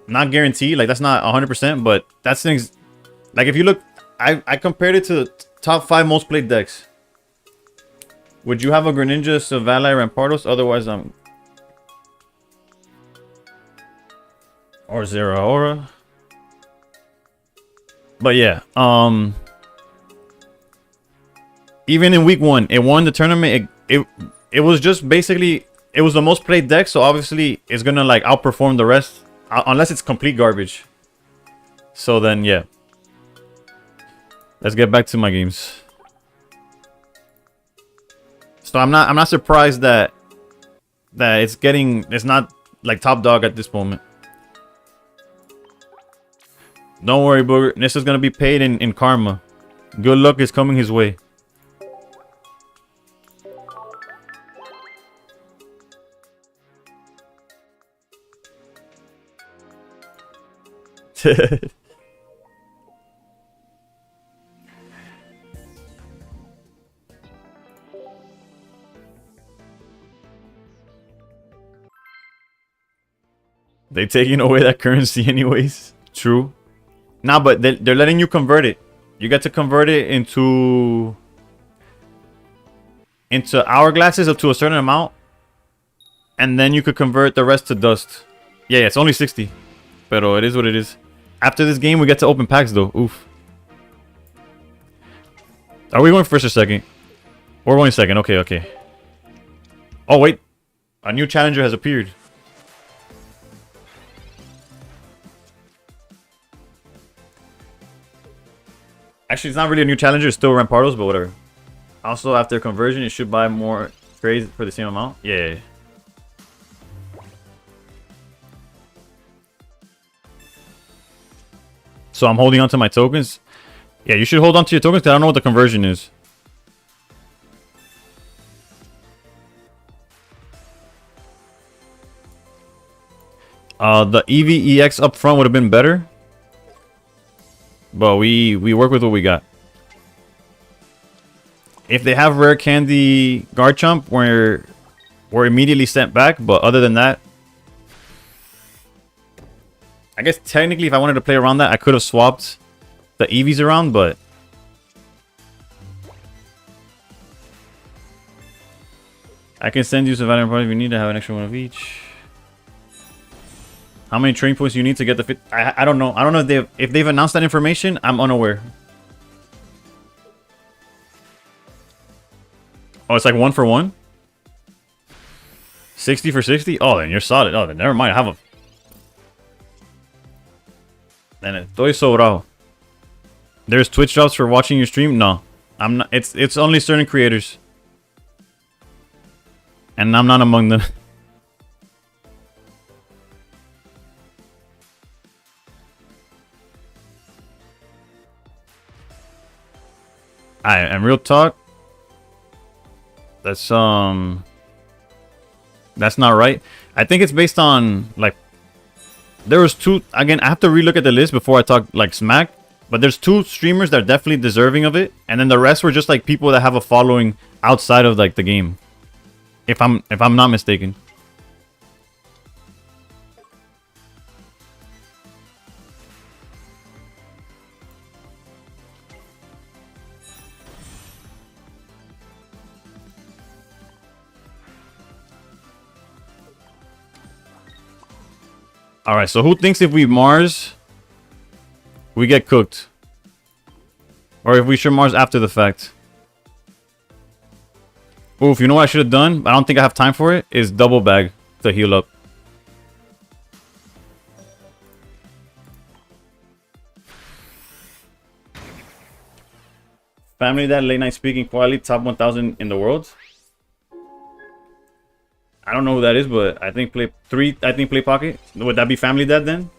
not guaranteed. Like, that's not 100%, but that's things. Like, if you look, I compared it to the top 5 most played decks. Would you have a Greninja, Silvally, Rampardos? Otherwise, or Zeraora. But yeah, even in week 1, it won the tournament. It was just basically, it was the most played deck, so obviously it's gonna like outperform the rest, unless it's complete garbage. So then, yeah. Let's get back to my games. So I'm not surprised that it's not like top dog at this moment. Don't worry, Booger. Nissa's gonna be paid in karma. Good luck is coming his way. They taking away that currency anyways. True. Nah, but they're letting you convert it. You get to convert it into hourglasses up to a certain amount, and then you could convert the rest to dust. Yeah, it's only 60, pero it is what it is. After this game, we get to open packs though. Oof. Are we going first or second? We're going second. Okay, okay. Oh wait, a new challenger has appeared. Actually, it's not really a new challenger. It's still Rampardos, but whatever. Also, after conversion, you should buy more trades for the same amount. Yeah. So I'm holding on to my tokens. Yeah, you should hold on to your tokens because I don't know what the conversion is. The EVEX up front would have been better. But we work with what we got. If they have rare candy Garchomp, we're immediately sent back. But other than that, I guess technically if I wanted to play around that, I could have swapped the Eevees around, but I can send you some Valorant points if you need to have an extra one of each. How many training points you need to get the fit? I don't know. I don't know if they've announced that information. I'm unaware. Oh, it's like 1 for 1? 60 for 60? Oh, then you're solid. Oh, then never mind. I have a... Then estoy sobrado. There's Twitch drops for watching your stream? No. I'm not. It's only certain creators. And I'm not among them. Alright, and real talk, that's not right. I think it's based on, like, there was two, again, I have to relook at the list before I talk, like, smack, but there's 2 streamers that are definitely deserving of it, and then the rest were just, like, people that have a following outside of, like, the game, if I'm not mistaken. Alright, so who thinks if we Mars, we get cooked? Or if we should Mars after the fact? Oof, you know what I should have done? I don't think I have time for it. Is double bag to heal up. Family Dad, late night speaking, quietly, top 1000 in the world. I don't know who that is, but I think Play Pocket. Would that be Family Dad then?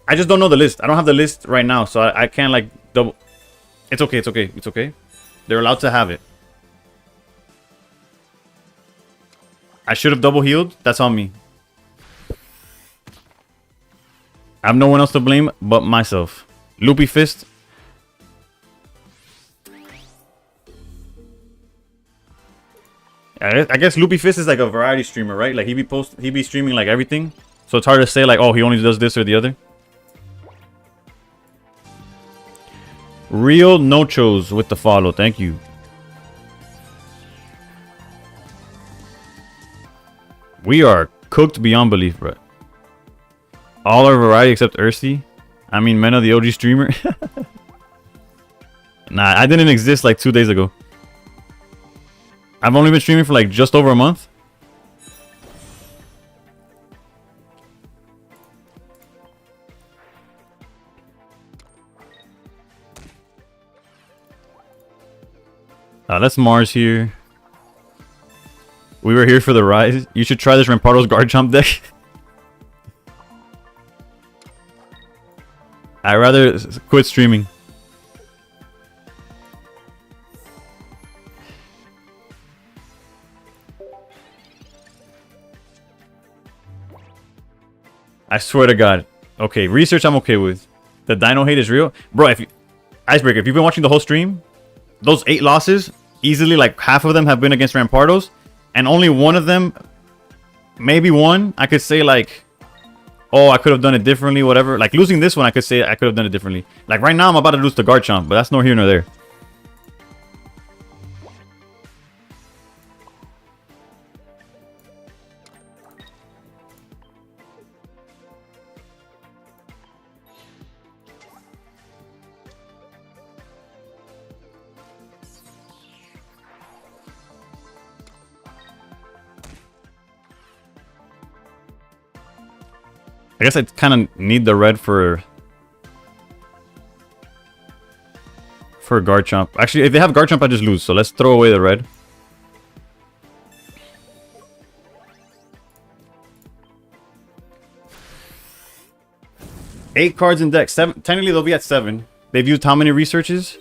I just don't know the list. I don't have the list right now, so I can't like double. It's okay, it's okay, it's okay. They're allowed to have it. I should have double healed. That's on me. I have no one else to blame but myself. Loopy Fist. I guess Loopy Fist is like a variety streamer, right? Like he be streaming like everything. So it's hard to say like, oh, he only does this or the other. Real Nochos with the follow. Thank you. We are cooked beyond belief, bro. All our variety except Ursty. I mean, Mena, the OG streamer. Nah, I didn't exist like 2 days ago. I've only been streaming for like just over a month. That's Mars here. We were here for the rise. You should try this Rampardos Garchomp deck. I'd rather quit streaming. I swear to God. Okay, research I'm okay with. The Dino hate is real. Bro, if you... Icebreaker, if you've been watching the whole stream, those 8 losses, easily like half of them have been against Rampardos. And only one of them, maybe one, I could say like, oh, I could have done it differently, whatever. Like losing this one, I could say I could have done it differently. Like right now, I'm about to lose to Garchomp, but that's nor here nor there. I guess I kind of need the red for Garchomp. Actually, if they have Garchomp, I just lose. So let's throw away the red. Eight cards in deck. 7. Technically, they'll be at 7. They've used how many researches?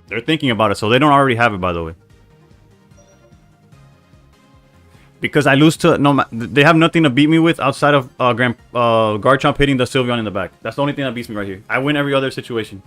They're thinking about it, so they don't already have it, by the way. Because I lose to... No, they have nothing to beat me with outside of Garchomp hitting the Sylveon in the back. That's the only thing that beats me right here. I win every other situation.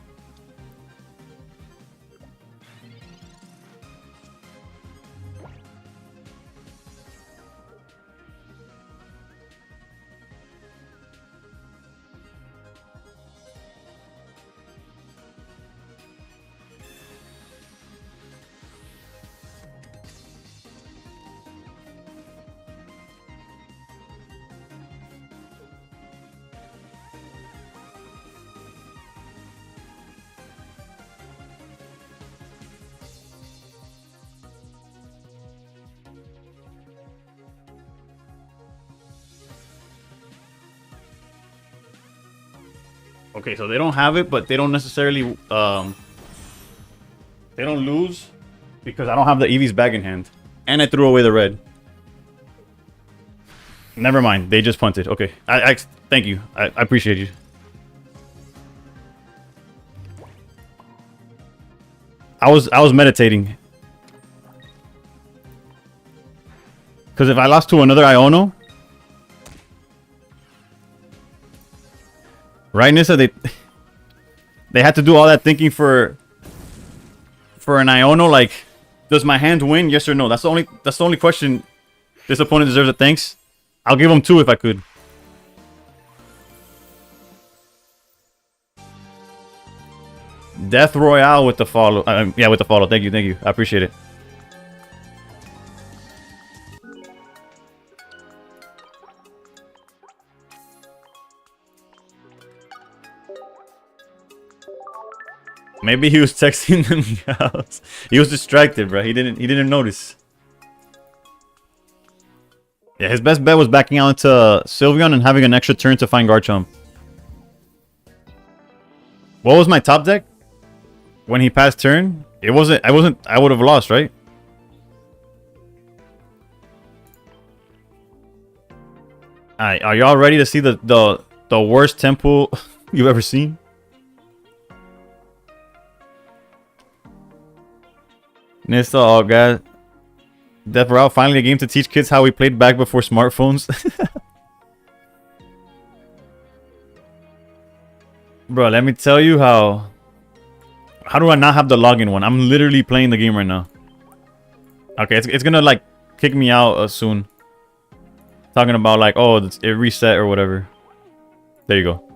Okay, so they don't have it, but they don't necessarily, they don't lose because I don't have the Eevee's bag in hand. And I threw away the red. Never mind, they just punted. Okay, I thank you. I appreciate you. I was meditating. Because if I lost to another Iono... Right, Nissa? They had to do all that thinking for an Iono. Like, does my hand win? Yes or no? That's the only question. This opponent deserves a thanks. I'll give him 2 if I could. Death Royale with the follow. Yeah, with the follow. Thank you. I appreciate it. Maybe he was texting them guys. He was distracted, bro. He didn't notice. Yeah, his best bet was backing out into Sylveon and having an extra turn to find Garchomp. What was my top deck? When he passed turn? I would have lost, right? Alright, are y'all ready to see the worst tempo you've ever seen? Nissa, oh god. Death Route, finally a game to teach kids how we played back before smartphones. Bro, let me tell you how do I not have the login one? I'm literally playing the game right now. Okay, it's gonna like kick me out soon. Talking about like, oh, it reset or whatever. There you go.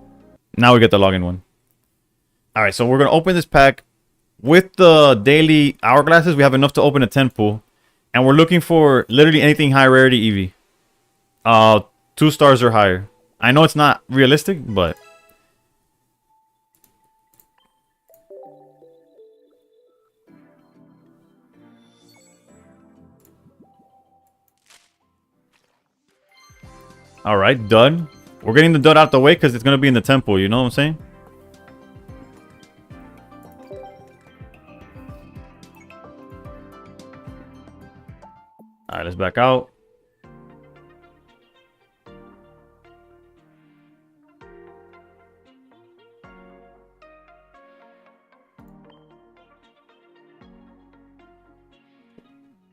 Now we get the login one. Alright, so we're gonna open this pack. With the daily hourglasses, we have enough to open a 10 pool. And we're looking for literally anything high rarity Eevee. 2 stars or higher. I know it's not realistic, but... Alright, done. We're getting the dud out the way because it's going to be in the 10 pool, you know what I'm saying? Alright, let's back out.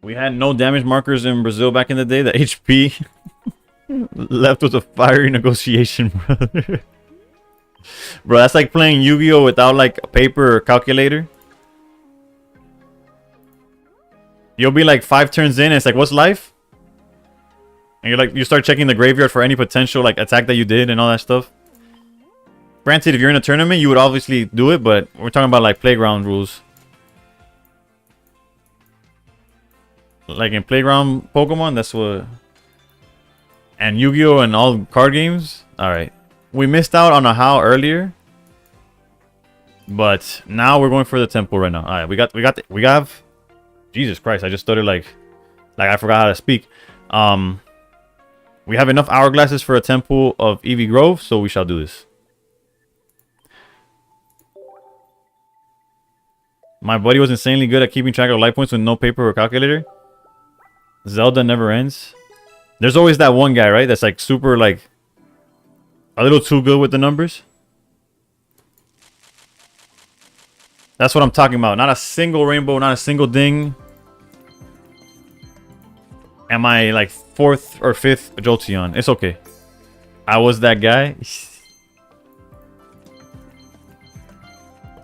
We had no damage markers in Brazil back in the day. The HP left with a fiery negotiation, brother. Bro, that's like playing Yu-Gi-Oh without like a paper or calculator. You'll be like 5 turns in and it's like, what's life? And you're like, you start checking the graveyard for any potential like attack that you did and all that stuff. Granted, if you're in a tournament, you would obviously do it, but we're talking about like playground rules. Like in playground Pokemon, that's what... And Yu-Gi-Oh! And all card games. Alright. We missed out on a HOW earlier. But now we're going for the temple right now. Alright, we have... Jesus Christ, I just started like I forgot how to speak. We have enough hourglasses for a temple of Eevee Grove, so we shall do this. My buddy was insanely good at keeping track of life points with no paper or calculator. Zelda never ends. There's always that one guy, right? That's like super like a little too good with the numbers. That's what I'm talking about. Not a single rainbow, not a single ding. Am I like 4th or 5th Jolteon? It's okay. I was that guy.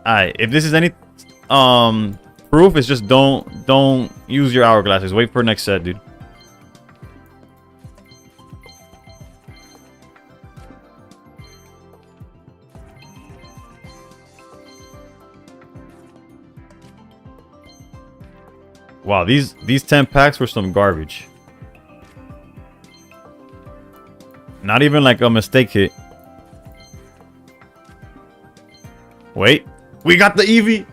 Alright, if this is any proof, it's just don't use your hourglasses. Wait for next set, dude. Wow, these 10 packs were some garbage. Not even like a mistake hit. Wait, we got the Eevee.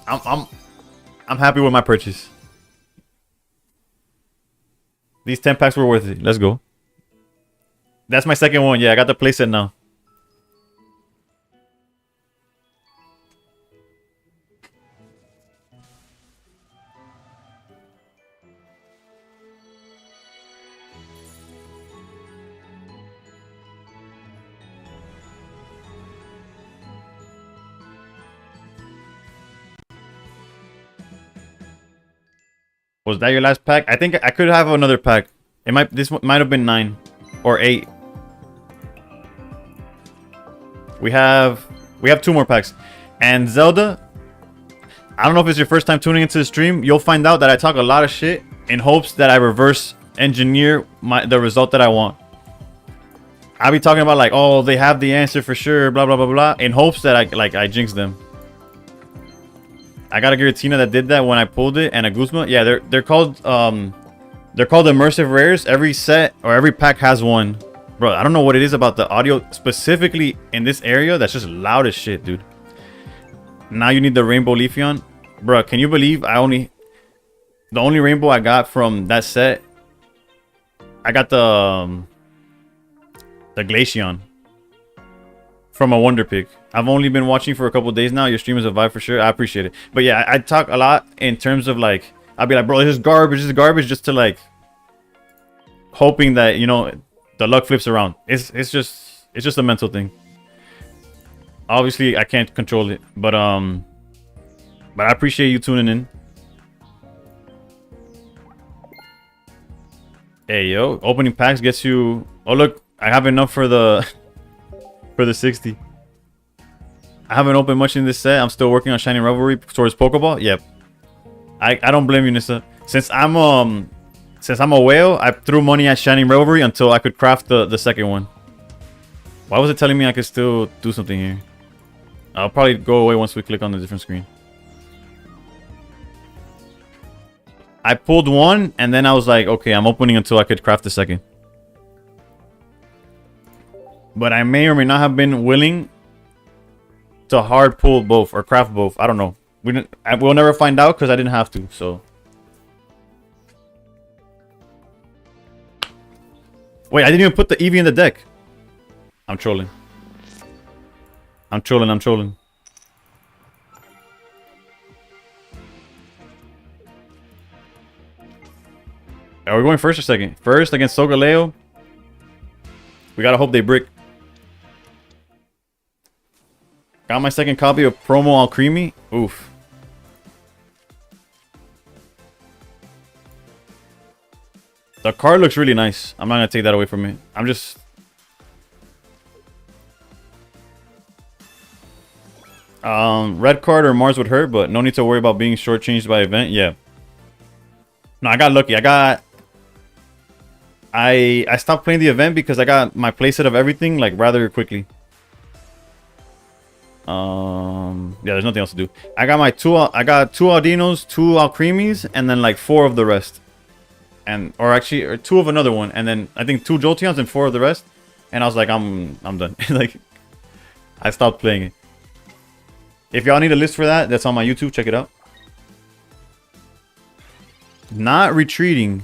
I'm happy with my purchase. These 10 packs were worth it. Let's go. That's my second one. Yeah, I got the playset now. Was that your last pack? I think I could have another pack. This might have been 9 or 8. We have 2 more packs. And Zelda, I don't know if it's your first time tuning into the stream. You'll find out that I talk a lot of shit in hopes that I reverse engineer the result that I want. I'll be talking about like, oh, they have the answer for sure, blah blah blah blah, in hopes that I jinx them. I got a Giratina that did that when I pulled it, and a Guzma. Yeah, they're called immersive rares. Every set or every pack has one. Bro, I don't know what it is about the audio specifically in this area that's just loud as shit, dude. Now you need the Rainbow Leafeon. Bro, can you believe the only rainbow I got from that set? I got the Glaceon from a Wonder Pick. I've only been watching for a couple days now. Your stream is a vibe for sure. I appreciate it. But yeah, I talk a lot in terms of like, I'll be like, bro, this is garbage, just to like hoping that, you know, the luck flips around. It's just a mental thing. Obviously, I can't control it, but I appreciate you tuning in. Hey yo, opening packs gets you. Oh look, I have enough for the 60. I haven't opened much in this set. I'm still working on Shining Revelry towards Pokeball. Yep. I don't blame you, Nissa. Since I'm a whale, I threw money at Shining Revelry until I could craft the second one. Why was it telling me I could still do something here? I'll probably go away once we click on the different screen. I pulled one and then I was like, okay, I'm opening until I could craft the second. But I may or may not have been willing to hard pull both or craft both. I don't know. We'll never find out because I didn't have to. So wait, I didn't even put the Eevee in the deck. I'm trolling. I'm trolling. Are we going first or second? First against Solgaleo. We gotta hope they brick. Got my second copy of Promo Alcremie. Oof. The card looks really nice. I'm not gonna take that away from it. I'm just... red card or Mars would hurt, but no need to worry about being shortchanged by event. Yeah. No, I got lucky. I stopped playing the event because I got my playset of everything like rather quickly. Yeah, there's nothing else to do. I got two Aldinos, 2 Alcremies, and then like 4 of the rest. Or 2 of another one, and then I think 2 Jolteons and 4 of the rest. And I was like, I'm done. Like, I stopped playing it. If y'all need a list for that, that's on my YouTube. Check it out. Not retreating.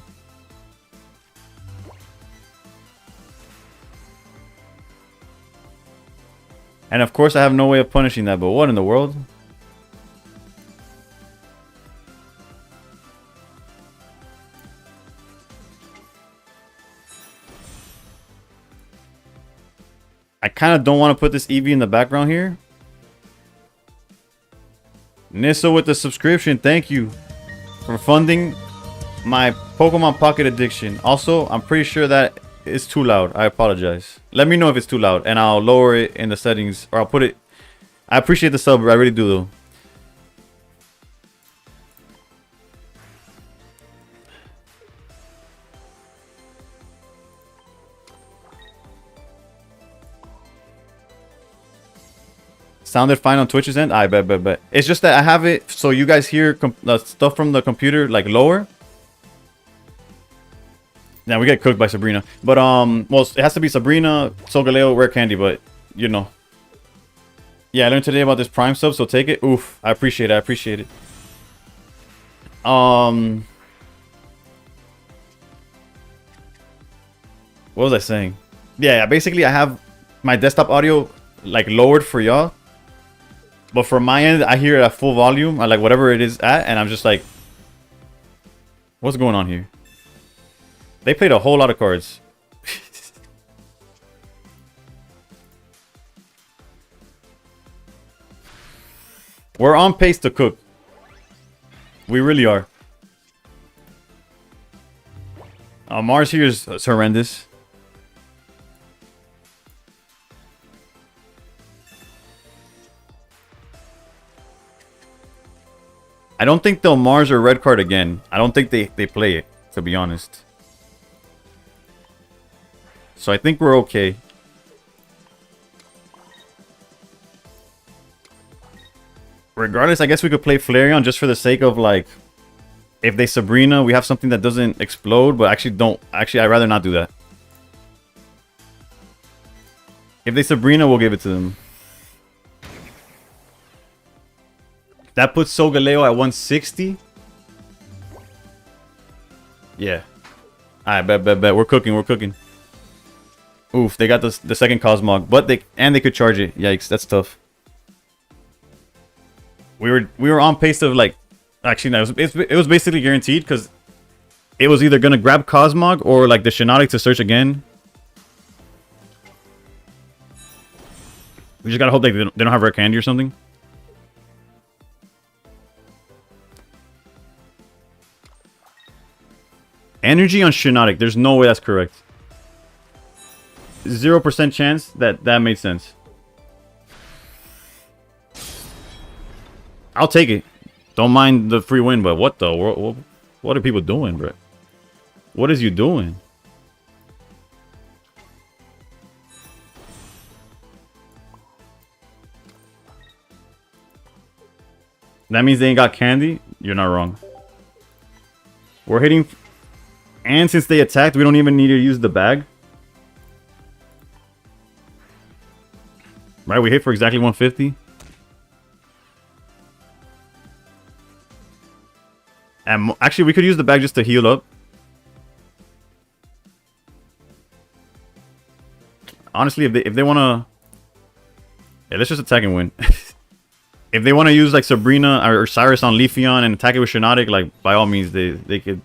And of course, I have no way of punishing that. But what in the world? I kind of don't want to put this Eevee in the background here. Nissa with the subscription. Thank you for funding my Pokemon Pocket addiction. Also, I'm pretty sure that it's too loud. I apologize. Let me know if it's too loud and I'll lower it in the settings, or I'll put it. I appreciate the sub. I really do though. Sounded fine on Twitch's end. I bet. It's just that I have it so you guys hear the stuff from the computer like lower. Yeah, we get cooked by Sabrina. But well, it has to be Sabrina, Solgaleo, Rare Candy, but you know. Yeah, I learned today about this Prime sub, so take it. Oof, I appreciate it. What was I saying? Yeah, basically I have my desktop audio like lowered for y'all. But from my end, I hear it at full volume, or like whatever it is at, and I'm just like, what's going on here? They played a whole lot of cards. We're on pace to cook. We really are. Mars here is horrendous. I don't think they'll Mars or red card again. I don't think they play it, to be honest. So I think we're okay. Regardless, I guess we could play Flareon just for the sake of like, if they Sabrina, we have something that doesn't explode, but actually don't. Actually, I'd rather not do that. If they Sabrina, we'll give it to them. That puts Solgaleo at 160. Yeah. Alright, bet. We're cooking. Oof, they got the second Cosmog, but they could charge it. Yikes, that's tough. We were on pace of like, actually no, it was basically guaranteed because it was either gonna grab Cosmog or like the Shiinotic to search again. We just gotta hope they don't have Rare Candy or something. Energy on Shiinotic. There's no way that's correct. 0% chance that made sense. I'll take it. Don't mind the free win, but what the world? What are people doing, bro? What is you doing? That means they ain't got candy? You're not wrong. We're hitting... And since they attacked, we don't even need to use the bag. Right, we hit for exactly 150. And actually, we could use the bag just to heal up. Honestly, if they want to... Yeah, let's just attack and win. If they want to use like Sabrina or Cyrus on Leafeon and attack it with Shiinotic, like by all means, they could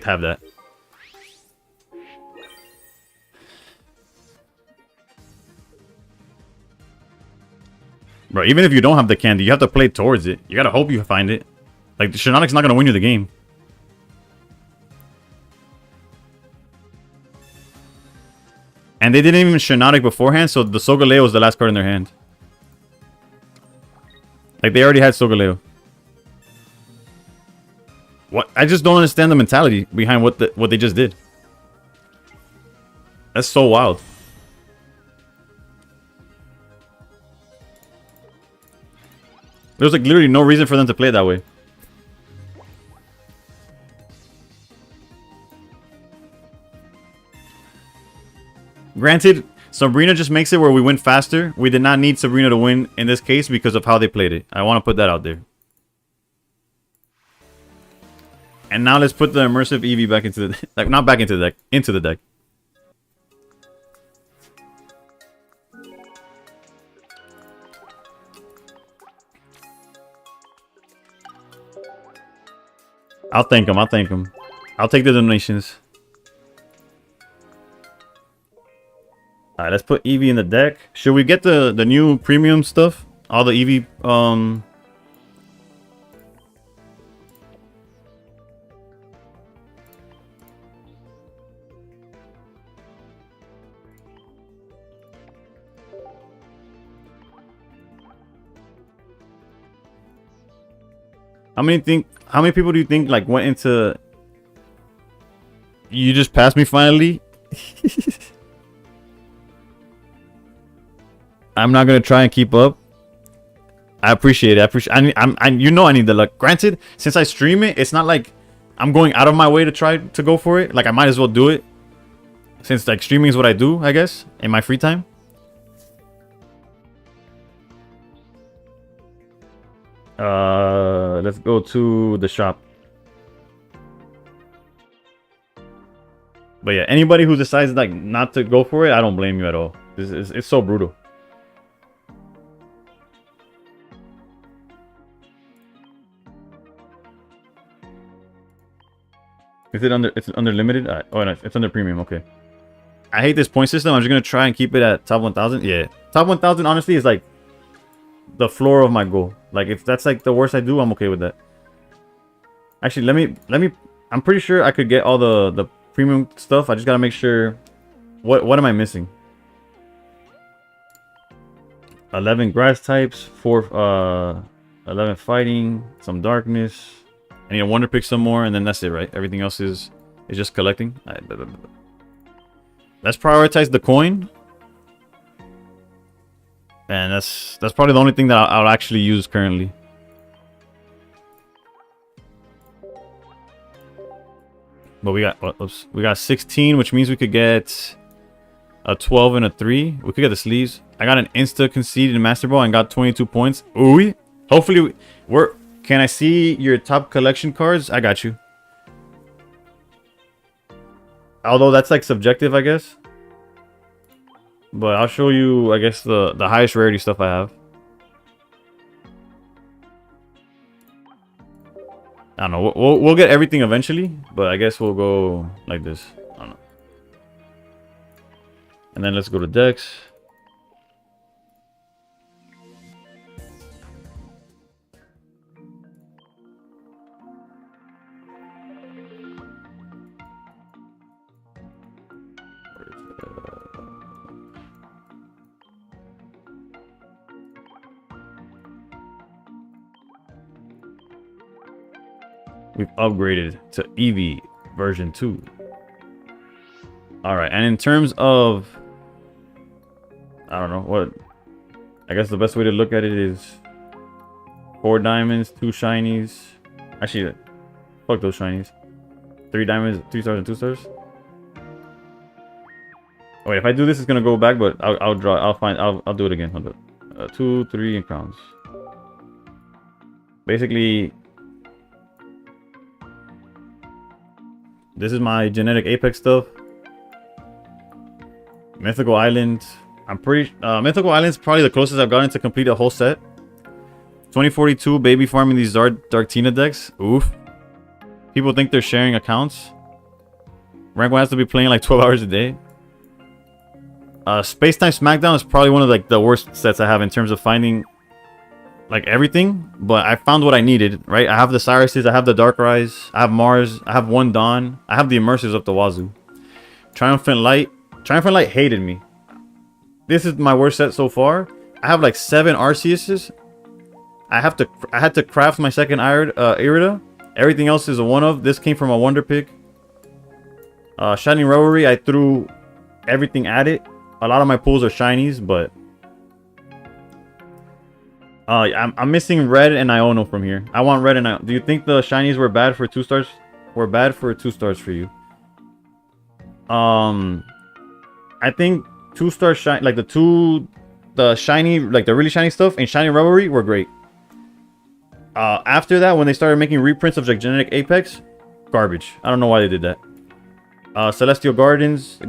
have that. Bro, even if you don't have the candy, you have to play towards it. You gotta hope you find it. Like, the Shiinotic's not gonna win you the game. And they didn't even Shiinotic beforehand, so the Solgaleo was the last card in their hand. Like, they already had Solgaleo. What? I just don't understand the mentality behind what they just did. That's so wild. There's like literally no reason for them to play it that way. Granted, Sabrina just makes it where we win faster. We did not need Sabrina to win in this case because of how they played it. I want to put that out there. And now let's put the immersive Eevee back into the like not back into the deck, into the deck. I'll thank him. I'll thank him. I'll take the donations. Alright, let's put Eevee in the deck. Should we get the new premium stuff? All the Eevee, How many people do you think like went into... You just passed me finally? I'm not gonna try and keep up. I appreciate it. You know I need the luck. Granted, since I stream it, it's not like I'm going out of my way to try to go for it. Like I might as well do it, since like streaming is what I do, I guess, in my free time. Let's go to the shop. But yeah, anybody who decides like not to go for it, I don't blame you at all. It's so brutal. Is it under? It's under limited. Oh no, it's under premium. Okay. I hate this point system. I'm just gonna try and keep it at top 1,000. Yeah, top 1,000 honestly is like the floor of my goal. Like if that's like the worst I do, I'm okay with that. Actually, let me. I'm pretty sure I could get all the premium stuff. I just gotta make sure. What am I missing? 11 grass types, 11 fighting, some darkness. I need to wonder pick some more, and then that's it, right? Everything else is just collecting. Let's prioritize the coin, and that's probably the only thing that I'll actually use currently. But we got 16, which means we could get a 12 and a 3. We could get the sleeves. I got an insta conceded in Master Ball and got 22 points. Ooh, hopefully we're. Can I see your top collection cards? I got you. Although that's like subjective, I guess. But I'll show you, I guess, the highest rarity stuff I have. I don't know. We'll get everything eventually, but I guess we'll go like this. I don't know. And then let's go to decks. We've upgraded to Eevee version 2. Alright, and in terms of... I don't know, what... I guess the best way to look at it is... 4 diamonds, 2 shinies... Actually, fuck those shinies. 3 diamonds, 3 stars, and 2 stars. Oh, wait, if I do this, it's gonna go back, but I'll do it again. Hold up. 2, 3, and crowns. Basically... This is my genetic Apex stuff. Mythical Island. I'm pretty... Mythical Island's probably the closest I've gotten to complete a whole set. 2042 baby farming these Darktina decks. Oof. People think they're sharing accounts. Rank 1 has to be playing like 12 hours a day. Space Time Smackdown is probably one of like the worst sets I have in terms of finding like everything, but I found what I needed, right? I have the Cyruses, I have the Darkrai's, I have Mars, I have one Dawn, I have the Immersives up the wazoo. Triumphant Light hated me. This is my worst set so far. I have like 7 Arceuses. I had to craft my second Irida. Everything else is a one-of. This came from a Wonder Pick. Shining Revelry, I threw everything at it. A lot of my pulls are shinies, but I'm missing Red and Iono from here. I want Red and Iono. Do you think the shinies were bad for 2 stars? Were bad for 2 stars for you? I think 2-star shine, like the shiny, like the really shiny stuff and Shining Revelry were great. After that, when they started making reprints of like Genetic Apex, garbage. I don't know why they did that. Celestial Guardians. I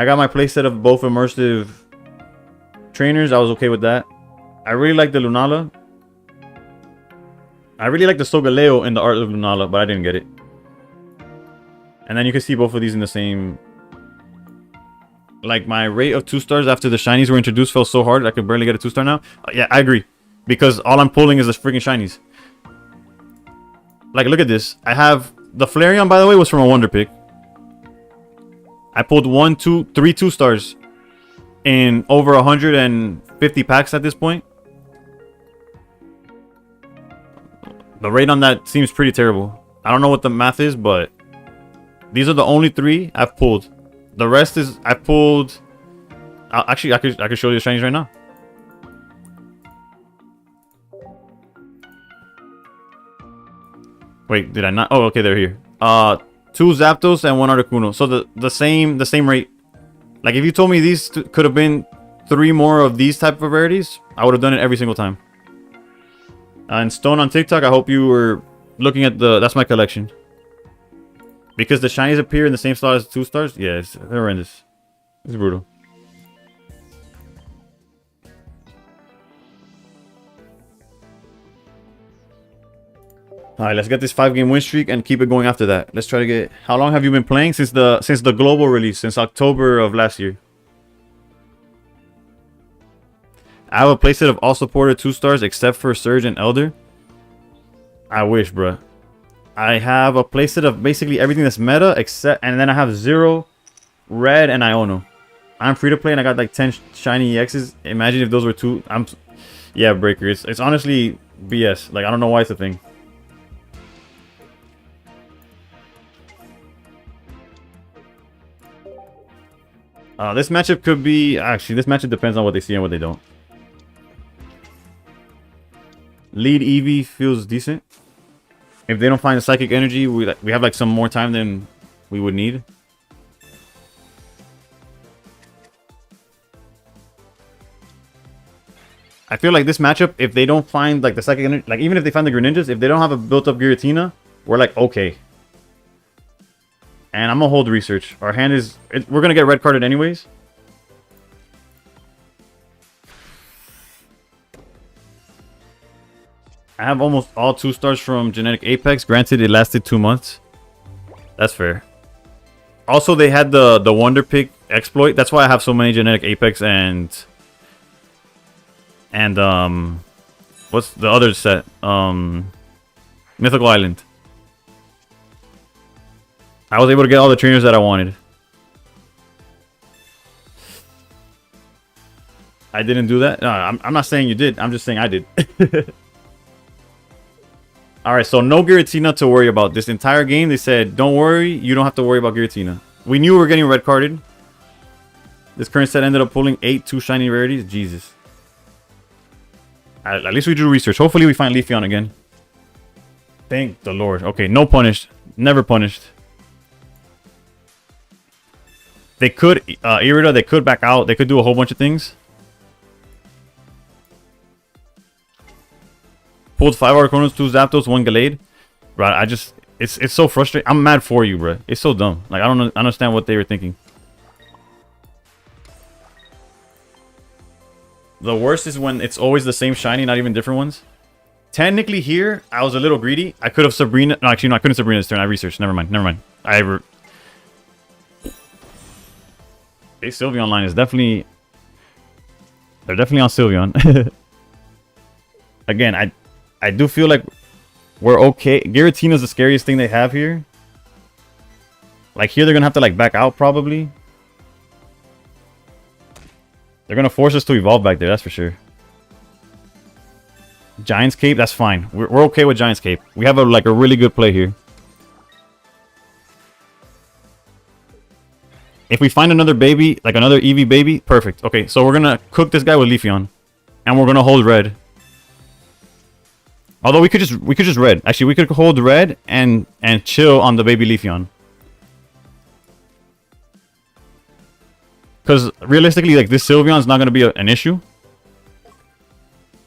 got my playset of both immersive trainers. I was okay with that. I really like the Lunala. I really like the Solgaleo in the art of Lunala, but I didn't get it. And then you can see both of these in the same. Like my rate of 2 stars after the shinies were introduced fell so hard I could barely get a 2-star now. Yeah, I agree. Because all I'm pulling is the freaking shinies. Like, look at this. I have the Flareon, by the way, was from a Wonder Pick. I pulled 1, 2, 3 2-stars in over 150 packs at this point. The rate on that seems pretty terrible. I don't know what the math is, but these are the only 3 I've pulled. The rest is I pulled. Actually, I could show you the shinies right now. Wait, did I not? Oh, okay, they're here. 2 Zapdos and 1 Articuno. So the same rate. Like if you told me these could have been 3 more of these type of rarities, I would have done it every single time. And Stone on TikTok, I hope you were looking at that's my collection. Because the shinies appear in the same slot as 2 stars? Yeah, it's horrendous. It's brutal. Alright, let's get this 5-game win streak and keep it going after that. Let's try to get... How long have you been playing? Since the global release, since October of last year. I have a playset of all supported 2 stars except for Surge and Elder. I wish, bruh. I have a playset of basically everything that's meta except, and then I have 0, Red, and Iono. I'm free to play and I got like 10 shiny EXs. Imagine if those were 2. Yeah, Breaker. It's honestly BS. Like I don't know why it's a thing. This matchup could be actually. This matchup depends on what they see and what they don't. Lead Eevee feels decent. If they don't find the Psychic Energy, we have like some more time than we would need. I feel like this matchup, if they don't find like the Psychic Energy, like even if they find the Greninjas, if they don't have a built-up Giratina, we're like okay. And I'm gonna hold research. Our hand is, we're gonna get red carded anyways. I have almost all 2 stars from Genetic Apex. Granted, it lasted 2 months. That's fair. Also, they had the Wonder Pick exploit. That's why I have so many Genetic Apex and what's the other set? Mythical Island. I was able to get all the trainers that I wanted. I didn't do that. No, I'm not saying you did. I'm just saying I did. Alright, so no Giratina to worry about. This entire game, they said, don't worry, you don't have to worry about Giratina. We knew we were getting red carded. This current set ended up pulling 8 2 shiny rarities. Jesus. At least we do research. Hopefully we find Leafeon again. Thank the Lord. Okay, no punished. Never punished. They could, Irida, they could back out. They could do a whole bunch of things. Pulled 5 Arconos, 2 Zapdos, 1 Gallade. Right, it's so frustrating. I'm mad for you, bro. It's so dumb. Like, I don't understand what they were thinking. The worst is when it's always the same shiny, not even different ones. Technically here, I was a little greedy. I could have Sabrina. No, actually, no, I couldn't Sabrina this turn. I researched. Never mind. Hey, Sylveon line is definitely... They're definitely on Sylveon. Again, I do feel like we're okay. Giratina's the scariest thing they have here. Like here, they're gonna have to like back out probably. They're gonna force us to evolve back there, that's for sure. Giant's Cape, that's fine. We're okay with Giant's Cape. We have a really good play here. If we find another baby, like another Eevee baby, perfect. Okay, so we're gonna cook this guy with Leafeon, and we're gonna hold red. Although we could just red. Actually, we could hold red and chill on the baby Leafeon. Because realistically, like this Sylveon's not gonna be an issue.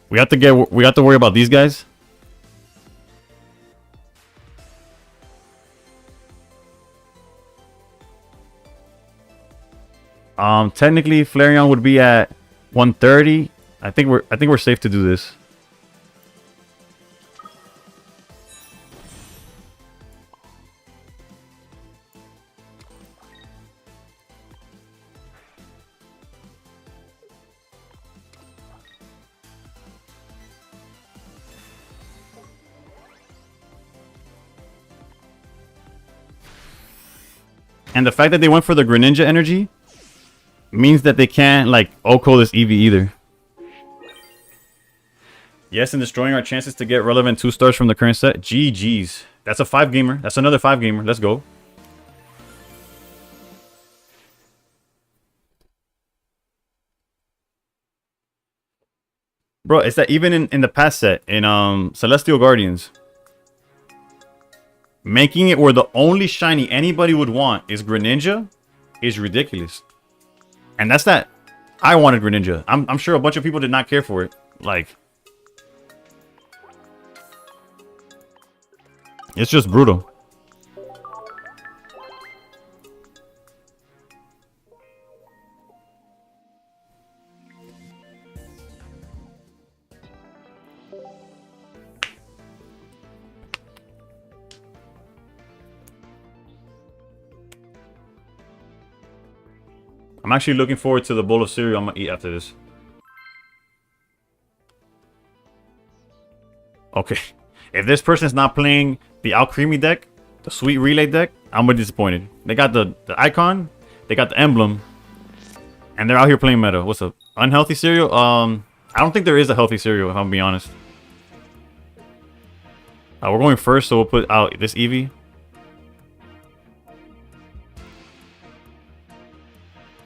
We have to worry about these guys. Technically, Flareon would be at 130. I think we're safe to do this. And the fact that they went for the Greninja energy means that they can't, like, OHKO this Eevee either. Yes, and destroying our chances to get relevant 2-stars from the current set. GG's. That's a 5-gamer. That's another 5-gamer. Let's go. Bro, it's that even in the past set, in Celestial Guardians, making it where the only shiny anybody would want is Greninja is ridiculous. And that's that. I wanted Greninja. I'm sure a bunch of people did not care for it. Like, it's just brutal. I'm actually looking forward to the bowl of cereal I'm gonna eat after this. Okay. If this person is not playing the Alcremie deck, the Sweet Relay deck, I'm gonna be disappointed. They got the icon, they got the emblem, and they're out here playing meta. What's up? Unhealthy cereal? I don't think there is a healthy cereal, if I'm being honest. We're going first, so we'll put out this Eevee.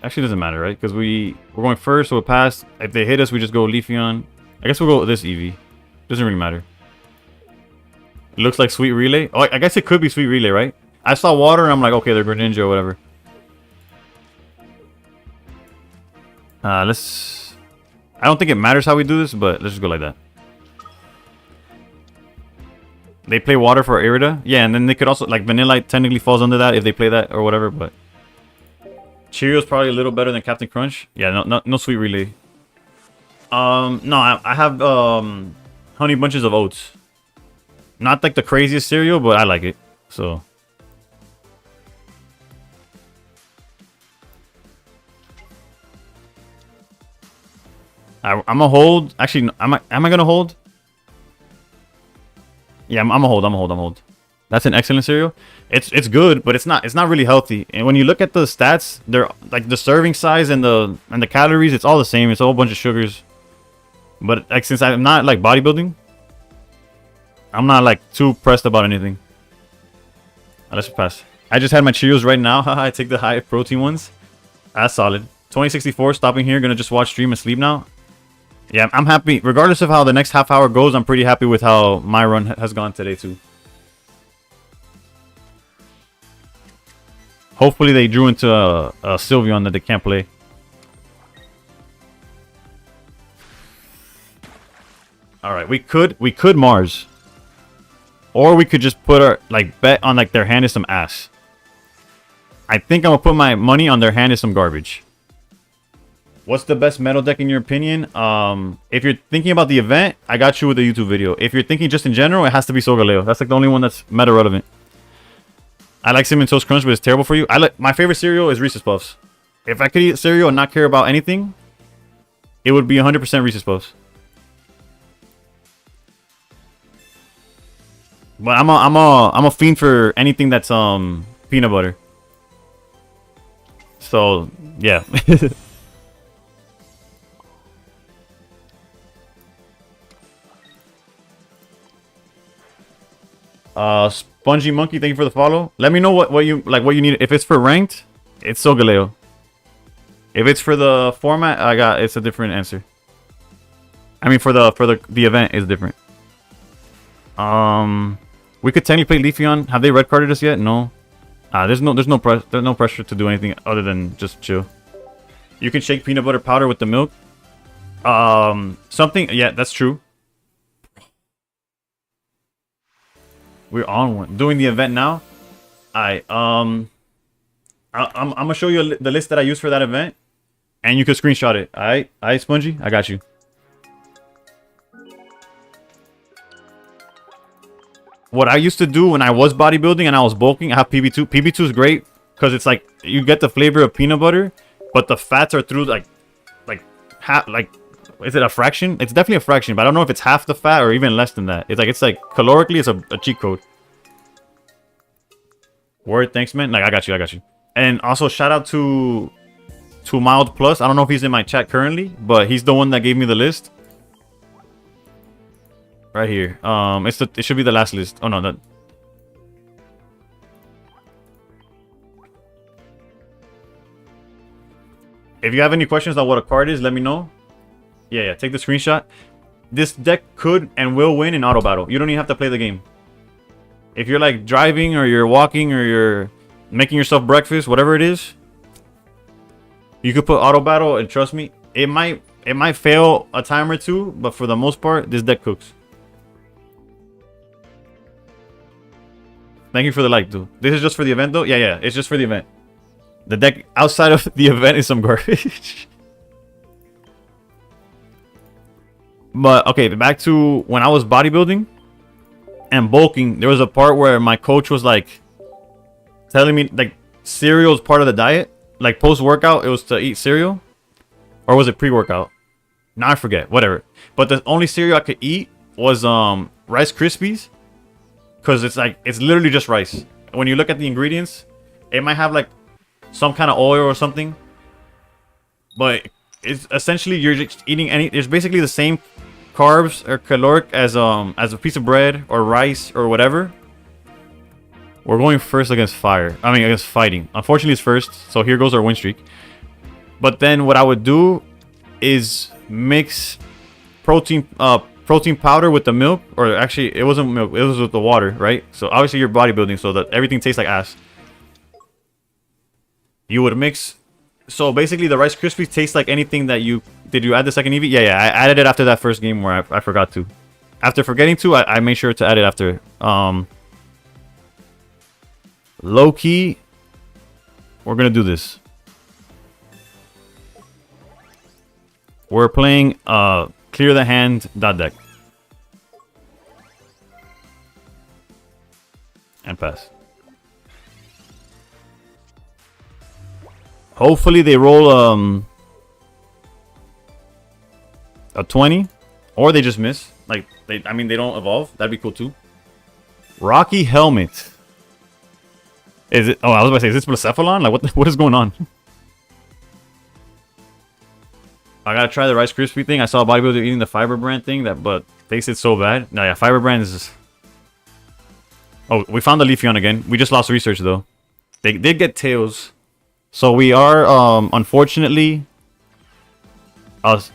Actually, doesn't matter, right? Because we're going first, so we'll pass. If they hit us, we just go Leafeon. I guess we'll go with this Eevee. Doesn't really matter. It looks like Sweet Relay. Oh, I guess it could be Sweet Relay, right? I saw water, and I'm like, okay, they're Greninja or whatever. Let's... I don't think it matters how we do this, but let's just go like that. They play water for Irida? Yeah, and then they could also... Like, Vanillite technically falls under that if they play that or whatever, but... Cheerios probably a little better than Captain Crunch. Yeah, no Sweet Relay. No, I have Honey Bunches of Oats. Not like the craziest cereal, but I like it. So I'm gonna hold. Actually, am I gonna hold? Yeah, I'm gonna hold. That's an excellent cereal. It's good, but it's not really healthy. And when you look at the stats, they're like the serving size and the calories, it's all the same. It's a whole bunch of sugars. But like since I'm not like bodybuilding, I'm not like too pressed about anything. Let's pass. I just had my Cheerios right now. I take the high protein ones. That's solid. 2064 stopping here. Gonna just watch stream and sleep now. Yeah, I'm happy. Regardless of how the next half hour goes, I'm pretty happy with how my run has gone today too. Hopefully they drew into a Sylveon that they can't play. Alright, we could Mars. Or we could just put our, like, bet on, like, their hand is some ass. I think I'm gonna put my money on their hand is some garbage. What's the best metal deck in your opinion? If you're thinking about the event, I got you with the YouTube video. If you're thinking just in general, it has to be Solgaleo. That's like the only one that's meta relevant. I like Cinnamon Toast Crunch, but it's terrible for you. My favorite cereal is Reese's Puffs. If I could eat cereal and not care about anything, It would be 100% Reese's Puffs. But I'm a fiend for anything that's peanut butter. So yeah. Spongy Monkey, thank you for the follow. Let me know what you like, what you need. If it's for ranked, it's Solgaleo. If it's for the format, it's a different answer. I mean, for the event is different. We could technically play Leafeon. Have they red carded us yet? No. There's no pressure to do anything other than just chill. You can shake peanut butter powder with the milk. Something. Yeah, that's true. We're on one. Doing the event now. I'm gonna show you the list that I use for that event, and you can screenshot it. Alright, Spongy, I got you. What I used to do when I was bodybuilding and I was bulking, I have PB2. PB2 is great because it's like you get the flavor of peanut butter, but the fats are through like is it a fraction? It's definitely a fraction, but I don't know if it's half the fat or even less than that. It's like calorically, it's a cheat code. Word, thanks, man. Like I got you. And also shout out to Mild Plus. I don't know if he's in my chat currently, but he's the one that gave me the list. Right here. It should be the last list. Oh no, that. If you have any questions on what a card is, let me know. Yeah, take the screenshot. This deck could and will win in auto battle. You don't even have to play the game. If you're like driving or you're walking or you're making yourself breakfast, whatever it is, you could put auto battle, and trust me, it might fail a time or two, but for the most part, this deck cooks. Thank you for the like, dude. This is just for the event, though? Yeah, it's just for the event. The deck outside of the event is some garbage. But, okay, back to when I was bodybuilding and bulking, there was a part where my coach was, like, telling me, like, cereal is part of the diet. Like, post-workout, it was to eat cereal. Or was it pre-workout? Now I forget. Whatever. But the only cereal I could eat was Rice Krispies. Because it's literally just rice. When you look at the ingredients, it might have, like, some kind of oil or something. But it's essentially, you're just eating it's basically the same carbs or caloric as a piece of bread or rice or whatever. We're going first against against fighting. Unfortunately, it's first, so here goes our win streak. But then what I would do is mix protein powder with the milk, or actually it wasn't milk, it was with the water, right? So obviously you're bodybuilding, so that everything tastes like ass. You would mix. So basically, the Rice Krispies taste like anything that you... Did you add the second Eevee? Yeah, I added it after that first game where I forgot to. After forgetting to, I made sure to add it after. Low-key, we're going to do this. We're playing Clear the Hand dot deck. And pass. Hopefully they roll a 20, or they just miss. Like they don't evolve. That'd be cool too. Rocky Helmet. Is it? Oh, I was about to say, is this Blacephalon? Like what is going on? I gotta try the Rice Krispie thing. I saw a bodybuilder eating the Fiber Brand thing, but tasted so bad. No, yeah, Fiber Brand is. Oh, we found the Leafeon again. We just lost research though. They did get tails. So we are, unfortunately, like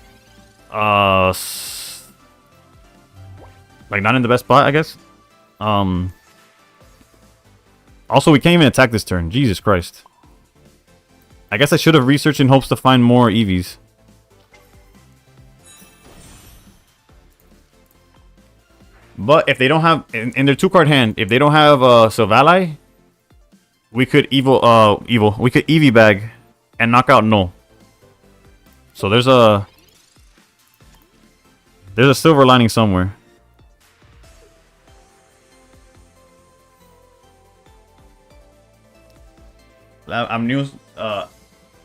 not in the best spot, I guess. Also, we can't even attack this turn. Jesus Christ. I guess I should have researched in hopes to find more EVs. But if they don't have, in their 2-card hand, if they don't have Silvally, we could we could Eevee bag and knock out No. So there's a silver lining somewhere. I'm new.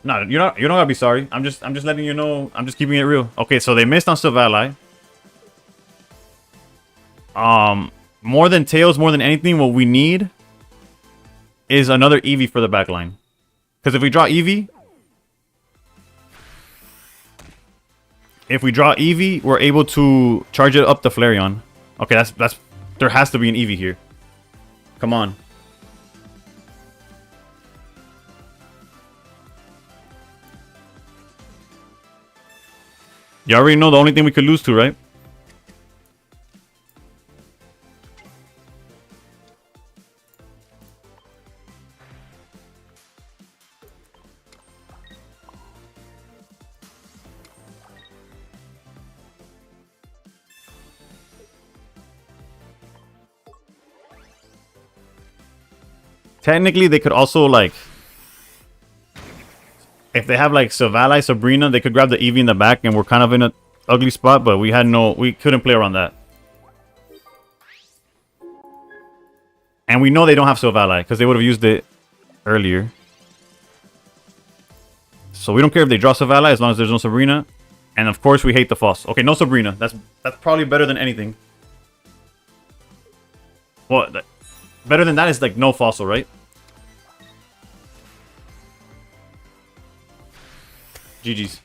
No, you don't gotta be sorry. I'm just letting you know. I'm just keeping it real. Okay, so they missed on Savali. More than Tails, more than anything, what we need is another Eevee for the back line. Because if we draw Eevee, we're able to charge it up the Flareon. Okay, that's there has to be an Eevee here. Come on. You already know the only thing we could lose to, right? Technically, they could also, like... If they have, like, Savali, Sabrina, they could grab the Eevee in the back, and we're kind of in an ugly spot, but we couldn't play around that. And we know they don't have Savali, because they would have used it earlier. So we don't care if they draw Savali, as long as there's no Sabrina. And, of course, we hate the Fossil. Okay, no Sabrina. That's probably better than anything. Well, better than that is, like, no Fossil, right? GG's.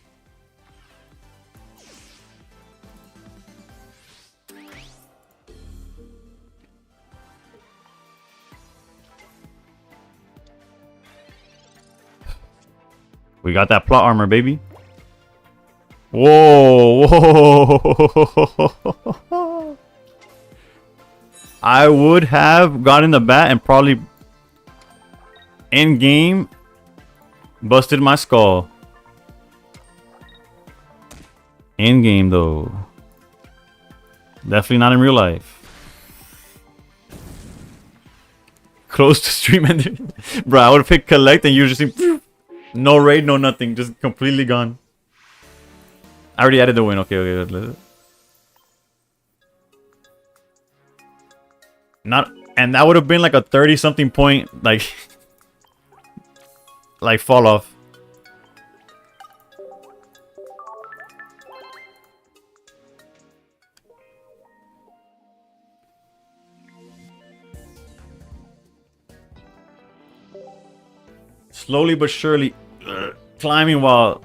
We got that plot armor, baby. Whoa, whoa. I would have gotten the bat and probably in game busted my skull. In game though. Definitely not in real life. Close to stream ended. Bro, I would have picked collect and you just see no raid, no nothing. Just completely gone. I already added the win. Okay. Not, and that would have been like a 30-something point, like fall off. Slowly but surely climbing while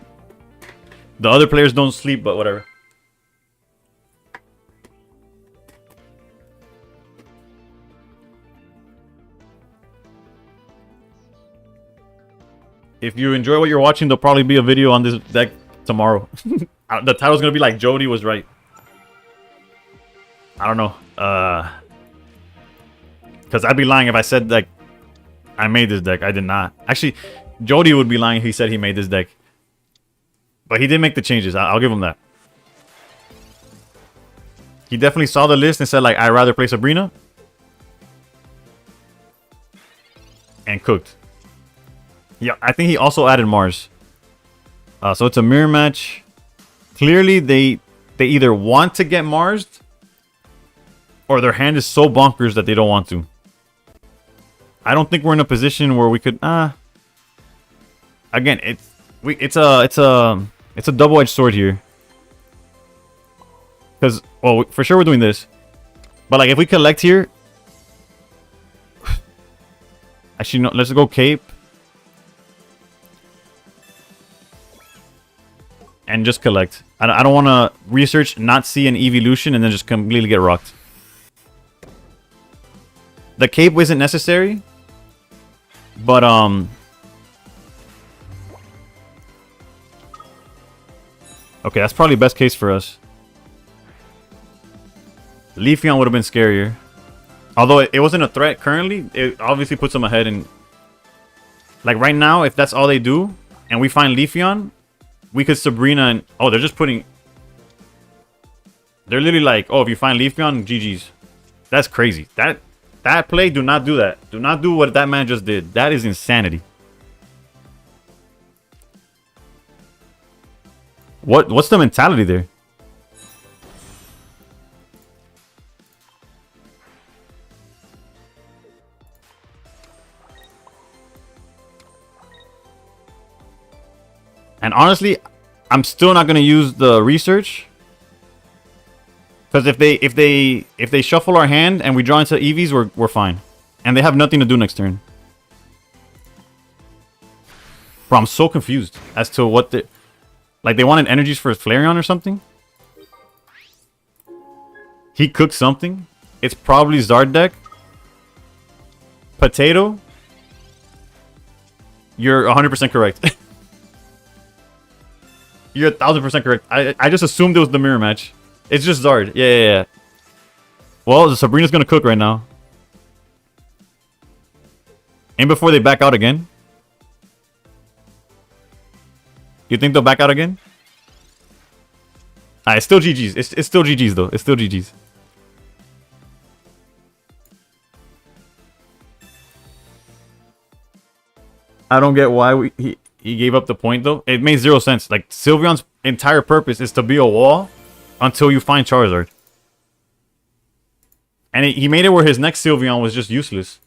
the other players don't sleep, but whatever. If you enjoy what you're watching, there'll probably be a video on this deck tomorrow. The title's gonna be like Jody was right. I don't know. Because I'd be lying if I said like I made this deck. I did not. Actually, Jody would be lying if he said he made this deck. But he did make the changes. I'll give him that. He definitely saw the list and said like, I'd rather play Sabrina. And cooked. Yeah, I think he also added Mars. So it's a mirror match. Clearly, they either want to get Marsed or their hand is so bonkers that they don't want to. I don't think we're in a position where we could. Again, it's a double-edged sword here. Because, well, for sure we're doing this. But like, if we collect here, actually no. Let's go Cape. And just collect. I don't want to research, not see an evolution, and then just completely get rocked. The cape isn't necessary. But, okay, that's probably best case for us. Leafeon would have been scarier. Although it wasn't a threat currently, it obviously puts them ahead. And like right now, if that's all they do, and we find Leafeon, we could Sabrina and... Oh, they're just putting... They're literally like, oh, if you find Leafeon, GG's. That's crazy. That play, do not do that. Do not do what that man just did. That is insanity. What's the mentality there? And honestly, I'm still not gonna use the research. Because if they shuffle our hand and we draw into EVs, we're fine. And they have nothing to do next turn. Bro, I'm so confused as to what the... Like, they wanted energies for Flareon or something? He cooked something? It's probably Zard deck. Potato? You're 100% correct. You're 1000% correct. I just assumed it was the mirror match. It's just Zard. Yeah. Well, the Sabrina's gonna cook right now. And before they back out again. You think they'll back out again? Alright, it's still GG's. It's still GG's though. It's still GG's. I don't get why he gave up the point though. It made zero sense. Like, Sylveon's entire purpose is to be a wall until you find Charizard. And he made it where his next Sylveon was just useless.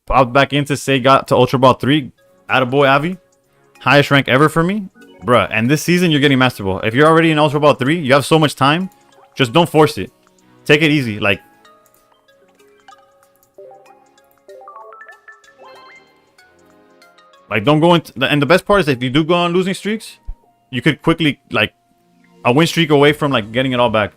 Popped back into say got to Ultra Ball 3. Attaboy Avi. Highest rank ever for me. Bruh, and this season you're getting Master Ball. If you're already in Ultra Ball 3, you have so much time. Just don't force it. Take it easy. Like, don't go into... And the best part is if you do go on losing streaks, you could quickly, like, a win streak away from, like, getting it all back.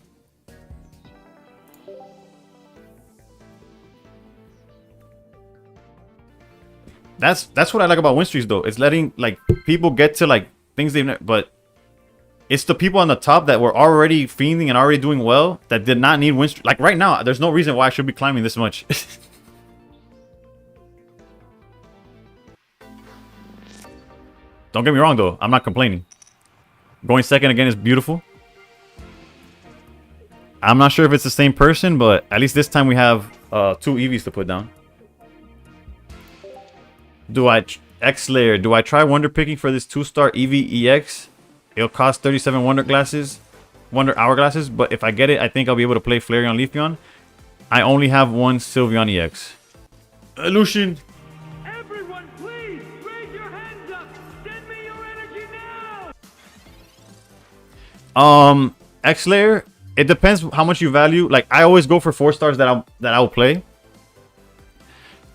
That's what I like about win streaks, though. It's letting, like, people get to, like, things they've never... But it's the people on the top that were already fiending and already doing well that did not need win streaks. Like, right now, there's no reason why I should be climbing this much. Don't get me wrong, though. I'm not complaining. Going second again is beautiful. I'm not sure if it's the same person, but at least this time we have 2 EVs to put down. Do I... X-Layer. Do I try Wonder Picking for this 2-star EV EX? It'll cost 37 Wonder Hourglasses, but if I get it, I think I'll be able to play Flareon Leafeon. I only have one Sylveon EX. Lucian! Everyone, please raise your hands up. Send me your energy now. X-Layer, it depends how much you value. Like, I always go for 4 stars that I'll play.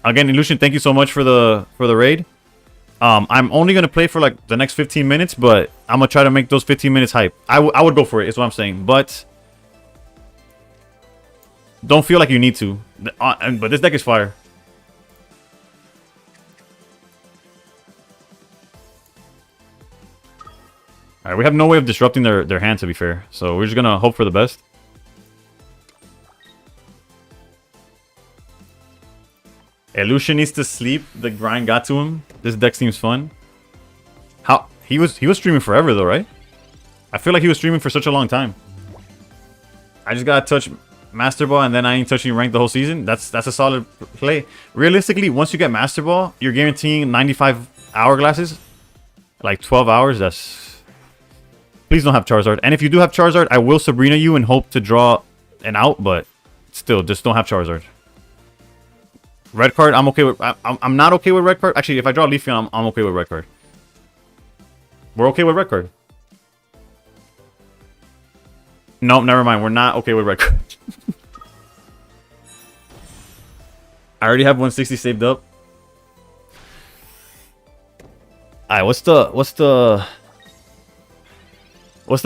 Again, Illusion, thank you so much for the raid. I'm only gonna play for like the next 15 minutes, but I'm gonna try to make those 15 minutes hype. I would go for it, is what I'm saying. But don't feel like you need to. But this deck is fire. Alright, we have no way of disrupting their hand, to be fair. So we're just gonna hope for the best. Illusion needs to sleep. The grind got to him. This deck seems fun. How he was streaming forever though, right? I feel like he was streaming for such a long time. I just gotta touch Master Ball and then I ain't touching rank the whole season. That's a solid play. Realistically, once you get Master Ball, you're guaranteeing 95 hourglasses. Like 12 hours. That's... Please don't have Charizard. And if you do have Charizard, I will Sabrina you and hope to draw an out, but still, just don't have Charizard. Red card, I'm okay with... I'm not okay with red card. Actually, if I draw Leafeon, I'm okay with red card. We're okay with red card. No, never mind. We're not okay with red card. I already have 160 saved up. Alright, what's the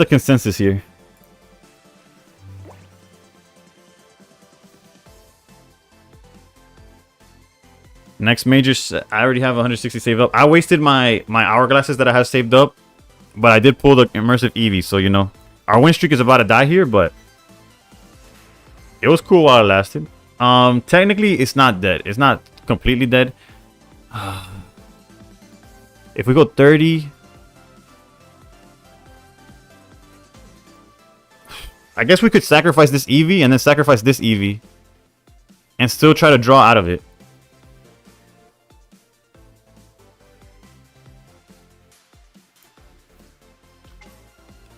consensus here? Next major, I already have 160 saved up. I wasted my hourglasses that I have saved up, but I did pull the immersive Eevee, so you know. Our win streak is about to die here, but it was cool while it lasted. Technically, it's not dead. It's not completely dead. If we go 30... I guess we could sacrifice this Eevee and then sacrifice this Eevee. And still try to draw out of it.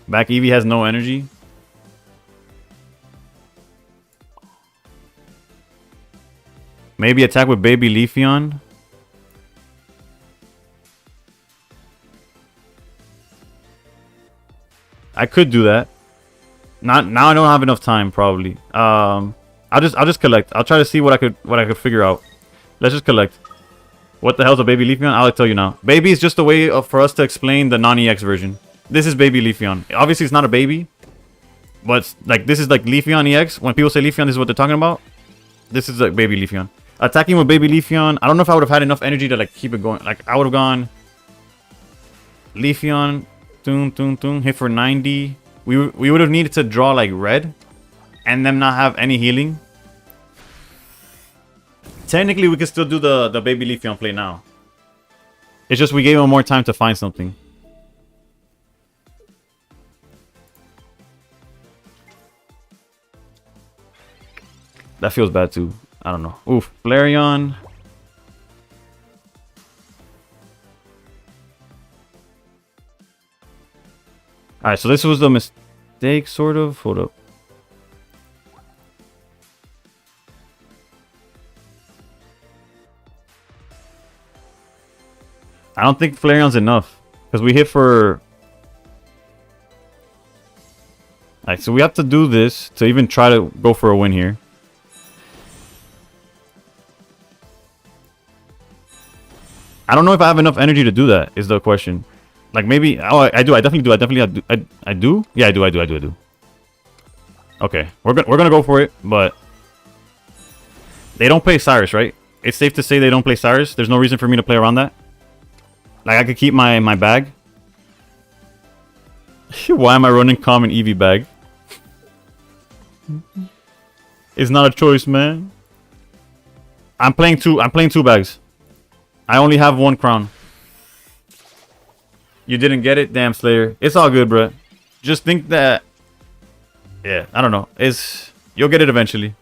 Back Eevee has no energy. Maybe attack with Baby Leafeon. I could do that. Not now. I don't have enough time. Probably. I'll just collect. I'll try to see what I could figure out. Let's just collect. What the hell's a baby Leafeon? I'll tell you now. Baby is just a way for us to explain the non-EX version. This is baby Leafeon. Obviously, it's not a baby, but like this is like Leafeon EX. When people say Leafeon, this is what they're talking about. This is like baby Leafeon. Attacking with baby Leafeon. I don't know if I would have had enough energy to like keep it going. Like I would have gone Leafeon, hit for 90. We would have needed to draw like red, and them not have any healing. Technically, we could still do the baby Leafeon play now. It's just we gave him more time to find something. That feels bad too. I don't know. Oof, Flareon. Alright, so this was the mistake, sort of. Hold up. I don't think Flareon's enough. Because we hit for... Alright, so we have to do this to even try to go for a win here. I don't know if I have enough energy to do that, is the question. Like maybe... Oh, I do. I definitely do. I do? Yeah, I do. Okay. We're gonna go for it, but... They don't play Cyrus, right? It's safe to say they don't play Cyrus. There's no reason for me to play around that. Like, I could keep my bag. Why am I running common Eevee bag? It's not a choice, man. I'm playing two bags. I only have one crown. You didn't get it? Damn, Slayer. It's all good, bro. Just think that... Yeah, I don't know. You'll get it eventually.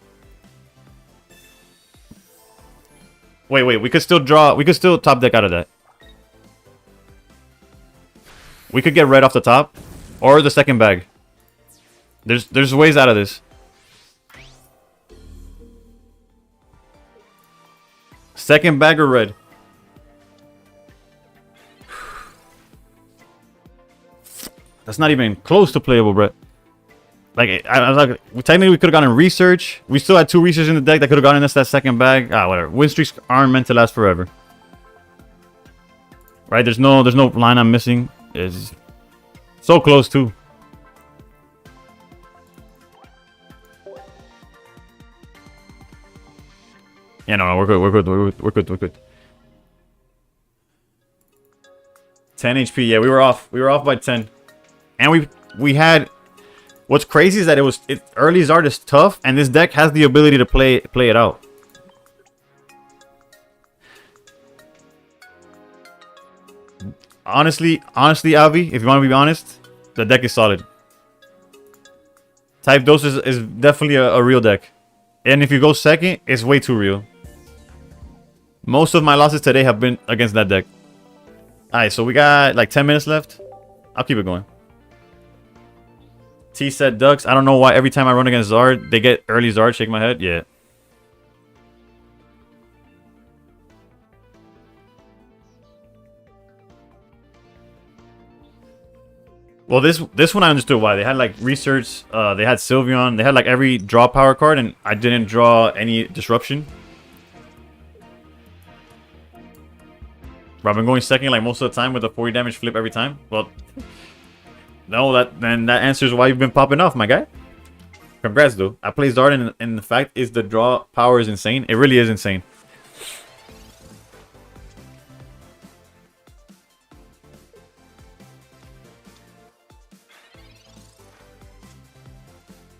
Wait. We could still draw... We could still top deck out of that. We could get red off the top. Or the second bag. There's ways out of this. Second bag or red? That's not even close to playable, bro. Like, I was like, technically we could have gotten research. We still had 2 research in the deck that could have gotten us that second bag. Ah, whatever. Win streaks aren't meant to last forever. Right? There's no line I'm missing. It's so close too. Yeah, no, we're good. 10 HP. Yeah, we were off. We were off by 10. And we had... What's crazy is that early Zard is tough, and this deck has the ability to play it out. Honestly, Avi, if you want to be honest, the deck is solid. Type Dose is definitely a real deck. And if you go second, it's way too real. Most of my losses today have been against that deck. Alright, so we got like 10 minutes left. I'll keep it going. T said Ducks. I don't know why every time I run against Zard, they get early Zard. Shake my head. Yeah. Well, this one I understood why. They had like research, they had Sylveon, they had like every draw power card, and I didn't draw any disruption. Bro, I've been going second like most of the time with a 40 damage flip every time. Well, no, then that answers why you've been popping off, my guy. Congrats, though. I play Zard, and the fact is the draw power is insane. It really is insane.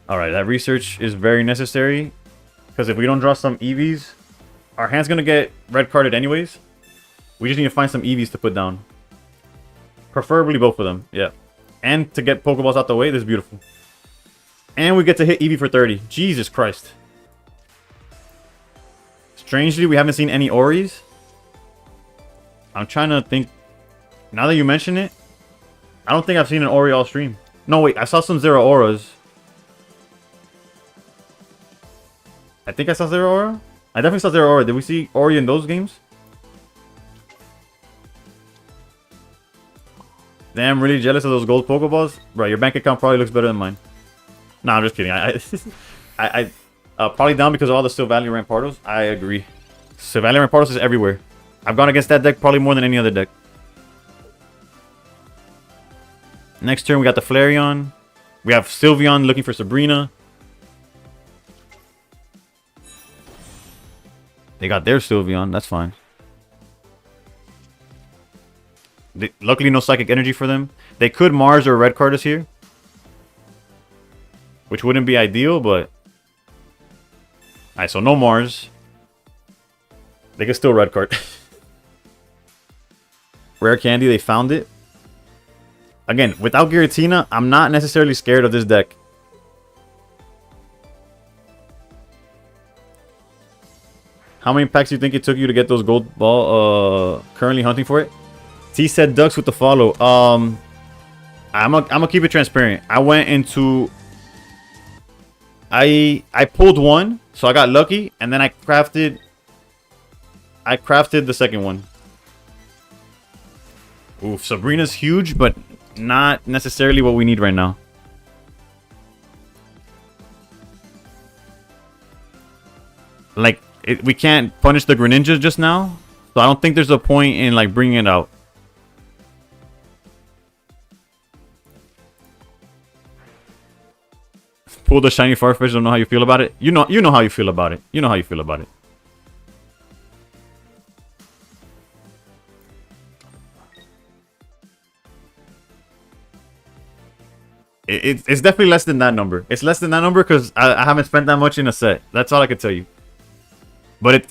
Alright, that research is very necessary. Because if we don't draw some EVs, our hand's going to get red carded anyways. We just need to find some EVs to put down. Preferably both of them, yeah. And to get Pokeballs out the way, this is beautiful. And we get to hit Eevee for 30. Jesus Christ. Strangely, we haven't seen any Oris. I'm trying to think. Now that you mention it, I don't think I've seen an Ori all stream. No, wait, I saw some Zero Auras. I think I saw Zero Aura. I definitely saw Zero Aura. Did we see Ori in those games? Damn, really jealous of those gold Pokeballs? Bro, your bank account probably looks better than mine. Nah, I'm just kidding. Probably down because of all the Sylvania Rampardos. I agree. Sylvania Rampardos is everywhere. I've gone against that deck probably more than any other deck. Next turn, we got the Flareon. We have Sylveon looking for Sabrina. They got their Sylveon. That's fine. Luckily, no Psychic Energy for them. They could Mars or Red Card us here. Which wouldn't be ideal, but... Alright, so no Mars. They can still Red Card. Rare Candy, they found it. Again, without Giratina, I'm not necessarily scared of this deck. How many packs do you think it took you to get those gold ball? Currently hunting for it. T said Ducks with the follow. I'm gonna keep it transparent. I went into. I pulled one, so I got lucky, and then I crafted the second one. Oof, Sabrina's huge, but not necessarily what we need right now. Like, we can't punish the Greninja just now, so I don't think there's a point in like bringing it out. Pull the shiny Farfetch. Don't know how you feel about it. You know how you feel about it. You know how you feel about it. It's definitely less than that number. It's less than that number because I haven't spent that much in a set. That's all I can tell you. But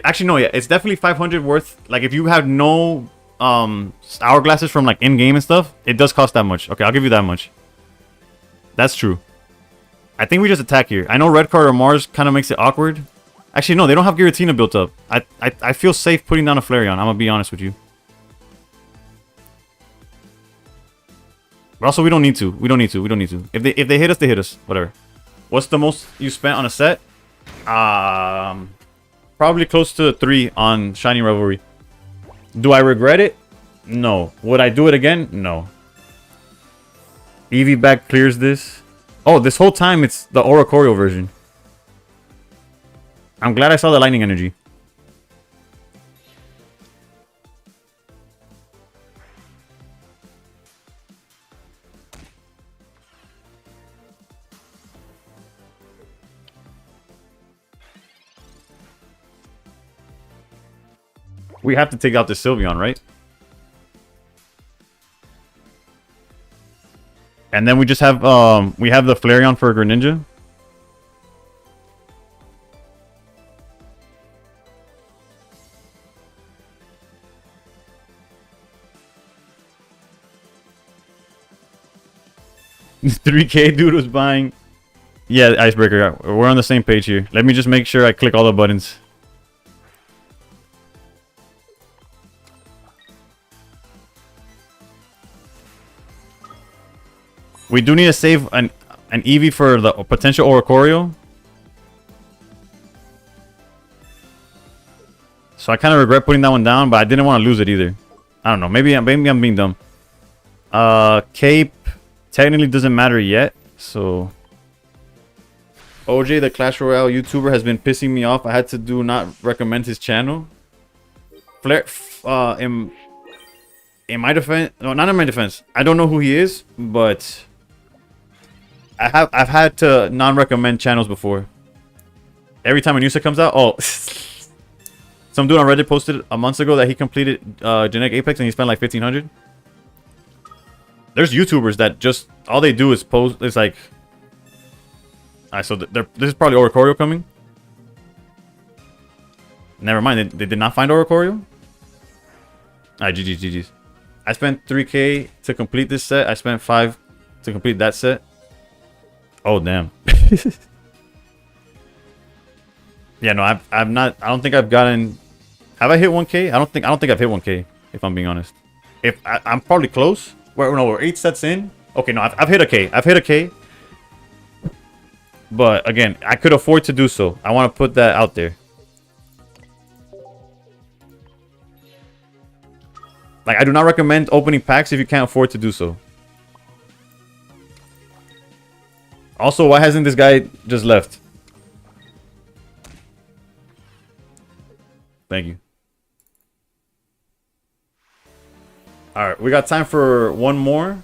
actually no, yeah, it's definitely 500 worth. Like if you have no hourglasses from like in game and stuff, it does cost that much. Okay, I'll give you that much. That's true. I think we just attack here. I know Red Card or Mars kind of makes it awkward. Actually, no, they don't have Giratina built up. I feel safe putting down a Flareon. I'm gonna be honest with you. But also, we don't need to. We don't need to. We don't need to. If they hit us, they hit us. Whatever. What's the most you spent on a set? Probably close to 3 on Shiny Revelry. Do I regret it? No. Would I do it again? No. Eevee back clears this. Oh, this whole time it's the Oricorio version. I'm glad I saw the Lightning Energy. We have to take out the Sylveon, right? And then we just have we have the Flareon for Greninja. $3K dude was buying. Yeah, Icebreaker. We're on the same page here. Let me just make sure I click all the buttons. We do need to save an Eevee for the potential Oricorio. So I kind of regret putting that one down, but I didn't want to lose it either. I don't know. Maybe I'm being dumb. Cape technically doesn't matter yet. So OJ, the Clash Royale YouTuber, has been pissing me off. I had to do not recommend his channel. Flare, in my defense, no, not in my defense. I don't know who he is, but I've had to non-recommend channels before. Every time a new set comes out, oh, some dude on Reddit posted a month ago that he completed Genetic Apex and he spent like 1,500. There's YouTubers that just all they do is post. It's like, alright, so this is probably Oricorio coming. Never mind, they did not find Oricorio. Alright, GG's. I spent 3K to complete this set. I spent 5 to complete that set. Oh damn. Yeah, no, I've not. I don't think I've gotten. Have I hit 1K? I don't think I've hit 1K. If I'm being honest, if I'm probably close. We're 8 sets in. Okay, no, I've hit a K. I've hit a K. But again, I could afford to do so. I want to put that out there. Like, I do not recommend opening packs if you can't afford to do so. Also, why hasn't this guy just left? Thank you. Alright, we got time for one more.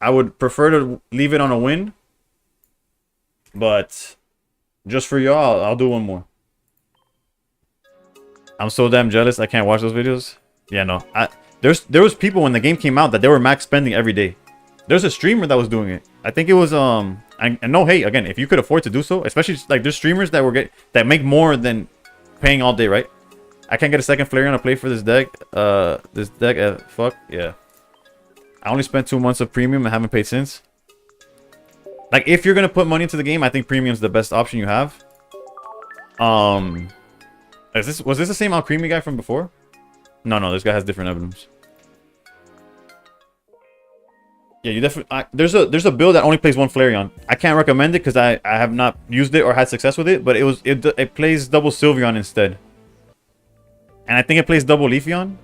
I would prefer to leave it on a win. But just for y'all, I'll do one more. I'm so damn jealous I can't watch those videos. Yeah, no. There was people when the game came out that they were max spending every day. There's a streamer that was doing it. I think it was and no hate, again, if you could afford to do so, especially like there's streamers that make more than paying all day, right? I can't get a second Flareon to play for this deck. Fuck yeah. I only spent 2 months of premium and haven't paid since. Like, if you're gonna put money into the game, I think premium's the best option you have. Was this the same Alcremie guy from before? No, this guy has different emblems. Yeah, you definitely. There's a build that only plays one Flareon. I can't recommend it because I have not used it or had success with it. But it plays double Sylveon instead, and I think it plays double Leafeon,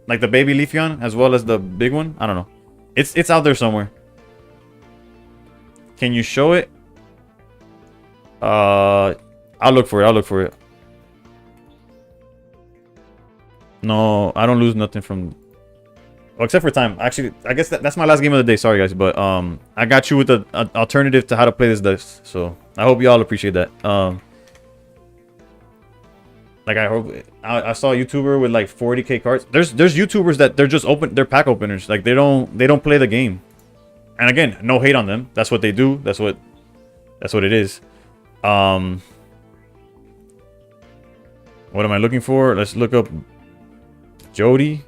like the baby Leafeon as well as the big one. I don't know. It's out there somewhere. Can you show it? I'll look for it. No, I don't lose nothing from. Well, except for time. Actually, I guess that's my last game of the day. Sorry, guys, but I got you with an alternative to how to play this list. So I hope y'all appreciate that. Like I hope I saw a YouTuber with like 40k cards. There's YouTubers that they're pack openers. Like they don't play the game. And again, no hate on them. That's what they do. That's what it is. What am I looking for? Let's look up Jody.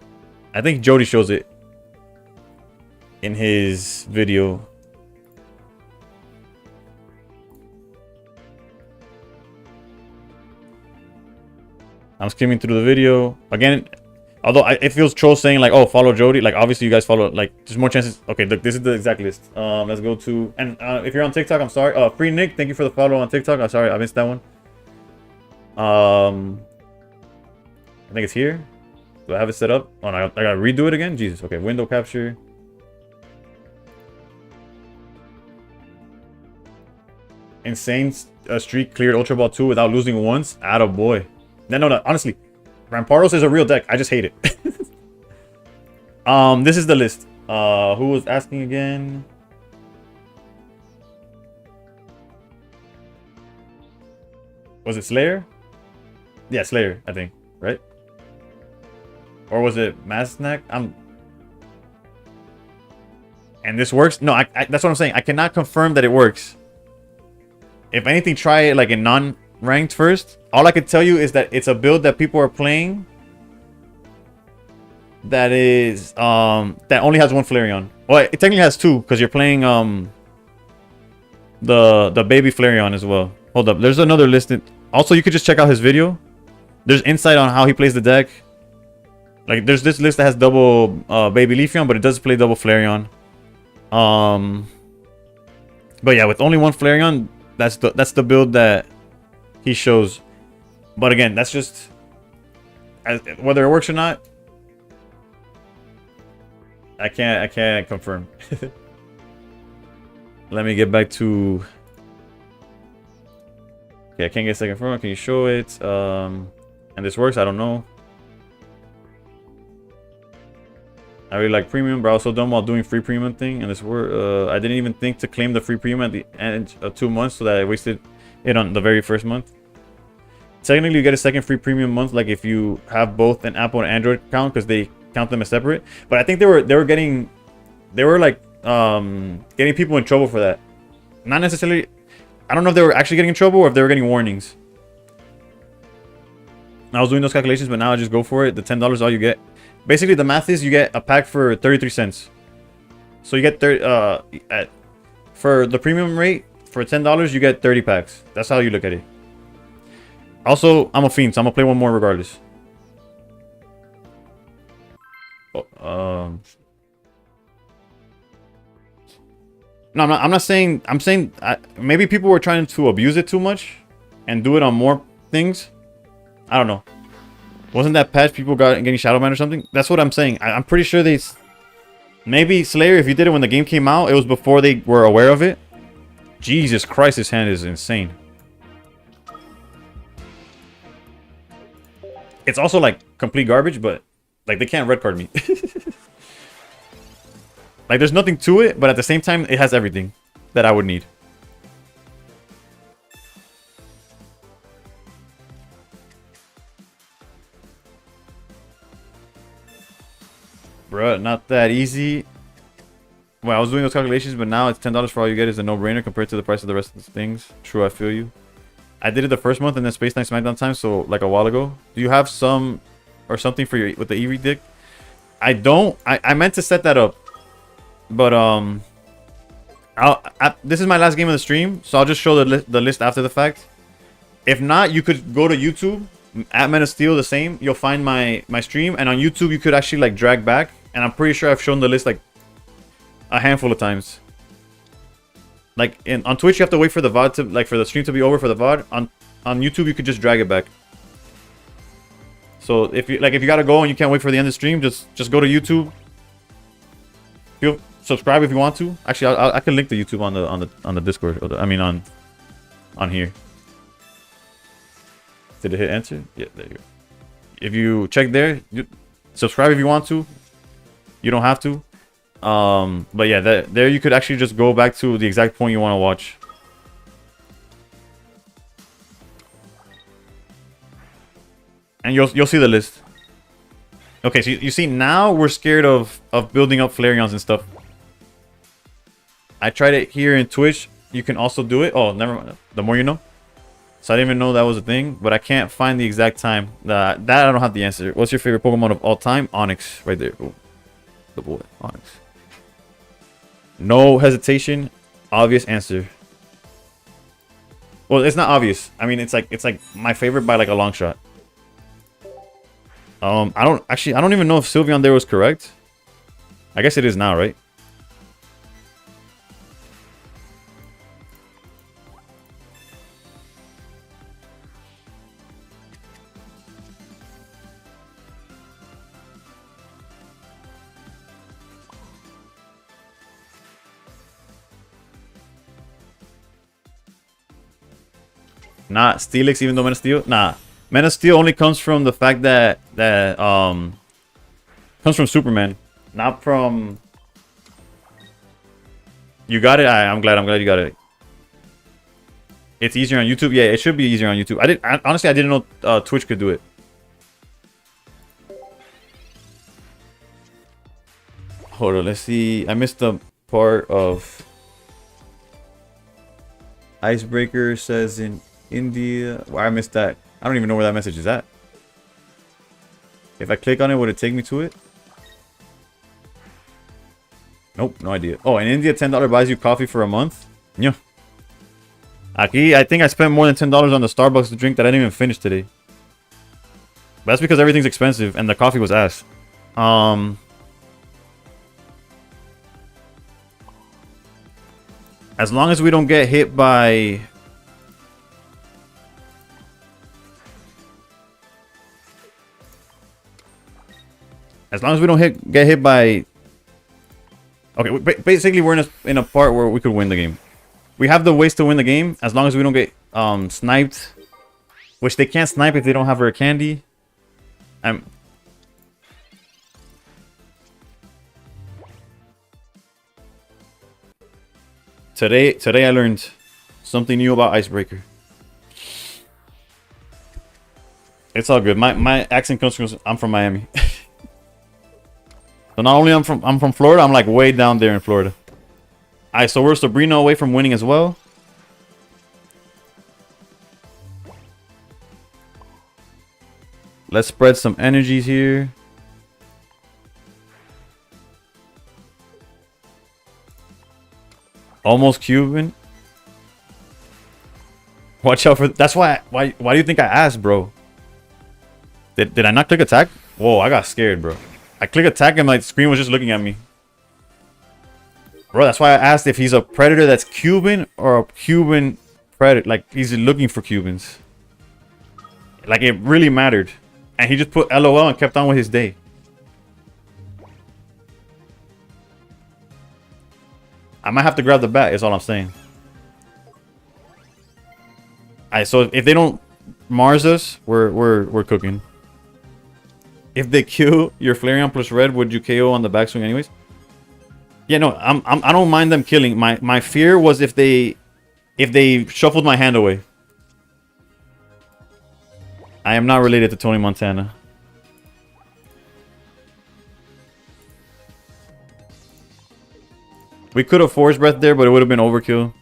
I think Jody shows it in his video. I'm skimming through the video again. Although it feels troll saying like, "Oh, follow Jody." Like, obviously, you guys follow. Like, there's more chances. Okay, look, this is the exact list. Let's go to and if you're on TikTok, I'm sorry. Free Nick, thank you for the follow on TikTok. I'm sorry, I missed that one. I think it's here. Do I have it set up? Oh, no, I gotta redo it again. Jesus. Okay, window capture. Insane streak cleared Ultra Ball 2 without losing once. Attaboy. No. Honestly, Rampardos is a real deck. I just hate it. This is the list. Who was asking again? Was it Slayer? Yeah, Slayer, I think. Right? Or was it Masnack? And this works? No, that's what I'm saying. I cannot confirm that it works. If anything, try it like in non-ranked first. All I can tell you is that it's a build that people are playing that is that only has one Flareon. Well, it technically has two because you're playing the baby Flareon as well. Hold up, there's another listed. Also, you could just check out his video. There's insight on how he plays the deck. Like, there's this list that has double baby Leafeon, but it does play double Flareon. But yeah, with only one Flareon, that's the build that he shows. But again, that's just whether it works or not. I can't confirm. Let me get back to. Okay, I can't get second front. Can you show it? And this works. I don't know. I really like premium, but I also done while doing free premium thing. And this were I didn't even think to claim the free premium at the end of 2 months, so that I wasted it on the very first month. Technically, you get a second free premium month, like if you have both an Apple and Android account, because they count them as separate. But I think they were getting people in trouble for that. Not necessarily. I don't know if they were actually getting in trouble or if they were getting warnings. I was doing those calculations, but now I just go for it. The $10 is all you get. Basically, the math is you get a pack for 33 cents. So you get for the premium rate for $10, you get 30 packs. That's how you look at it. Also, I'm a fiend, so I'm gonna play one more regardless. No, I'm not saying. I'm saying maybe people were trying to abuse it too much and do it on more things. I don't know. Wasn't that patch people got getting Shadow Man or something? That's what I'm saying. I'm pretty sure they... Maybe Slayer, if you did it when the game came out, it was before they were aware of it. Jesus Christ, his hand is insane. It's also like complete garbage, but like they can't red card me. Like there's nothing to it, but at the same time, it has everything that I would need. Bruh, not that easy. Well, I was doing those calculations, but now it's $10 for all you get is a no-brainer compared to the price of the rest of the things. True, I feel you. I did it the first month and then Space Knight SmackDown time, so like a while ago. Do you have some or something for your with the Eevee dick? I don't. I meant to set that up, but this is my last game of the stream, so I'll just show the list after the fact. If not, you could go to YouTube at Men of Steel, the same. You'll find my stream, and on YouTube you could actually like drag back, and I'm pretty sure I've shown the list like a handful of times. Like on Twitch, you have to wait for the VOD to like for the stream to be over for the VOD. On YouTube, you could just drag it back. So if you gotta go and you can't wait for the end of the stream, just go to YouTube. Subscribe if you want to. Actually, I can link the YouTube on the Discord. Or I mean on here. Did it hit enter? Yeah, there you go. If you check there, subscribe if you want to. You don't have to. But yeah, there you could actually just go back to the exact point you want to watch. And you'll see the list. Okay, so you see now we're scared of building up Flareons and stuff. I tried it here in Twitch. You can also do it. Oh, never mind. The more you know. So I didn't even know that was a thing, but I can't find the exact time. That I don't have the answer. What's your favorite Pokemon of all time? Onix, right there. Oh, the boy, Onix. No hesitation. Obvious answer. Well, it's not obvious. I mean, it's like my favorite by like a long shot. I don't even know if Sylveon there was correct. I guess it is now, right? Not Steelix, even though Men of Steel? Nah. Men of Steel only comes from the fact that comes from Superman, not from. You got it. I'm glad you got it. It's easier on YouTube. Yeah, it should be easier on YouTube. Honestly, I didn't know Twitch could do it. Hold on, let's see. I missed the part of Icebreaker says in India. Why I missed that? I don't even know where that message is at. If I click on it, would it take me to it? Nope, no idea. Oh, in India, $10 buys you coffee for a month? Yeah. Aquí, I think I spent more than $10 on the Starbucks drink that I didn't even finish today. But that's because everything's expensive and the coffee was ass. As long as we don't get hit by... As long as we don't get hit by... Okay, basically we're in a part where we could win the game. We have the ways to win the game as long as we don't get sniped. Which they can't snipe if they don't have rare candy. Today I learned something new about Icebreaker. It's all good. My accent comes from I'm from Miami. So not only I'm from Florida, I'm like way down there in Florida. Alright, so we're Sabrina away from winning as well. Let's spread some energies here. Almost Cuban. Watch out for... That's why do you think I asked, bro? Did I not click attack? Whoa, I got scared, bro. I click attack and my screen was just looking at me. Bro, that's why I asked if he's a predator that's Cuban or a Cuban predator. Like, he's looking for Cubans. Like, it really mattered. And he just put LOL and kept on with his day. I might have to grab the bat, is all I'm saying. Alright, so if they don't Mars us, we're cooking. If they kill your Flareon plus red, would you KO on the backswing anyways? Yeah, no, I don't mind them killing. My fear was if they shuffled my hand away. I am not related to Tony Montana. We could have Force Breath there, but it would have been overkill.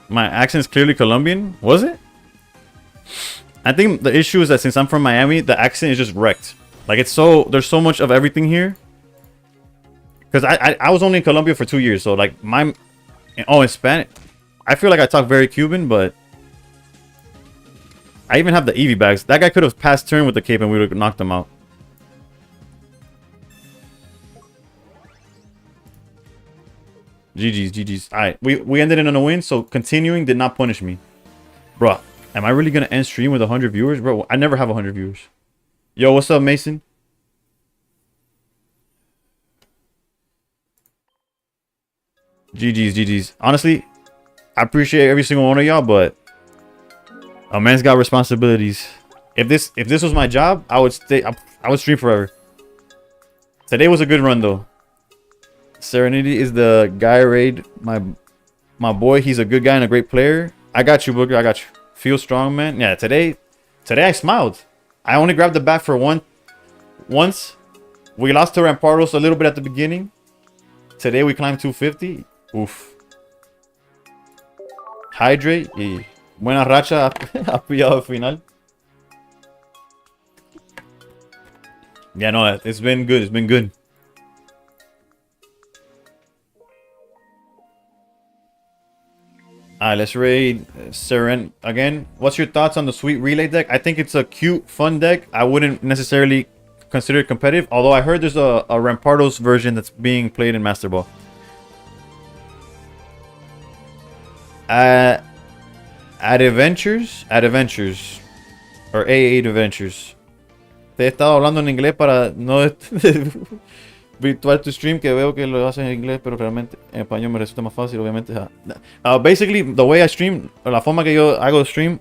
My accent's clearly Colombian. Was it? I think the issue is that since I'm from Miami, the accent is just wrecked. Like, it's so... There's so much of everything here. Because I was only in Colombia for 2 years, so, like, my... Oh, in Spanish... I feel like I talk very Cuban, but... I even have the Eevee bags. That guy could have passed turn with the cape and we would have knocked him out. GG's, GG's. Alright, we ended it on a win, so continuing did not punish me. Bruh, am I really gonna end stream with 100 viewers? Bro, I never have 100 viewers. Yo, what's up, Mason? GG's, GG's. Honestly, I appreciate every single one of y'all, but a man's got responsibilities. If this was my job, I would stream forever. Today was a good run though. Serenity is the guy raid. My boy, he's a good guy and a great player. I got you, Booker. I got you. Feel strong, man. Yeah, today I smiled. I only grabbed the bat for once. We lost to Rampardos a little bit at the beginning. Today we climbed 250. Oof. Hydrate y buena racha ha pillado al final. Yeah, no, it's been good. It's been good. Alright, let's raid Seren again. What's your thoughts on the Sweet Relay deck? I think it's a cute, fun deck. I wouldn't necessarily consider it competitive, although I heard there's a Rampardos version that's being played in Master Ball. At Adventures, or A8 Adventures. Te he estado hablando en inglés para no virtual tu stream, que veo que lo haces en inglés, pero realmente en español me resulta más fácil, obviamente. Basically, the way I stream, la forma que yo hago stream,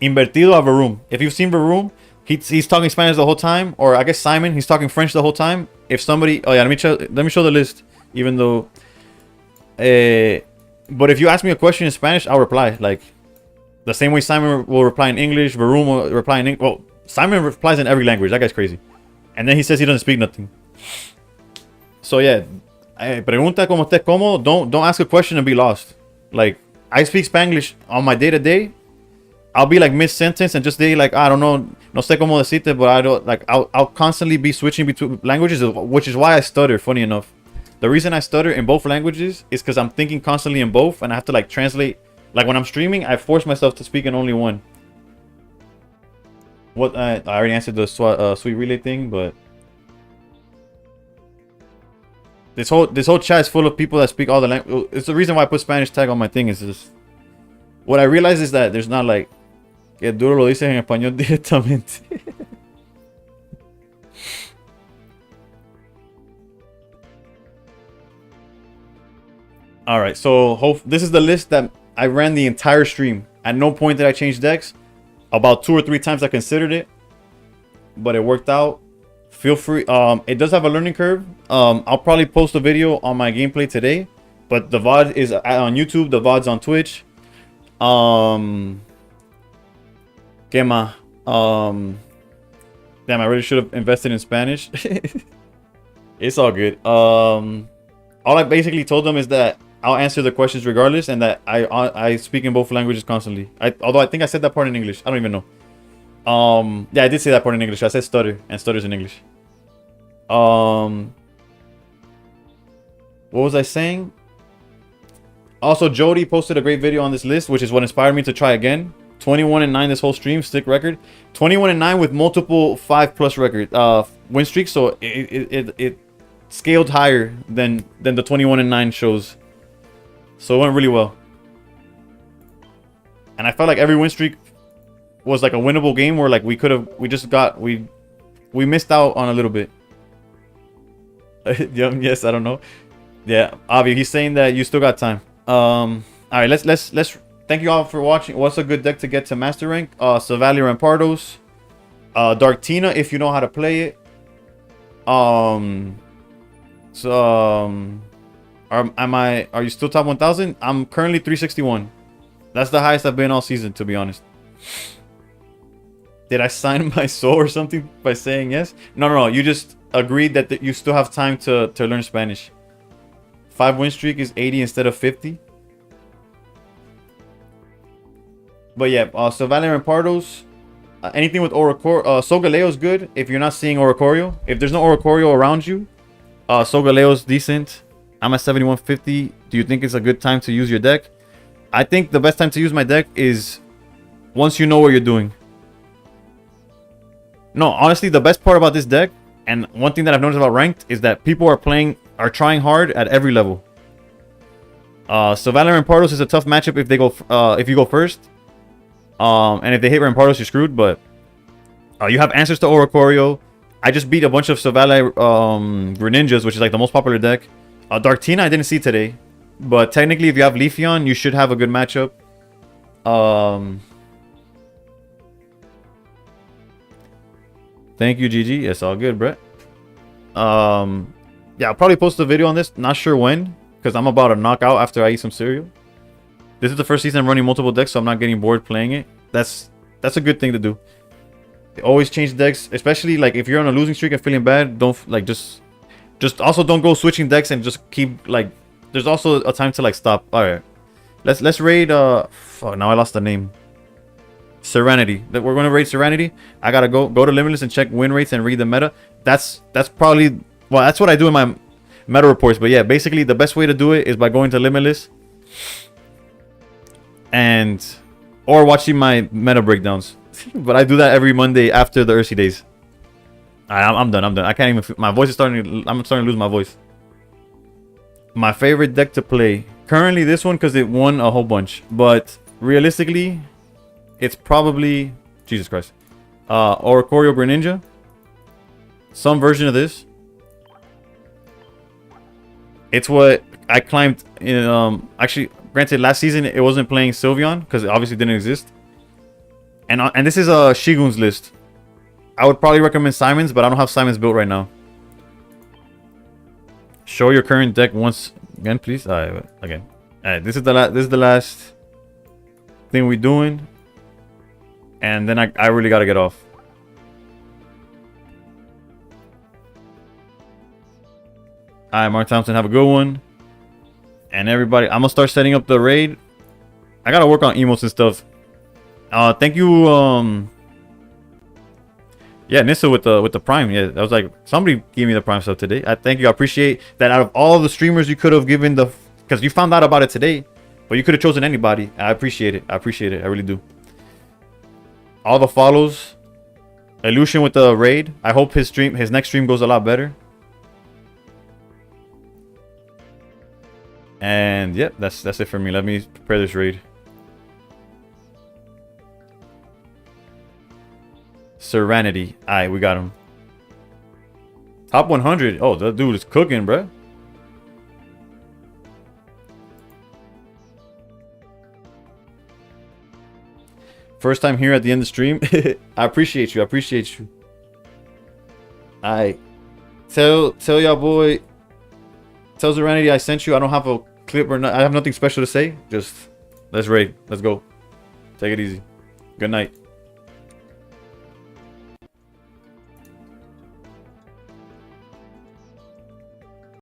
invertido a Varoom. If you've seen Varoom, he's talking Spanish the whole time, or I guess Simon, he's talking French the whole time. If somebody, oh yeah, let me show the list, even though, but if you ask me a question in Spanish, I'll reply, like, the same way Simon will reply in English, Varoom will reply in English. Well, Simon replies in every language, that guy's crazy. And then he says he doesn't speak nothing. So yeah, pregunta como estés cómodo. Don't ask a question and be lost. Like, I speak Spanglish on my day-to-day. I'll be like mid-sentence and just say like, I don't know, no sé cómo decirte, but I don't, like, I'll constantly be switching between languages, which is why I stutter, funny enough. The reason I stutter in both languages is because I'm thinking constantly in both, and I have to like translate. Like when I'm streaming, I force myself to speak in only one. What I already answered the Sweet Relay thing, but this whole chat is full of people that speak all the language. It's the reason why I put Spanish tag on my thing. Is just what I realize is that there's not like que duro lo dices en español directamente. All right, so this is the list that I ran the entire stream. At no point did I change decks. About 2 or 3 times I considered it, but it worked out. Feel free. It does have a learning curve. I'll probably post a video on my gameplay today, but the VOD is on YouTube. The VOD's on Twitch. ¿Qué más? Damn, I really should have invested in Spanish. It's all good. All I basically told them is that I'll answer the questions regardless, and that I speak in both languages constantly. Although I think I said that part in English. I don't even know. Yeah, I did say that part in English. I said stutter, and stutters in English. What was I saying? Also, Jody posted a great video on this list, which is what inspired me to try again. 21-9 this whole stream, stick record. 21-9 with multiple 5+ record win streaks, so it scaled higher than the 21-9 shows. So it went really well. And I felt like every win streak was like a winnable game where like we missed out on a little bit. Yes, I don't know. Yeah, Avi, he's saying that you still got time. All right, let's thank you all for watching. What's a good deck to get to master rank? Savalia Rampardos, Dark Tina if you know how to play it. Are you still top 1000? I'm currently 361. That's the highest I've been all season, to be honest. Did I sign my soul or something by saying yes? No. You just agreed that you still have time to learn Spanish. 5 win streak is 80 instead of 50. But yeah, Sylvaner and Pardos. Anything with Oracorio. Solgaleo is good if you're not seeing Oracorio. If there's no Oracorio around you, Solgaleo is decent. I'm at 7150. Do you think it's a good time to use your deck? I think the best time to use my deck is once you know what you're doing. No, honestly, the best part about this deck, and one thing that I've noticed about ranked, is that people are trying hard at every level. So Valor Rampardos is a tough matchup if you go first. And if they hit Rampardos, you're screwed. But you have answers to Oracorio. I just beat a bunch of Sylvalia Greninjas, which is like the most popular deck. Dark Tina I didn't see today, but technically if you have Leafeon, you should have a good matchup. Thank you, GG. It's all good, Brett. Yeah, I'll probably post a video on this. Not sure when, because I'm about to knock out after I eat some cereal. This is the first season I'm running multiple decks, so I'm not getting bored playing it. That's a good thing to do. Always change decks, especially like if you're on a losing streak and feeling bad. Don't like just also don't go switching decks and just keep like. There's also a time to like stop. All right, let's raid. Fuck, now I lost the name. Serenity. That we're gonna raid Serenity. I gotta go to Limitless and check win rates and read the meta. That's probably that's what I do in my meta reports. But yeah, basically the best way to do it is by going to Limitless or watching my meta breakdowns. But I do that every Monday after the Ursi days. I'm done. I can't even. My voice is starting. I'm starting to lose my voice. My favorite deck to play currently this one because it won a whole bunch. But realistically, it's probably Jesus Christ. Oracorio Greninja. Some version of this. It's what I climbed in. Actually, granted, last season it wasn't playing Sylveon because it obviously didn't exist. And this is a Shigun's list. I would probably recommend Simon's, but I don't have Simon's built right now. Show your current deck once again, please. Again. Alright, this is the last thing we're doing. And then I really gotta get off. Alright, Mark Thompson, have a good one. And everybody, I'm gonna start setting up the raid. I gotta work on emotes and stuff. Thank you, yeah, Nissa with the Prime. Yeah, that was like somebody gave me the Prime stuff today. I thank you. I appreciate that. Out of all the streamers, you could have given because you found out about it today, but you could have chosen anybody. I appreciate it. I really do. All the follows. Illusion with the raid. I hope his next stream goes a lot better. And yeah, that's it for me. Let me prepare this raid. Serenity. Alright, we got him. Top 100. Oh, that dude is cooking, bruh. First time here at the end of the stream. I appreciate you. Alright. Tell y'all boy. Tell Serenity I sent you. I don't have a clip or not. I have nothing special to say. Just let's raid. Let's go. Take it easy. Good night.